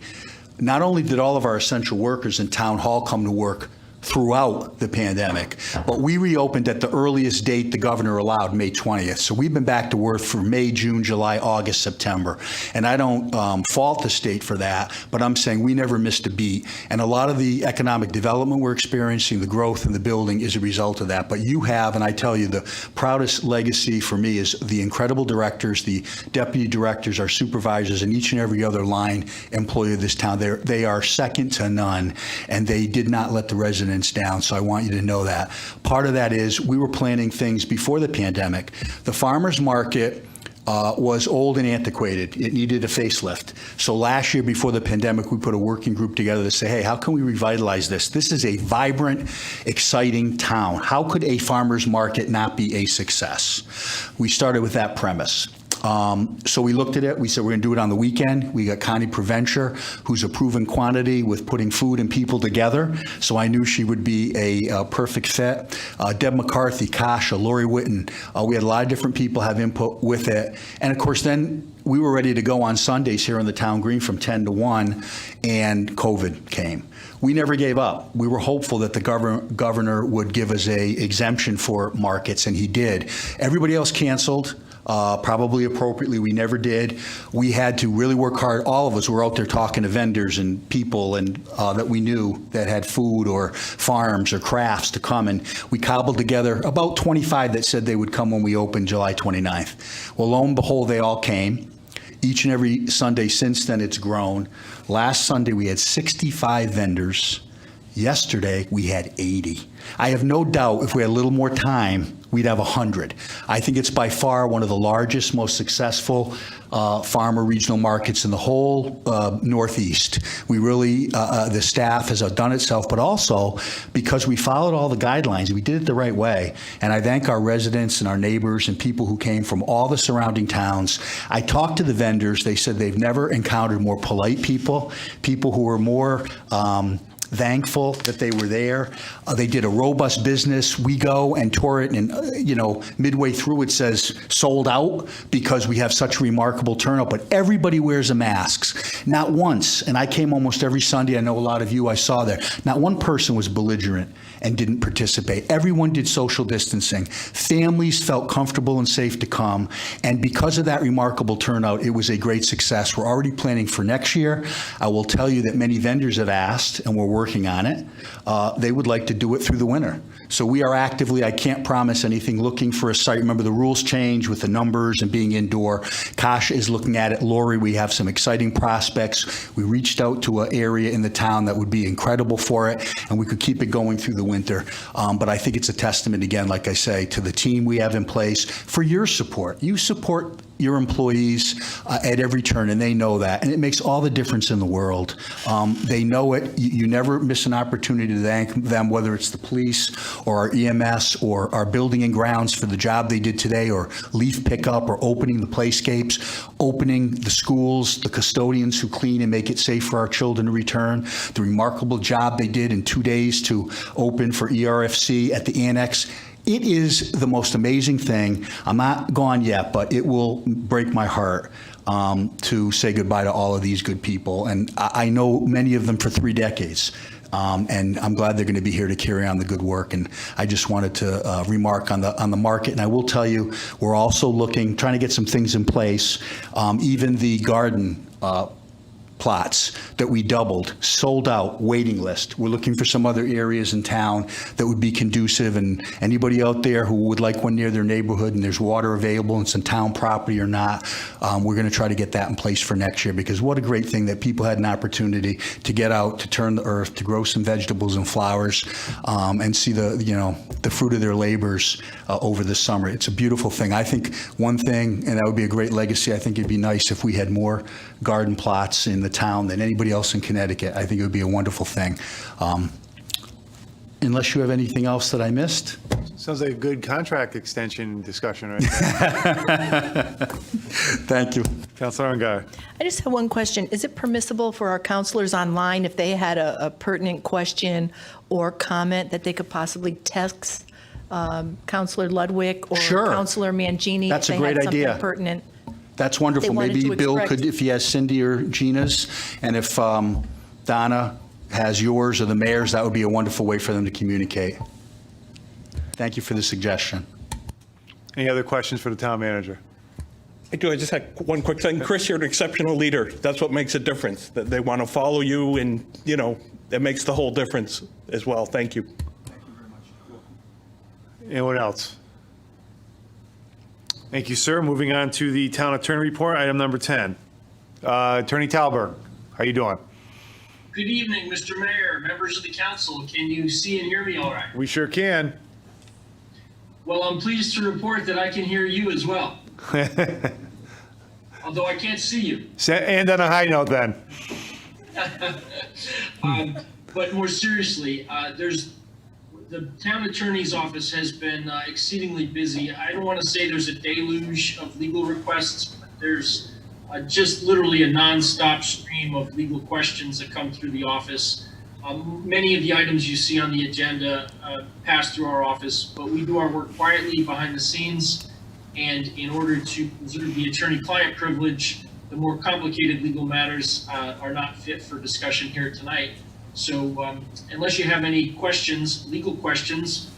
Not only did all of our essential workers in town hall come to work throughout the pandemic, but we reopened at the earliest date the governor allowed, May 20th. So we've been back to work for May, June, July, August, September. And I don't fault the state for that, but I'm saying we never missed a beat. And a lot of the economic development we're experiencing, the growth in the building, is a result of that. But you have, and I tell you, the proudest legacy for me is the incredible directors, the deputy directors, our supervisors, and each and every other line employee of this town. They are second to none, and they did not let the residents down, so I want you to know that. Part of that is we were planning things before the pandemic. The farmers market was old and antiquated. It needed a facelift. So last year, before the pandemic, we put a working group together to say, hey, how can we revitalize this? This is a vibrant, exciting town. How could a farmers market not be a success? We started with that premise. So we looked at it. We said we're going to do it on the weekend. We got Connie Preventure, who's a proven quantity with putting food and people together. So I knew she would be a perfect fit. Deb McCarthy, Kasha, Lori Witten. We had a lot of different people have input with it. And of course, then we were ready to go on Sundays here in the town green from 10 to 1, and COVID came. We never gave up. We were hopeful that the governor would give us a exemption for markets, and he did. Everybody else canceled. Probably appropriately, we never did. We had to really work hard. All of us were out there talking to vendors and people and that we knew that had food or farms or crafts to come, and we cobbled together about 25 that said they would come when we opened July 29th. Well, lo and behold, they all came. Each and every Sunday since then, it's grown. Last Sunday, we had 65 vendors. Yesterday, we had 80. I have no doubt if we had a little more time, we'd have 100. I think it's by far one of the largest, most successful farmer regional markets in the whole Northeast. We really, the staff has outdone itself, but also because we followed all the guidelines, we did it the right way. And I thank our residents and our neighbors and people who came from all the surrounding towns. I talked to the vendors. They said they've never encountered more polite people, people who were more thankful that they were there. They did a robust business. We go and tour it, and, midway through it says sold out because we have such remarkable turnout, but everybody wears a mask. Not once, and I came almost every Sunday, I know a lot of you I saw there, not one person was belligerent and didn't participate. Everyone did social distancing. Families felt comfortable and safe to come, and because of that remarkable turnout, it was a great success. We're already planning for next year. I will tell you that many vendors have asked, and we're working on it. They would like to do it through the winter. So we are actively, I can't promise anything, looking for a site. Remember, the rules change with the numbers and being indoor. Kasha is looking at it. Lori, we have some exciting prospects. We reached out to an area in the town that would be incredible for it, and we could keep it going through the winter. But I think it's a testament, again, like I say, to the team we have in place, for your support. You support your employees at every turn, and they know that, and it makes all the difference in the world. They know it. You never miss an opportunity to thank them, whether it's the police or our EMS or our building and grounds for the job they did today, or leaf pickup, or opening the playscapes, opening the schools, the custodians who clean and make it safe for our children to return, the remarkable job they did in 2 days to open for ERFC at the Annex. It is the most amazing thing. I'm not gone yet, but it will break my heart to say goodbye to all of these good people. And I know many of them for 3 decades. And I'm glad they're going to be here to carry on the good work. And I just wanted to remark on the market. And I will tell you, we're also trying to get some things in place. Even the garden plots that we doubled, sold out, waiting list. We're looking for some other areas in town that would be conducive, and anybody out there who would like one near their neighborhood and there's water available and some town property or not, we're going to try to get that in place for next year, because what a great thing that people had an opportunity to get out, to turn the earth, to grow some vegetables and flowers, and see the fruit of their labors over the summer. It's a beautiful thing. I think one thing, and that would be a great legacy, I think it'd be nice if we had more garden plots in the town than anybody else in Connecticut. I think it would be a wonderful thing. Unless you have anything else that I missed? Sounds like a good contract extension discussion right there. Thank you. Councilor Ungary. I just have one question. Is it permissible for our counselors online, if they had a pertinent question or comment, that they could possibly text Counselor Ludwig or Sure. Counselor Mangini? That's if a they had great something idea. pertinent? That's wonderful. They wanted Maybe to Bill express- could, if he has Cindy or Gina's, and if Donna has yours or the mayor's, that would be a wonderful way for them to communicate. Thank you for the suggestion. Any other questions for the town manager? I do. I just had one quick thing. Chris, you're an exceptional leader. That's what makes a difference, that they want to follow you, and, that makes the whole difference as well. Thank you. Anyone else? Thank you, sir. Moving on to the town attorney report, item number 10. Attorney Talberg, how you doing? Good evening, Mr. Mayor, members of the council. Can you see and hear me all right? We sure can. Well, I'm pleased to report that I can hear you as well, although I can't see you. And on a high note then. But more seriously, the town attorney's office has been exceedingly busy. I don't want to say there's a deluge of legal requests, but there's just literally a nonstop stream of legal questions that come through the office. Many of the items you see on the agenda pass through our office, but we do our work quietly behind the scenes. And in order to preserve the attorney-client privilege, the more complicated legal matters are not fit for discussion here tonight. So unless you have any questions, legal questions,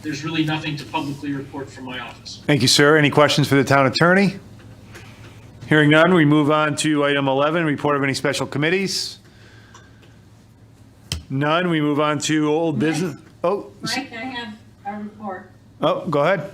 there's really nothing to publicly report from my office. Thank you, sir. Any questions for the town attorney? Hearing none, we move on to item 11, report of any special committees. None. We move on to old business. Oh, Mike, I have a report. oh, go ahead.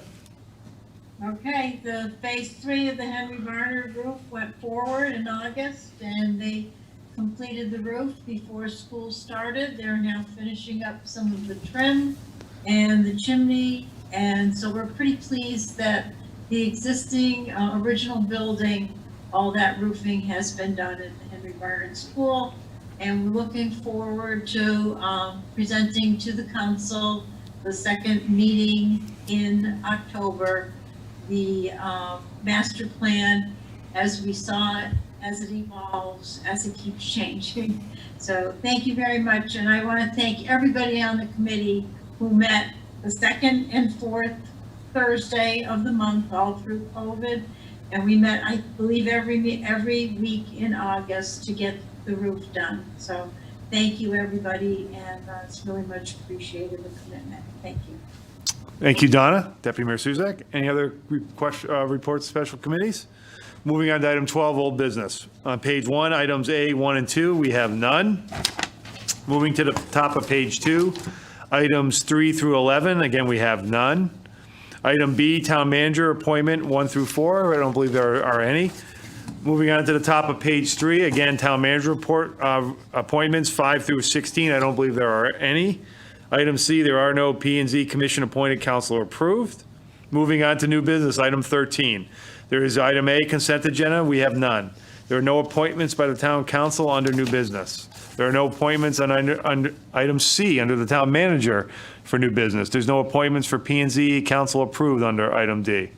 Okay, the phase 3 of the Henry Varner roof went forward in August, and they completed the roof before school started. They're now finishing up some of the trim and the chimney, and so we're pretty pleased that the existing original building, all that roofing has been done at the Henry Varner School, and we're looking forward to presenting to the council the second meeting in October, the master plan as we saw it as it evolves, as it keeps changing. So thank you very much, and I want to thank everybody on the committee who met the second and fourth Thursday of the month all through COVID. And we met, I believe, every week in August to get the roof done. So thank you, everybody, and it's really much appreciated, the commitment. Thank you. Thank you, Donna. Deputy Mayor Suzak. Any other reports, special committees? Moving on to item 12, old business. On page 1, items A, 1, and 2, we have none. Moving to the top of page 2, items 3 through 11, again, we have none. Item B, town manager appointment 1 through 4, I don't believe there are any. Moving on to the top of page 3, again, town manager report appointments 5 through 16, I don't believe there are any. Item C, there are no P&Z commission appointed, council approved. Moving on to new business, item 13. There is item A, consent agenda, we have none. There are no appointments by the town council under new business. There are no appointments on under item C, under the town manager for new business. There's no appointments for P&Z, council approved under item D.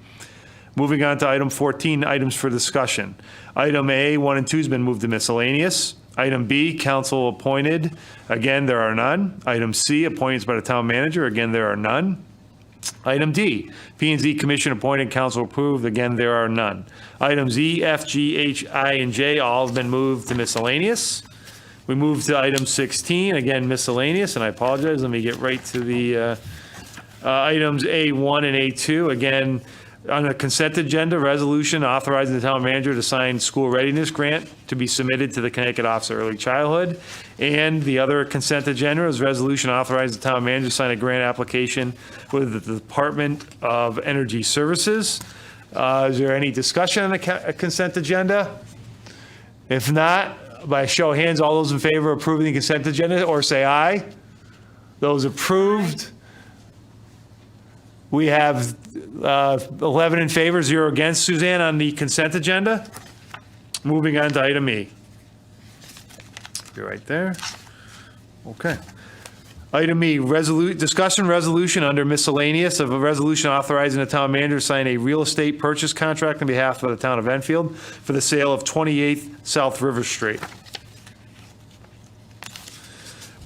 Moving on to item 14, items for discussion. Item A, 1 and 2 has been moved to miscellaneous. Item B, council appointed. Again, there are none. Item C, appointments by the town manager. Again, there are none. Item D, P&Z commission appointed, council approved. Again, there are none. Items E, F, G, H, I, and J all have been moved to miscellaneous. We move to item 16, again, miscellaneous, and I apologize. Let me get right to the items A1 and A2. Again, on the consent agenda, resolution authorizing the town manager to sign school readiness grant to be submitted to the Connecticut Office of Early Childhood. And the other consent agenda is resolution authorizing the town manager to sign a grant application with the Department of Energy Services. Is there any discussion on the consent agenda? If not, by a show of hands, all those in favor of approving the consent agenda, or say aye. Those approved. We have 11 in favor, 0 against. Suzanne, on the consent agenda. Moving on to item E. Be right there. Okay. Item E, discussion resolution under miscellaneous of a resolution authorizing the town manager to sign a real estate purchase contract on behalf of the town of Enfield for the sale of 28 South River Street.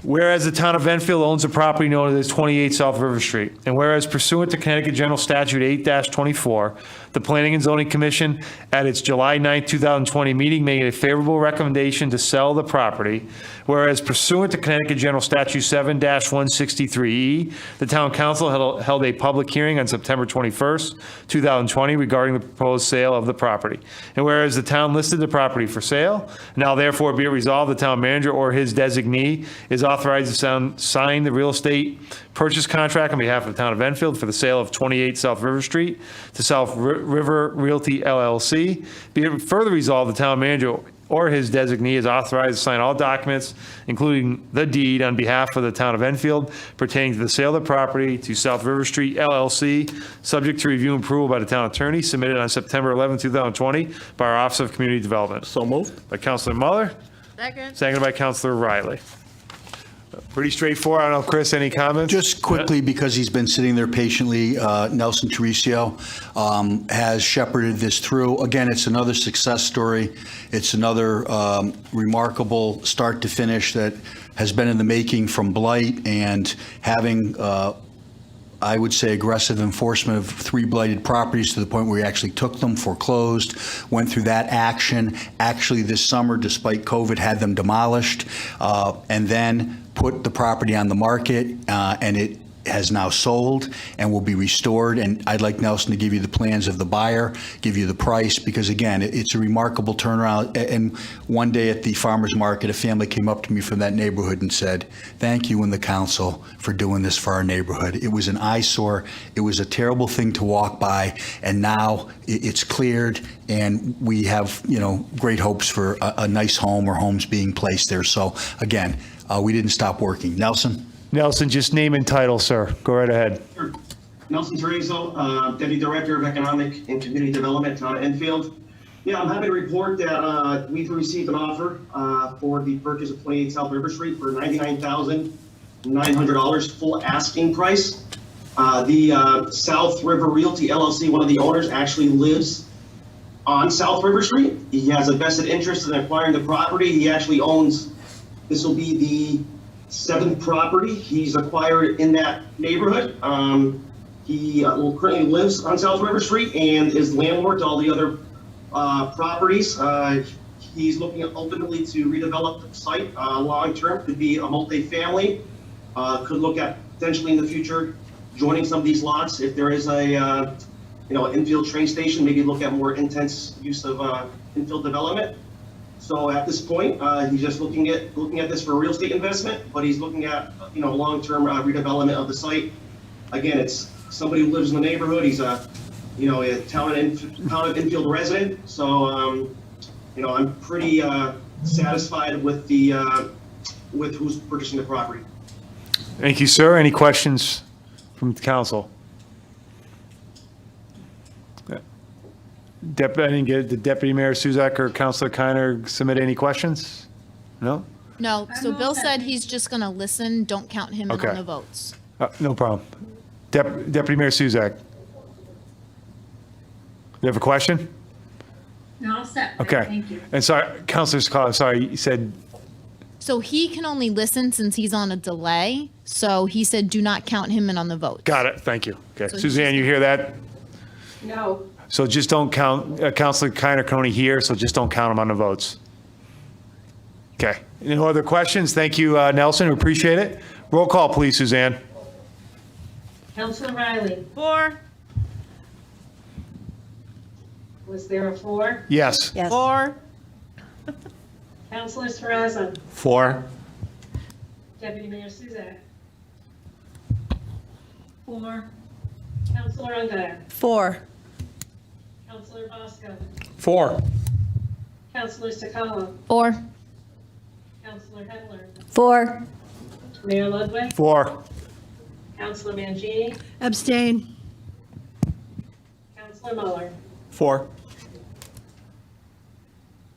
Whereas the town of Enfield owns a property known as 28 South River Street, and whereas pursuant to Connecticut General Statute 8-24, the Planning and Zoning Commission at its July 9, 2020 meeting made a favorable recommendation to sell the property, whereas pursuant to Connecticut General Statute 7-163E, the town council held a public hearing on September 21st, 2020 regarding the proposed sale of the property. And whereas the town listed the property for sale, now therefore be it resolved, the town manager or his designee is authorized to sign the real estate purchase contract on behalf of the town of Enfield for the sale of 28 South River Street to South River Realty LLC. Be it further resolved, the town manager or his designee is authorized to sign all documents, including the deed, on behalf of the town of Enfield pertaining to the sale of the property to South River Street LLC, subject to review and approval by the town attorney, submitted on September 11, 2020 by our Office of Community Development. So moved. By Councilor Muller, Second. seconded by Councilor Riley. Pretty straightforward. I don't know, Chris, any comments? Just quickly, because he's been sitting there patiently, Nelson Teresio has shepherded this through. Again, it's another success story. It's another remarkable start to finish that has been in the making from blight and having, I would say, aggressive enforcement of 3 blighted properties to the point where we actually took them, foreclosed, went through that action. Actually, this summer, despite COVID, had them demolished, and then put the property on the market, and it has now sold and will be restored. And I'd like Nelson to give you the plans of the buyer, give you the price, because again, it's a remarkable turnaround. And one day at the farmer's market, a family came up to me from that neighborhood and said, "Thank you and the council for doing this for our neighborhood. It was an eyesore. It was a terrible thing to walk by. And now it's cleared, and we have, great hopes for a nice home or homes being placed there." So again, we didn't stop working. Nelson? Nelson, just name and title, sir. Go right ahead. Sure. Nelson Teresio, Deputy Director of Economic and Community Development, Town of Enfield. Yeah, I'm happy to report that we've received an offer for the purchase of 28 South River Street for $99,900 full asking price. The South River Realty LLC, one of the owners, actually lives on South River Street. He has a vested interest in acquiring the property. He actually owns, this will be the 7th property he's acquired in that neighborhood. He currently lives on South River Street and is landlord to all the other properties. He's looking ultimately to redevelop the site long-term, could be a multifamily, could look at potentially in the future joining some of these lots. If there is a infield train station, maybe look at more intense use of infield development. So at this point, he's just looking at this for a real estate investment, but he's looking at long-term redevelopment of the site. Again, it's somebody who lives in the neighborhood. He's a town of infield resident. So I'm pretty satisfied with with who's purchasing the property. Thank you, sir. Any questions from the council? I didn't get, did Deputy Mayor Suzak or Councilor Kiner submit any questions? No? No, so Bill said he's just going to listen, don't count him in Okay. on the votes. No problem. Deputy Mayor Suzak. You have a question? No, I'll set. Okay. Thank you. And sorry, Councilor Scott, sorry, you said, So he can only listen since he's on a delay, so he said do not count him in on the vote. got it, thank you. Okay, So he's Suzanne, you hear that? No. So just don't count, Councilor Kiner can only hear, so just don't count him on the votes. Okay, no other questions? Thank you, Nelson, we appreciate it. Roll call, please, Suzanne. Counselor Riley, 4. was there a 4? Yes. Yes. 4. Counselor Sarrazin, 4. Deputy Mayor Suzak, 4. Counselor Ungary, 4. Counselor Bosco, 4. Counselor Sakala, 4. Counselor Hedler, 4. Mayor Ludwig, 4. Counselor Mangini, Abstain. Counselor Muller. 4.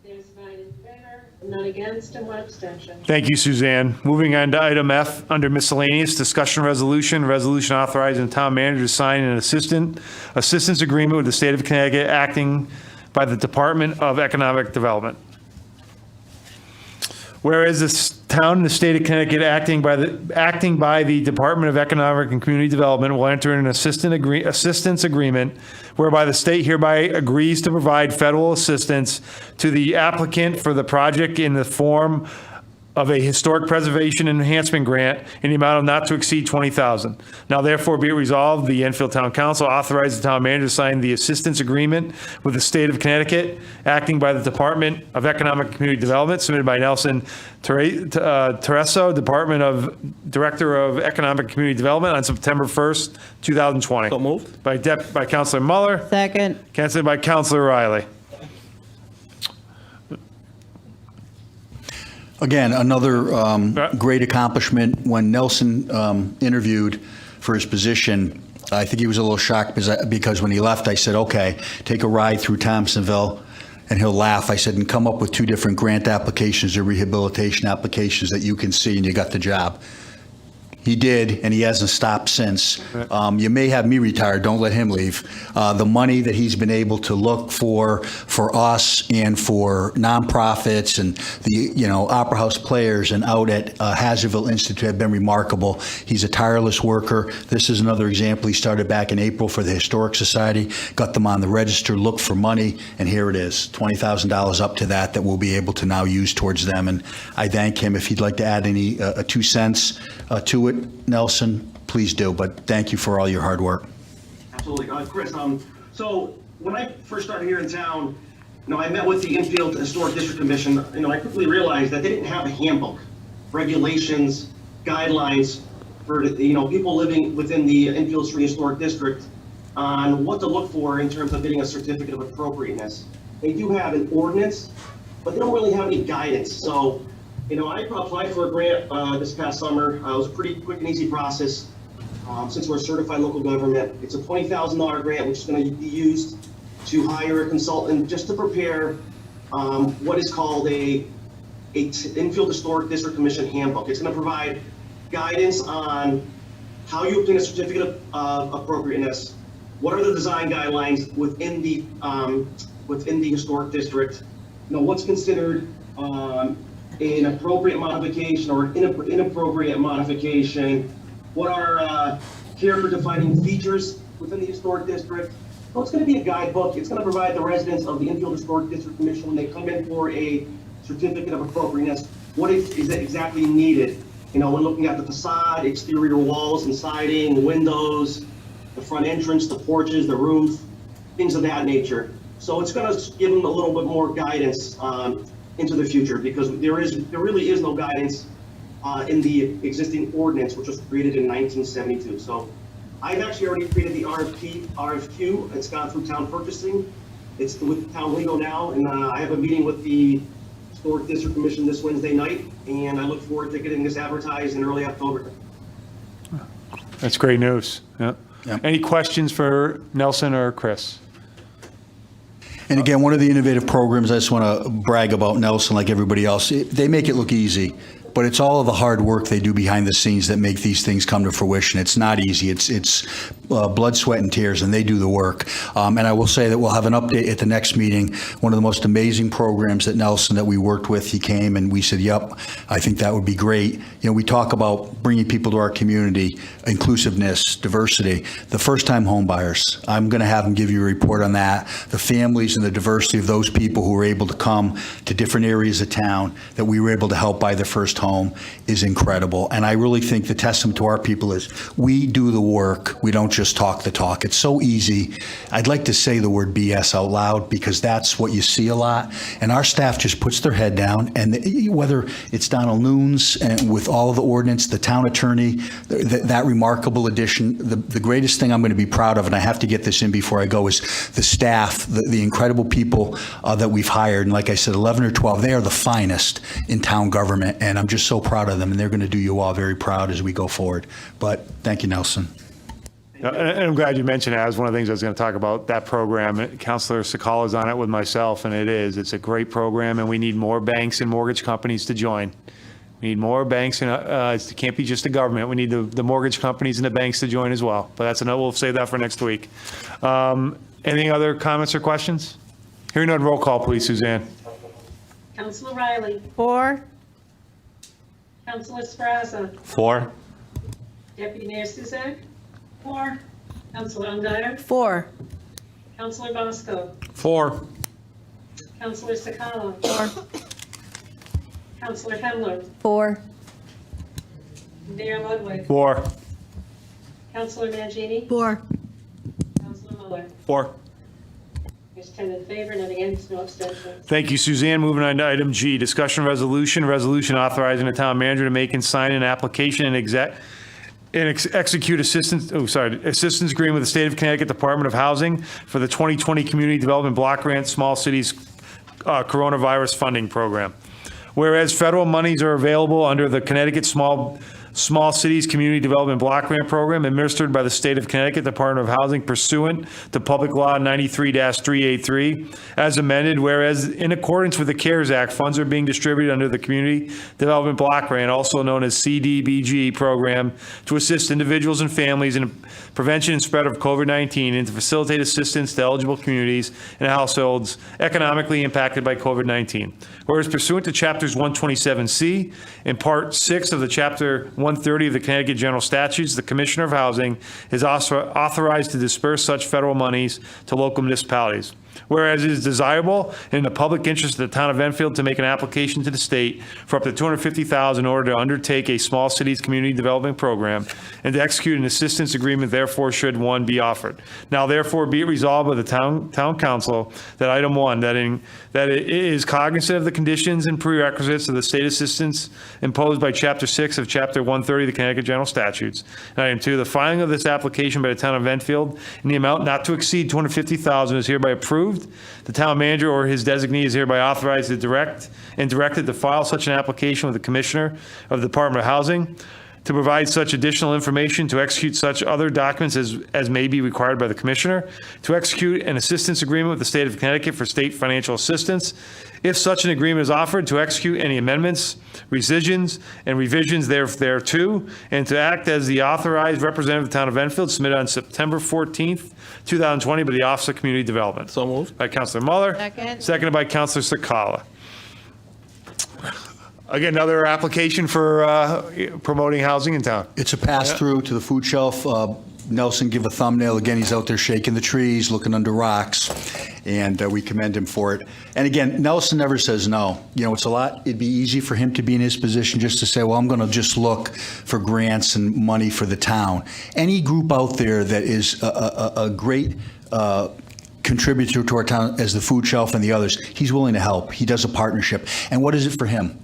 There's 9 in favor, none against, and 1 abstention. Thank you, Suzanne. Moving on to item F, under miscellaneous, discussion resolution authorizing the town manager to sign an assistance agreement with the state of Connecticut acting by the Department of Economic Development. Whereas this town and the state of Connecticut acting by the Department of Economic and Community Development will enter an assistance agreement whereby the state hereby agrees to provide federal assistance to the applicant for the project in the form of a historic preservation and enhancement grant in the amount of not to exceed $20,000. Now therefore be it resolved, the Enfield Town Council authorizes the town manager to sign the assistance agreement with the state of Connecticut, acting by the Department of Economic and Community Development, submitted by Nelson Tereso, Director of Economic and Community Development, on September 1st, 2020. So moved. By Councilor Muller, Second. canceled by Councilor Riley. Again, another great accomplishment. When Nelson interviewed for his position, I think he was a little shocked because when he left, I said, okay, take a ride through Thompsonville, and he'll laugh. I said, and come up with 2 different grant applications or rehabilitation applications that you can see, and you got the job. He did, and he hasn't stopped since. You may have me retired, don't let him leave. The money that he's been able to look for us and for nonprofits and the, Opera House players and out at Hazardville Institute have been remarkable. He's a tireless worker. This is another example. He started back in April for the Historic Society, got them on the register, looked for money, and here it is, $20,000 up to that we'll be able to now use towards them. And I thank him. If he'd like to add any 2 cents to it, Nelson, please do, but thank you for all your hard work. Absolutely. Chris, so when I first started here in town, I met with the Infield Historic District Commission. I quickly realized that they didn't have a handbook, regulations, guidelines for, people living within the Infield Street Historic District on what to look for in terms of getting a certificate of appropriateness. They do have an ordinance, but they don't really have any guidance. So, I applied for a grant this past summer. It was a pretty quick and easy process. Since we're a certified local government, it's a $20,000 grant, which is going to be used to hire a consultant just to prepare what is called a Infield Historic District Commission handbook. It's going to provide guidance on how you obtain a certificate of appropriateness, what are the design guidelines within the within the historic district, what's considered an appropriate modification or an inappropriate modification, what are character defining features within the historic district. So it's going to be a guidebook. It's going to provide the residents of the Enfield Historic District Commission, when they come in for a certificate of appropriateness, what is exactly needed. When looking at the facade, exterior walls and siding, windows, the front entrance, the porches, the roof, things of that nature. So it's going to give them a little bit more guidance into the future, because there really is no guidance in the existing ordinance, which was created in 1972. So I've actually already created the RFQ. It's gone through town purchasing. It's with town legal now, and I have a meeting with the Historic District Commission this Wednesday night, and I look forward to getting this advertised in early October. That's great news. Yeah. Any questions for Nelson or Chris? And again, one of the innovative programs, I just want to brag about Nelson, like everybody else. They make it look easy, but it's all of the hard work they do behind the scenes that make these things come to fruition. It's not easy. It's blood, sweat, and tears, and they do the work. And I will say that we'll have an update at the next meeting. One of the most amazing programs that Nelson that we worked with, he came and we said, yep, I think that would be great. We talk about bringing people to our community, inclusiveness, diversity. The first-time home buyers, I'm going to have them give you a report on that. The families and the diversity of those people who were able to come to different areas of town that we were able to help buy their first home is incredible. And I really think the testament to our people is we do the work. We don't just talk the talk. It's so easy. I'd like to say the word BS out loud, because that's what you see a lot. And our staff just puts their head down, and whether it's Donald Nunes and with all of the ordinance, the town attorney, that remarkable addition, the greatest thing I'm going to be proud of, and I have to get this in before I go, is the staff, the incredible people that we've hired. And like I said, 11 or 12, they are the finest in town government, and I'm just so proud of them, and they're going to do you all very proud as we go forward. But thank you, Nelson. And I'm glad you mentioned that. As one of the things I was going to talk about, that program. Councilor Sakala's on it with myself, and it's a great program, and we need more banks and mortgage companies to join. We need more banks, and it can't be just the government. We need the mortgage companies and the banks to join as well. But we'll save that for next week. Any other comments or questions? Hearing none, roll call, please, Suzanne. Councilor Riley. 4. Councilor Sferrazza. 4. Deputy Mayor Suzak. 4. Councilor Ungary. 4. Councilor Bosco. 4. Councilor Sakala. 4. Councilor Hemler. 4. Mayor Ludwig. 4. Councilor Mangini. 4. Councilor Muller. 4. There's 10 in favor, none against, no abstentions. Thank you, Suzanne. Moving on to item G, discussion resolution authorizing the town manager to make and sign an application and execute assistance agreement with the State of Connecticut Department of Housing for the 2020 Community Development Block Grant Small Cities Coronavirus Funding Program. Whereas federal monies are available under the Connecticut Small Cities Community Development Block Grant Program administered by the State of Connecticut Department of Housing pursuant to Public Law 93-383 as amended, whereas in accordance with the CARES Act, funds are being distributed under the Community Development Block Grant, also known as CDBG program, to assist individuals and families in prevention and spread of COVID-19 and to facilitate assistance to eligible communities and households economically impacted by COVID-19. Whereas pursuant to Chapters 127C and Part 6 of the Chapter 130 of the Connecticut General Statutes, the Commissioner of Housing is authorized to disperse such federal monies to local municipalities. Whereas it is desirable and in the public interest of the town of Enfield to make an application to the state for up to $250,000 in order to undertake a small cities community development program and to execute an assistance agreement, therefore should one be offered. Now therefore be it resolved by the town council that item 1, that it is cognizant of the conditions and prerequisites of the state assistance imposed by Chapter 6 of Chapter 130 of the Connecticut General Statutes. And item 2, the filing of this application by the town of Enfield in the amount not to exceed $250,000 is hereby approved. The town manager or his designee is hereby authorized to directed to file such an application with the Commissioner of the Department of Housing. to provide such additional information, to execute such other documents as may be required by the Commissioner, to execute an assistance agreement with the State of Connecticut for state financial assistance, if such an agreement is offered, to execute any amendments, rescissions, and revisions thereto, and to act as the authorized representative of the town of Enfield, submitted on September 14th, 2020 by the Office of Community Development. So moved. By Counselor Muller. Second. Seconded by Counselor Sakala. Again, another application for promoting housing in town. It's a pass-through to the food shelf. Nelson, give a thumbnail. Again, he's out there shaking the trees, looking under rocks, and we commend him for it. And again, Nelson never says no. You know, it'd be easy for him to be in his position just to say, well, I'm going to just look for grants and money for the town. Any group out there that is a great contributor to our town as the food shelf and the others, he's willing to help. He does a partnership. And what is it for him?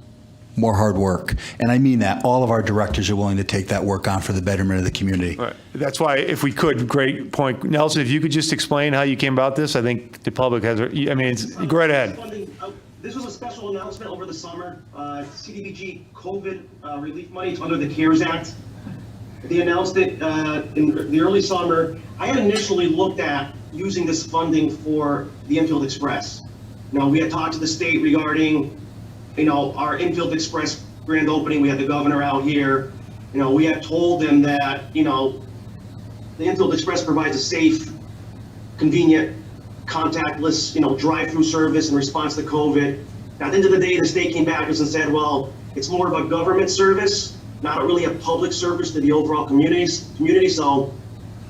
More hard work. And I mean that. All of our directors are willing to take that work on for the betterment of the community. Right. That's why, if we could, great point. Nelson, if you could just explain how you came about this, I think the public has, go right ahead. This was a special announcement over the summer. CDBG COVID relief money, it's under the CARES Act. They announced it in the early summer. I had initially looked at using this funding for the Enfield Express. Now, we had talked to the state regarding our Enfield Express grand opening. We had the governor out here. We had told them that, the Enfield Express provides a safe, convenient, contactless, drive-through service in response to COVID. Now, at the end of the day, the state came back to us and said, well, it's more of a government service, not really a public service to the overall community. So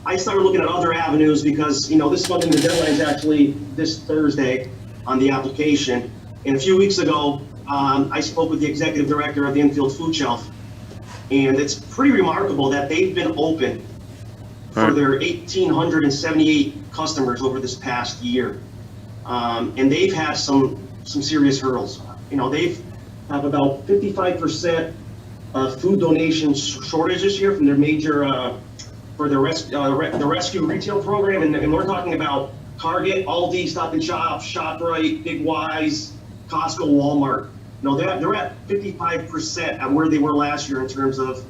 I started looking at other avenues because, this funding, the deadline is actually this Thursday on the application. And a few weeks ago, I spoke with the executive director of the Enfield Food Shelf, and it's pretty remarkable that they've been open for their 1,878 customers over this past year. And they've had some serious hurdles. They've have about 55% food donation shortage this year from their major, for the rescue retail program. And we're talking about Target, Aldi, Stop and Shop, ShopRite, Big Wise, Costco, Walmart. They're at 55% at where they were last year in terms of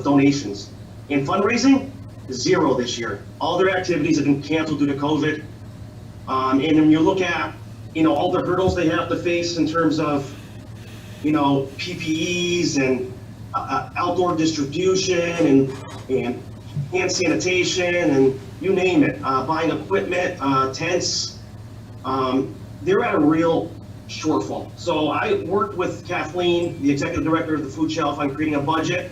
donations. And fundraising, 0 this year. All their activities have been canceled due to COVID. And when you look at, all the hurdles they have to face in terms of, PPEs and outdoor distribution and hand sanitation and you name it, buying equipment, tents, they're at a real shortfall. So I worked with Kathleen, the executive director of the Food Shelf, on creating a budget,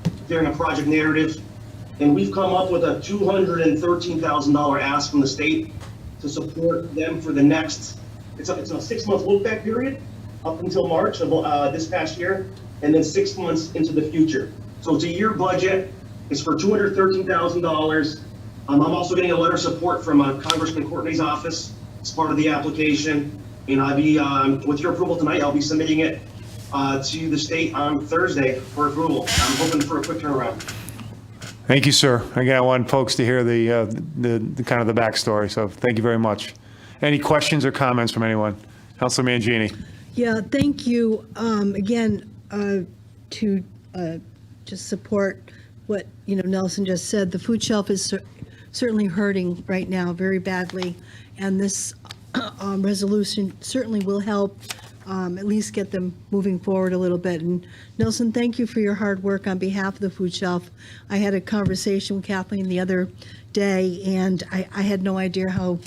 preparing a project narrative, and we've come up with a $213,000 ask from the state to support them for the next, it's a 6-month look back period up until March of this past year, and then 6 months into the future. So it's a year budget. It's for $213,000. I'm also getting a letter of support from Congressman Courtney's office as part of the application. And I'll be, with your approval tonight, I'll be submitting it to the state on Thursday for approval. I'm hoping for a quick turnaround. Thank you, sir. Again, I want folks to hear the kind of the backstory, so thank you very much. Any questions or comments from anyone? Councilor Mangini. Yeah, thank you. Again, to just support what, Nelson just said, the food shelf is certainly hurting right now very badly, and this resolution certainly will help at least get them moving forward a little bit. And Nelson, thank you for your hard work on behalf of the food shelf. I had a conversation with Kathleen the other day, and I had no idea how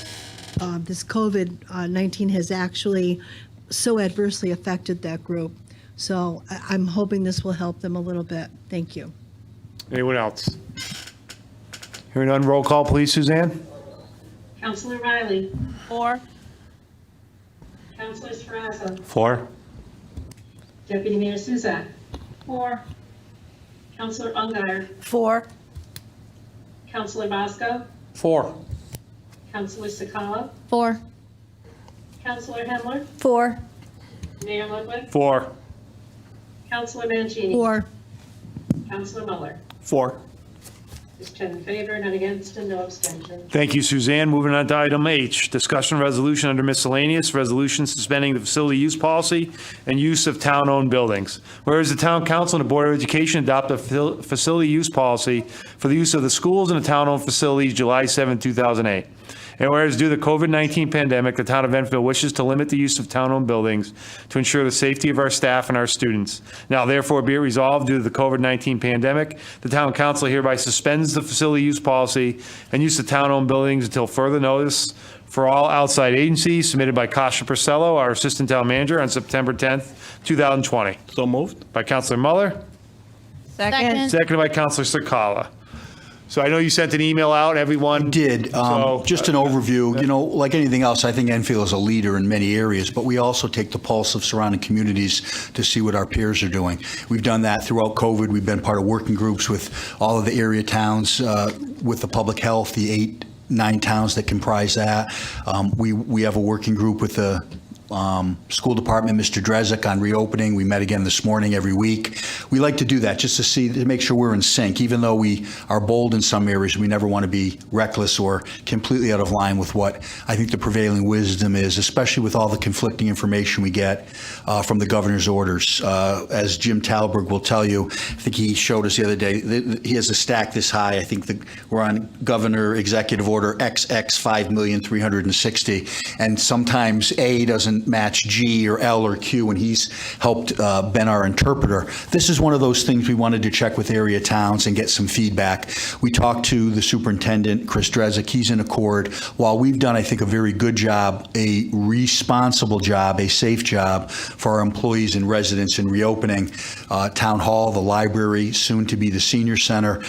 this COVID-19 has actually so adversely affected that group. So I'm hoping this will help them a little bit. Thank you. Anyone else? Hearing none, roll call, please, Suzanne. Counselor Riley. 4. Counselor Srazza. 4. Deputy Mayor Suzak. 4. Counselor Ungary. 4. Counselor Bosco. 4. Counselor Sakala. 4. Counselor Hemler. 4. Mayor Ludwig. 4. Counselor Mancini. 4. Counselor Muller. 4. There's 10 in favor, none against, and no abstention. Thank you, Suzanne. Moving on to item H, discussion resolution under miscellaneous, resolution suspending the facility use policy and use of town-owned buildings. Whereas the Town Council and the Board of Education adopt a facility use policy for the use of the schools and the town-owned facilities July 7, 2008. And whereas due to the COVID-19 pandemic, the town of Enfield wishes to limit the use of town-owned buildings to ensure the safety of our staff and our students. Now therefore be it resolved, due to the COVID-19 pandemic, the town council hereby suspends the facility use policy and use of town-owned buildings until further notice for all outside agencies, submitted by Kasha Purcello, our assistant town manager, on September 10th, 2020. So moved. By Councilor Muller, Second. seconded by Councilor Sakala. So I know you sent an email out, everyone. Did. So- Just an overview, like anything else, I think Enfield is a leader in many areas, but we also take the pulse of surrounding communities to see what our peers are doing. We've done that throughout COVID. We've been part of working groups with all of the area towns, with the public health, the 9 towns that comprise that. We have a working group with the school department, Mr. Drezek, on reopening. We met again this morning every week. We like to do that just to make sure we're in sync. Even though we are bold in some areas, we never want to be reckless or completely out of line with what I think the prevailing wisdom is, especially with all the conflicting information we get from the governor's orders. As Jim Talberg will tell you, I think he showed us the other day, he has a stack this high. I think we're on Governor Executive Order XX 5,360,000, and sometimes A doesn't match G or L or Q, and he's helped been our interpreter. This is one of those things we wanted to check with area towns and get some feedback. We talked to the superintendent, Chris Drezek. He's in accord. While we've done, I think, a very good job, a responsible job, a safe job for our employees and residents in reopening Town Hall, the library, soon to be the senior center,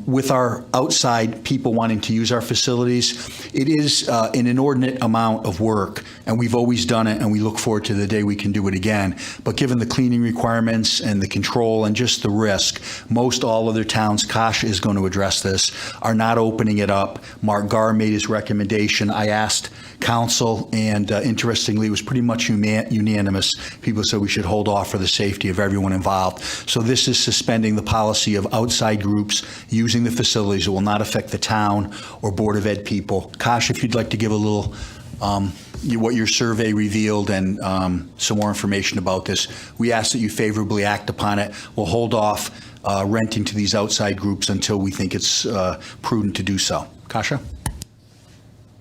with our outside people wanting to use our facilities, it is an inordinate amount of work, and we've always done it, and we look forward to the day we can do it again. But given the cleaning requirements and the control and just the risk, most all other towns, Kasha is going to address this, are not opening it up. Mark Garr made his recommendation. I asked council, and interestingly, it was pretty much unanimous. People said we should hold off for the safety of everyone involved. So this is suspending the policy of outside groups using the facilities. It will not affect the town or Board of Ed people. Kasha, if you'd like to give a little what your survey revealed and some more information about this. We ask that you favorably act upon it. We'll hold off renting to these outside groups until we think it's prudent to do so. Kasha?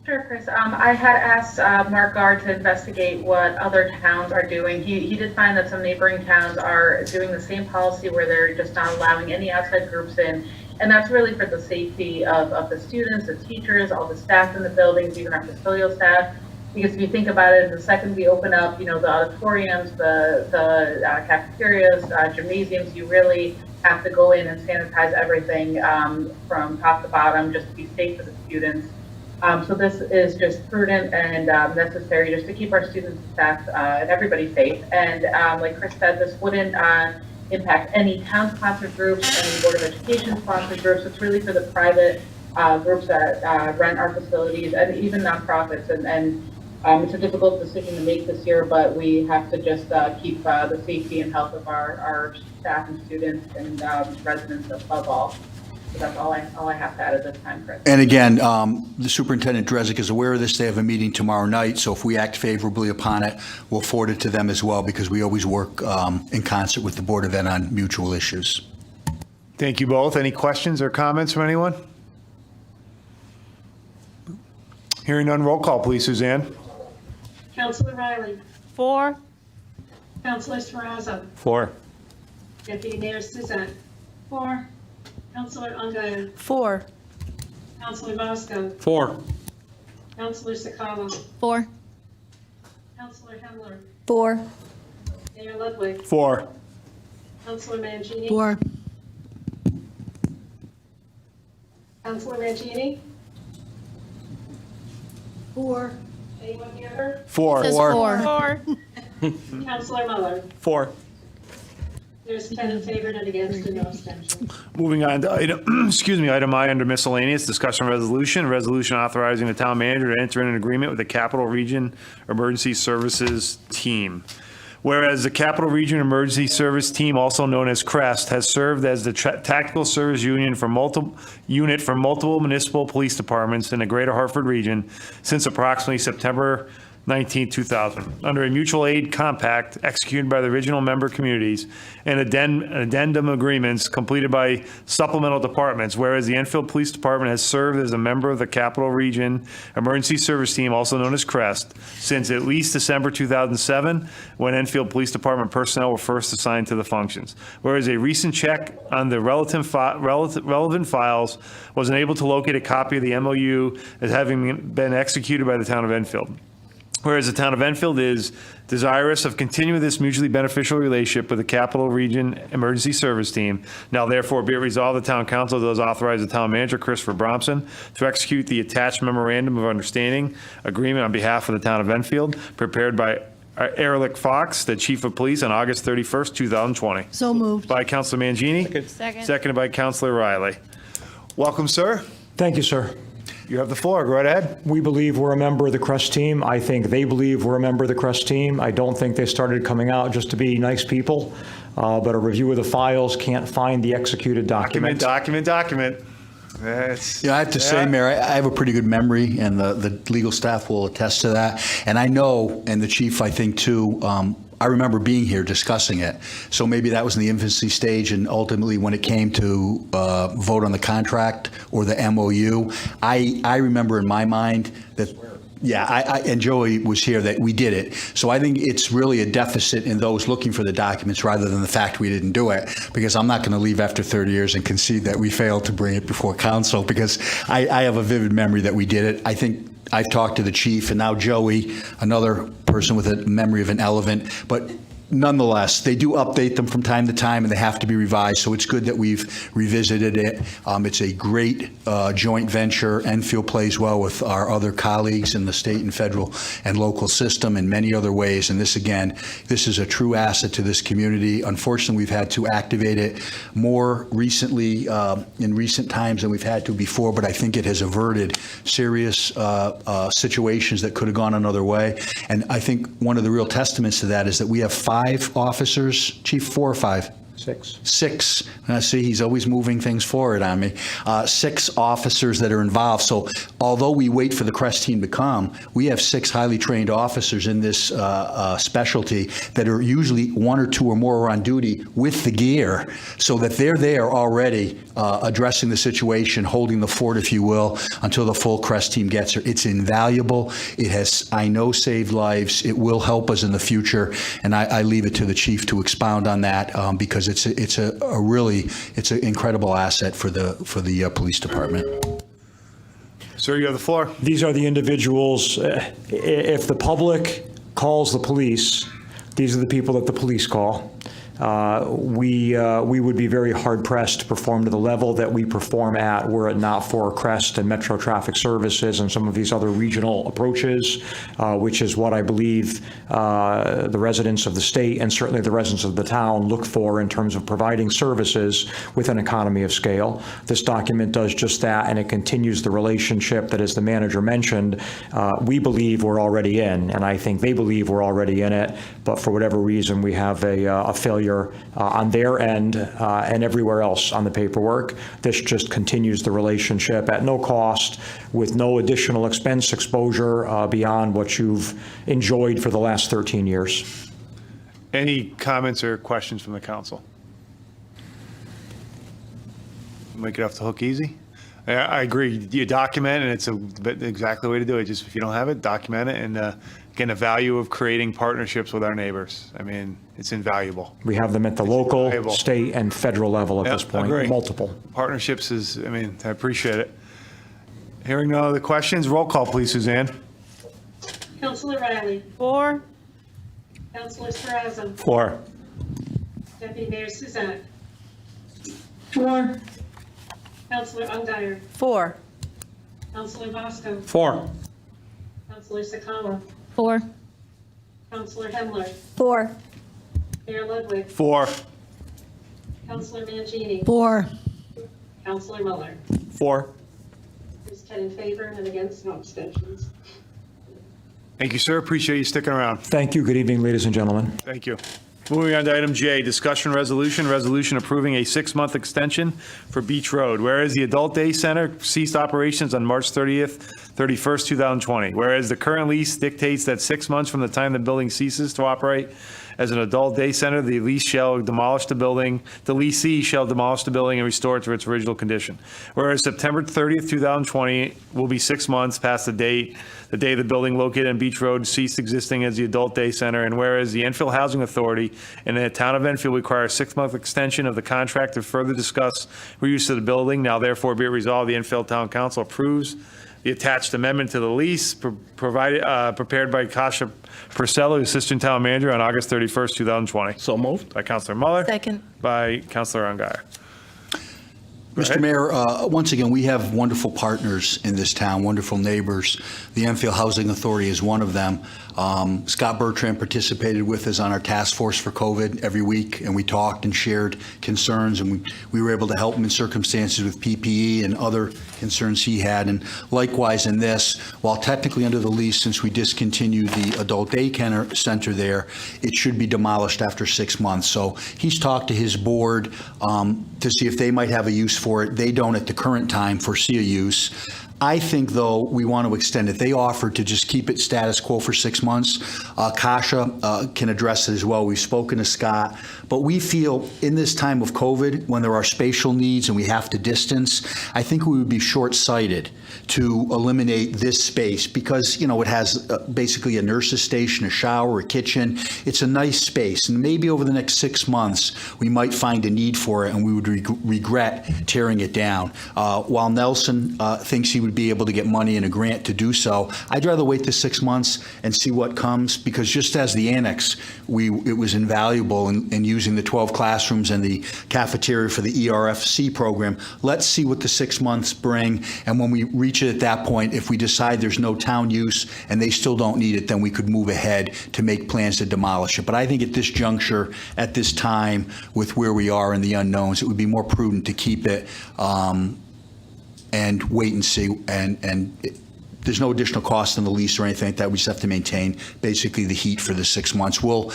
Sure, Chris. I had asked Mark Garr to investigate what other towns are doing. He did find that some neighboring towns are doing the same policy where they're just not allowing any outside groups in. And that's really for the safety of the students, the teachers, all the staff in the buildings, even our custodial staff. Because if you think about it, the second we open up, the auditoriums, the cafeterias, gymnasiums, you really have to go in and sanitize everything from top to bottom just to be safe for the students. So this is just prudent and necessary just to keep our students, staff, and everybody safe. And like Chris said, this wouldn't impact any town-sponsored groups, any Board of Education-sponsored groups. It's really for the private groups that rent our facilities and even nonprofits. And it's a difficult decision to make this year, but we have to just keep the safety and health of our staff and students and residents above all. So that's all I have to add at this time, Chris. And again, the Superintendent Drezek is aware of this. They have a meeting tomorrow night, so if we act favorably upon it, we'll forward it to them as well, because we always work in concert with the Board of Ed on mutual issues. Thank you both. Any questions or comments from anyone? Hearing none, roll call, please, Suzanne. Counselor Riley, 4. Counselor Srazza, 4. Deputy Mayor Suzette, 4. Counselor Ungary, 4. Counselor Bosco, 4. Counselor Sakala, 4. Counselor Hemler, 4. Mayor Ludwig, 4. Counselor Mangini. 4. Counselor Mangini, 4. anyone hear her? 4. Says 4. Counselor Muller, 4. there's 10 in favor, none against, and no abstention. Moving on to item, item I under miscellaneous, discussion resolution authorizing the town manager to enter in an agreement with the Capital Region Emergency Services Team. Whereas the Capital Region Emergency Service Team, also known as CREST, has served as the tactical service unit for multiple municipal police departments in the greater Hartford region since approximately September 19, 2000, under a mutual aid compact executed by the original member communities and addendum agreements completed by supplemental departments, whereas the Enfield Police Department has served as a member of the Capital Region Emergency Service Team, also known as CREST, since at least December 2007, when Enfield Police Department personnel were first assigned to the functions. Whereas a recent check on the relevant files was unable to locate a copy of the MOU as having been executed by the town of Enfield. Whereas the town of Enfield is desirous of continuing this mutually beneficial relationship with the Capital Region Emergency Service Team, now therefore be it resolved, the town council does authorize the town manager, Christopher Bromson, to execute the attached memorandum of understanding agreement on behalf of the town of Enfield, prepared by Ehrlich Fox, the chief of police, on August 31st, 2020. So moved. By Councilor Mangini. Second. Seconded by Councilor Riley. Welcome, sir. Thank you, sir. You have the floor. Go right ahead. We believe we're a member of the CREST team. I think they believe we're a member of the CREST team. I don't think they started coming out just to be nice people, but a review of the files can't find the executed document. Document. That's, I have to say, Mayor, I have a pretty good memory, and the legal staff will attest to that. And I know, and the chief, I think, too, I remember being here discussing it. So maybe that was in the infancy stage, and ultimately when it came to vote on the contract or the MOU, I remember in my mind that, and Joey was here, that we did it. So I think it's really a deficit in those looking for the documents rather than the fact we didn't do it, because I'm not going to leave after 30 years and concede that we failed to bring it before council, because I have a vivid memory that we did it. I think I've talked to the chief, and now Joey, another person with a memory of an elephant, but nonetheless, they do update them from time to time, and they have to be revised, so it's good that we've revisited it. It's a great joint venture. Enfield plays well with our other colleagues in the state and federal and local system in many other ways, and this is a true asset to this community. Unfortunately, we've had to activate it more recently, in recent times, than we've had to before, but I think it has averted serious situations that could have gone another way, and I think one of the real testaments to that is that we have 5 officers, Chief, 4 or 5? 6. 6. See, he's always moving things forward on me. 6 officers that are involved. So although we wait for the CREST team to come, we have 6 highly trained officers in this specialty that are usually 1 or 2 or more on duty with the gear, so that they're there already addressing the situation, holding the fort, if you will, until the full CREST team gets here. It's invaluable. It has, I know, saved lives. It will help us in the future, and I leave it to the chief to expound on that, because it's an incredible asset for the police department. Sir, you have the floor. These are the individuals, if the public calls the police, these are the people that the police call. We would be very hard-pressed to perform to the level that we perform at were it not for CREST and Metro Traffic Services and some of these other regional approaches, which is what I believe the residents of the state and certainly the residents of the town look for in terms of providing services with an economy of scale. This document does just that, and it continues the relationship that, as the manager mentioned, we believe we're already in, and I think they believe we're already in it, but for whatever reason, we have a failure on their end and everywhere else on the paperwork. This just continues the relationship at no cost, with no additional expense exposure beyond what you've enjoyed for the last 13 years. Any comments or questions from the council? Make it off the hook easy. I agree. You document, and it's exactly the way to do it. Just if you don't have it, document it. And again, the value of creating partnerships with our neighbors. I mean, it's invaluable. We have them at the local, state, and federal level at this point. Agree. Multiple. Partnerships is, I appreciate it. Hearing no other questions, roll call, please, Suzanne. Councilor Riley. 4. Councilor Srazza. 4. Deputy Mayor Suzak. 4. Councilor Undire. 4. Councilor Bosco. 4. Councilor Sakala. 4. Councilor Hemler. 4. Mayor Ludwig. 4. Councilor Mangini. 4. Councilor Muller. 4. There's 10 in favor and against, no abstentions. Thank you, sir. Appreciate you sticking around. Thank you. Good evening, ladies and gentlemen. Thank you. Moving on to item J, discussion resolution approving a 6-month extension for Beach Road. Whereas the Adult Day Center ceased operations on March 31st, 2020. Whereas the current lease dictates that 6 months from the time the building ceases to operate as an adult day center, the lease shall demolish the building, the leasee shall demolish the building and restore it to its original condition. Whereas September 30th, 2020 will be 6 months past the day the building located on Beach Road ceased existing as the adult day center, and whereas the Enfield Housing Authority and the town of Enfield require a 6-month extension of the contract to further discuss reuse of the building, now therefore be it resolved, the Enfield Town Council approves the attached amendment to the lease prepared by Kasha Purcell, Assistant Town Manager, on August 31st, 2020. So moved. By Councilor Muller. Second. By Councilor Ungary. Mr. Mayor, once again, we have wonderful partners in this town, wonderful neighbors. The Enfield Housing Authority is one of them. Scott Bertrand participated with us on our task force for COVID every week, and we talked and shared concerns, and we were able to help him in circumstances with PPE and other concerns he had. And likewise in this, while technically under the lease, since we discontinued the adult day center there, it should be demolished after 6 months. So he's talked to his board to see if they might have a use for it. They don't at the current time foresee a use. I think, though, we want to extend it. They offered to just keep it status quo for 6 months. Kasha can address it as well. We've spoken to Scott. But we feel in this time of COVID, when there are spatial needs and we have to distance, I think we would be short-sighted to eliminate this space because, you know, it has basically a nurse's station, a shower, a kitchen. It's a nice space. And maybe over the next 6 months, we might find a need for it and we would regret tearing it down. While Nelson thinks he would be able to get money in a grant to do so, I'd rather wait the 6 months and see what comes, because just as the annex, it was invaluable in using the 12 classrooms and the cafeteria for the ERFC program. Let's see what the 6 months bring, and when we reach it at that point, if we decide there's no town use and they still don't need it, then we could move ahead to make plans to demolish it. But I think at this juncture, at this time, with where we are and the unknowns, it would be more prudent to keep it and wait and see. There's no additional cost in the lease or anything like that. We just have to maintain basically the heat for the 6 months. We'll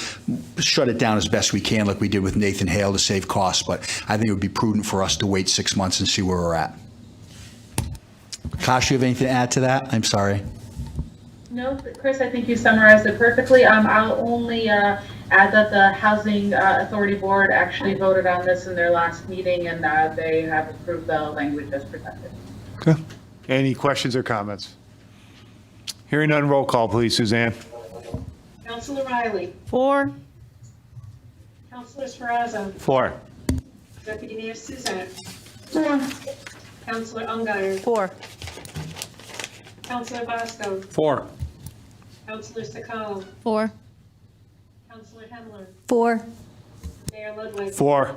shut it down as best we can, like we did with Nathan Hale, to save costs. But I think it would be prudent for us to wait 6 months and see where we're at. Kasha, you have anything to add to that? I'm sorry. No, Chris, I think you summarized it perfectly. I'll only add that the Housing Authority Board actually voted on this in their last meeting, and they have approved the language as presented. Okay. Any questions or comments? Hearing none, roll call, please, Suzanne. Councilor Riley. 4. Councilor Sferrazza. 4. Deputy Mayor Suzak. 4. Councilor Ungary. 4. Councilor Bosco. 4. Councilor Sakala. 4. Councilor Hemler. 4. Mayor Ludwig. 4.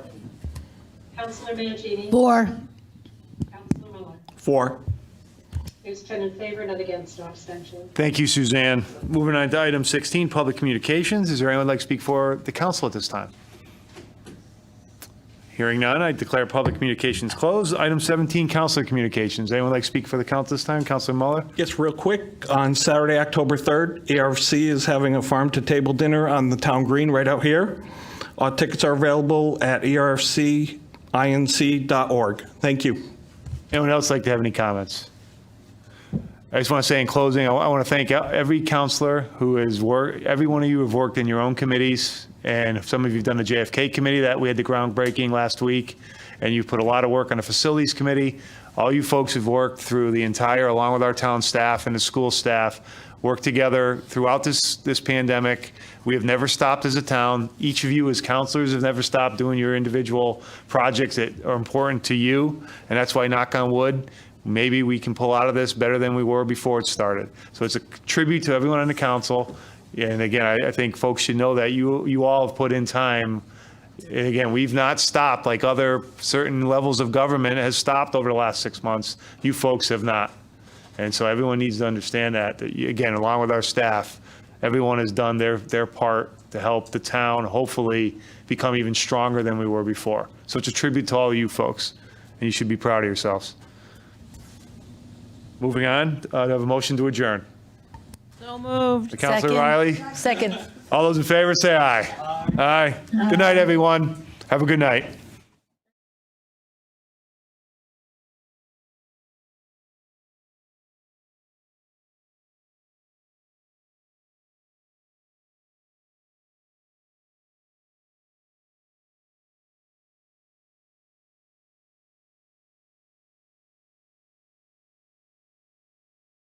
Councilor Mangini. 4. Councilor Muller. 4. There's 10 in favor, none against, no abstention. Thank you, Suzanne. Moving on to item 16, public communications. Is there anyone who'd like to speak for the council at this time? Hearing none, I declare public communications closed. Item 17, councilor communications. Anyone like to speak for the council this time? Councilor Muller? Yes, real quick, on Saturday, October 3rd, ARFC is having a farm-to-table dinner on the town green right out here. Tickets are available at arfcinc.org. Thank you. Anyone else like to have any comments? I just want to say in closing, I want to thank every counselor who has worked, every one of you have worked in your own committees, and some of you have done the JFK committee that we had the groundbreaking last week, and you've put a lot of work on the facilities committee. All you folks have worked through the entire, along with our town staff and the school staff, worked together throughout this pandemic. We have never stopped as a town. Each of you as counselors have never stopped doing your individual projects that are important to you, and that's why, knock on wood, maybe we can pull out of this better than we were before it started. So it's a tribute to everyone on the council. And again, I think folks should know that you all have put in time. And again, we've not stopped like other certain levels of government has stopped over the last 6 months. You folks have not. And so everyone needs to understand that again, along with our staff, everyone has done their part to help the town hopefully become even stronger than we were before. So it's a tribute to all of you folks, and you should be proud of yourselves. Moving on, I have a motion to adjourn. So So moved. Counselor Second. Riley? Second. All those in favor, say aye. Aye. Good night, everyone. Have a good night.